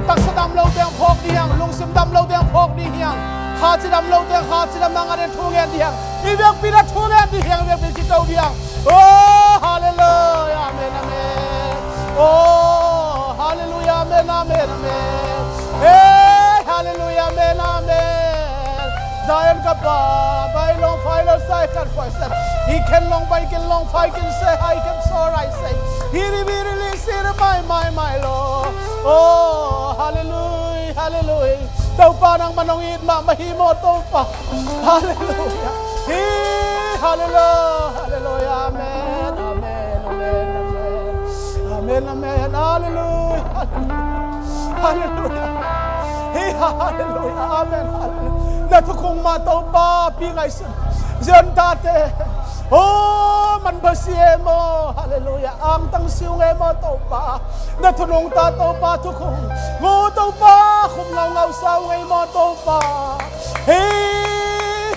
tak sadam lo deng phok diang lung sim dam lo deng phok di hiang ข้าจะดำลงแต่ข้าจะดำมังอะไรทุ่งเงินเดียงอีเวียงปีละทุ่งเงินเดียงเวียงเป็นกิจเอาเดียงโอ้ฮาเลลูยาอาเมนอาเมนโอ้ฮาเลลูยาอาเมนอาเมนอาเมนเฮ้ฮาเลลูยาอาเมนอาเมนZion kapa by long fire side can for set he can long by can long fight can say I can soar I say he really say my Lord oh hallelujah hallelujah tau pa nang manongit mahimo tau pa hallelujah he hallelujah hallelujah amen amen amen amen amen hallelujah hallelujah he hallelujah amen hallelujah naทุกคงมาเต้าป้าพี่ไงสุดเจนตาเตโอ้มันบาเสียโมฮาเลลูยาอังตั้งซิวเงโมเต้าป้าnaทุนงตาเต้าป้าทุกคงงูเต้าป้าคุมเงาสาวเงโมเต้าป้าเฮ้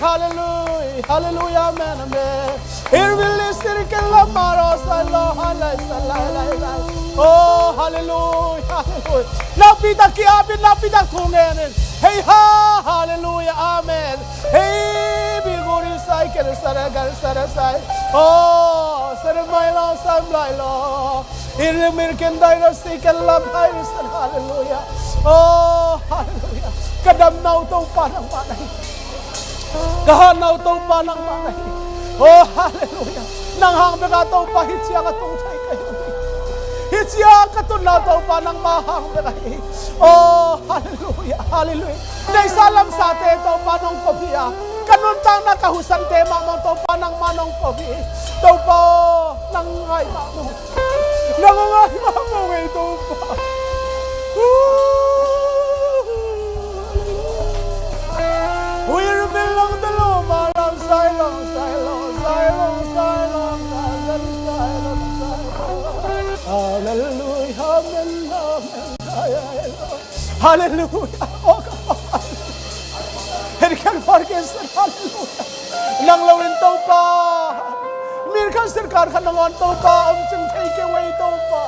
ฮาเลลูยาฮาเลลูยาแมนแมนเอวิลิสติกันละมาโรสัลลอฮะลัยสัลลัยลัยโอ้ฮาเลลูยาฮาเลลูยานับปีตะกี้อาบินนับปีตะทุ่งเงินHey ha, hallelujah, amen. Hey, be good inside, get a sarai. Oh, sarai my Lord, sam my Lord. In the American dynasty, can love hallelujah. Oh, hallelujah. Kadam now to panang panay. Kahan now to panang panay. Oh, hallelujah. Nang hang beka to pahit siya katong chay kayo. Hitsya katuna to panang mahang beka. Oh, hallelujah, hallelujah. Nay salam sa te to panong kopiya. Kanun tang nakahusan tema mo to panang manong kopi. To po nang ngay mo. Nangangay mo ito pa. We're belong the loma long silong. Hallelujah, amen, amen. Hallelujah. Oh, God. Herikan Parkinson, hallelujah. Nang lawin to pa. Mirkan sirkar ka nangon to pa. Omsing take away to pa.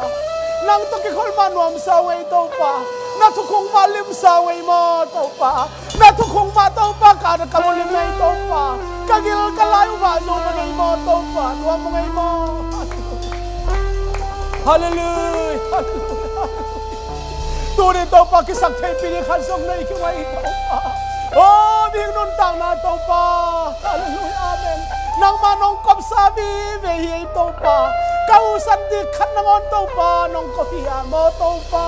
Nang tukikol manuam sa way to pa. Natukong malim sa way mo to pa. Natukong mataw pa ka nakamulim na ito pa. Kagil kalayo ba sumagay mo to pa. Nuwa mo ngay mo. Hallelujah. Hallelujah. Tunay to pa kisak tayo pinikansong na ikiway ito pa. Oh, bing nun tang na ito pa. Hallelujah. Amen. Nang manong kopsabi, vehi ito pa. Kausan di kan nangon ito pa. Nong kopiya mo ito pa.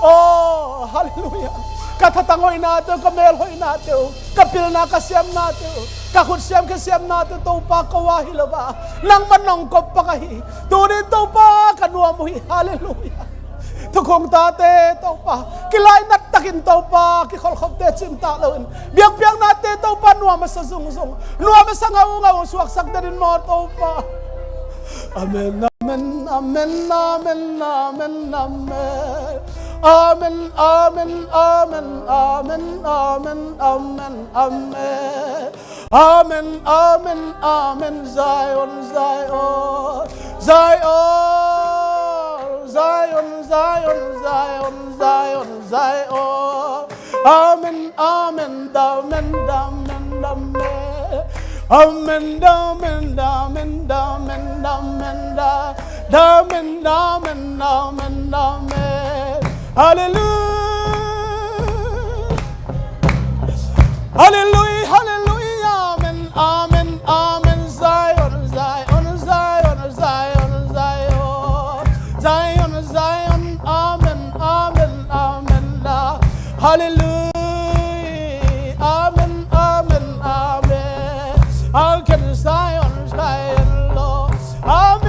Oh, hallelujah. Katatangoy natin, kamelhoy natin, kapil na kasyam natin, kasyam natin ito pa, kawahila ba? Nang manongkop pa kahi, tunay ito pa, kanwa mo'y hallelujah. Tukong tate ito pa, kilay natakin ito pa, kikolkop de simtalawin. Biyang natin ito pa, nuwa masasungsong, nuwa masangaw-ngaw, suwaksak na rin mo ito pa. Amen, amen, amen, amen, amen, amen. Amen, amen, amen, amen, amen, amen, amen. Amen, amen, amen, Zion, Zion, Zion, Zion, Zion, Zion, Zion, Zion. Amen, amen, amen, amen, amen. Amen, amen, amen, amen, amen, amen, amen, amen, amen. Hallelujah, hallelujah, hallelujah, amen, amen, amen, Zion, Zion, Zion, Zion, Zion, Zion, Zion, amen, amen, amen, hallelujah, amen, amen, amen, how can Zion shine, Lord, amen.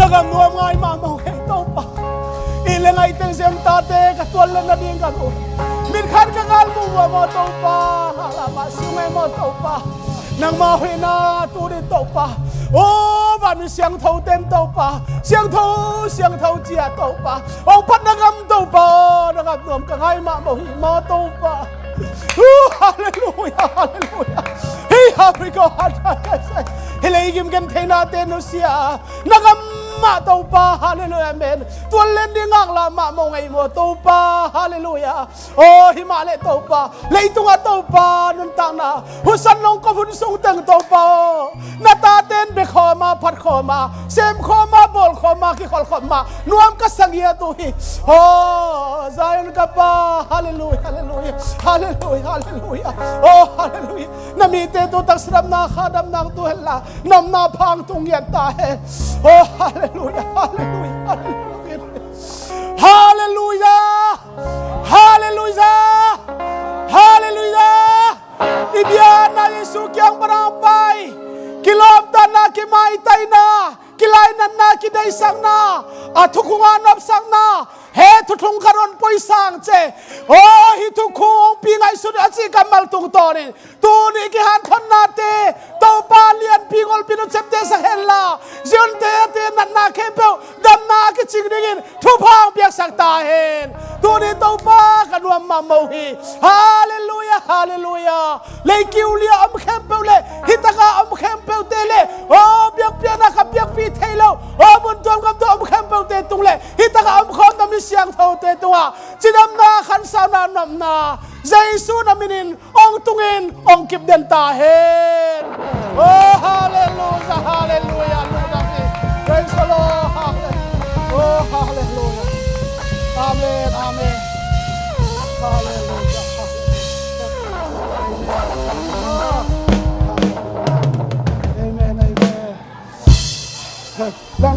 nagam nuam ngai ma mo hei to pa ile ngai teng sem ta te ka tuan le na ding kan o min khan ka gal mu wa mo to pa hala ma sungai mo to pa nang ma hui na tu đi to pa ô và mình xiang thâu tên to pa xiang thâu chia to pa ông bắt nagam to pa nagam nuam ka ngai ma mo hi mo to pa hallelujah hallelujah hey happy god hele gim kan thena te no sia nagam ma to pa hallelujah amen tuan len ding ang la ma mo ngai mo to pa hallelujah oh hi ma le to pa leitung a to pa nun tang na husan long ko hun sung tang to pa na ta ten be kho ma phat kho ma sem kho ma bol kho ma ki khol kho ma nuam ka sangia tu hi oh zain ka pa hallelujah hallelujah hallelujah hallelujah oh hallelujah nami te tu tak sram na khadam nang tu hella nam na phang tung yan ta he oh hallelujah hallelujah hallelujah hallelujah hallelujah ibiana yesu kyang parampai kilom tan na ki mai tai na kilai nan na ki dai sang na athukunga nop sang na he thuthung karon poi sang che o hi thukhung pi ngai su achi kamal tung to ni tu ni ki han thon na te to pa lian pi gol pi no chep te sa hella zion te nan na khem pe dam na ki ching dingin thu phang piak sak ta hen tu ni to pa kan wa ma mo hi hallelujah hallelujah le kiu lia am khem pe le hitaka am khem pe te le o piak piak na ka piak pi thailo o bun tom kam to am khem pe te tung le hitaka am khom na mi siang thau te tua chinam na khan sa na nam na Giêsu na minin ong tungin ong kip den ta hen oh hallelujah hallelujah praise the Lord oh hallelujah amen amen hallelujah amen amen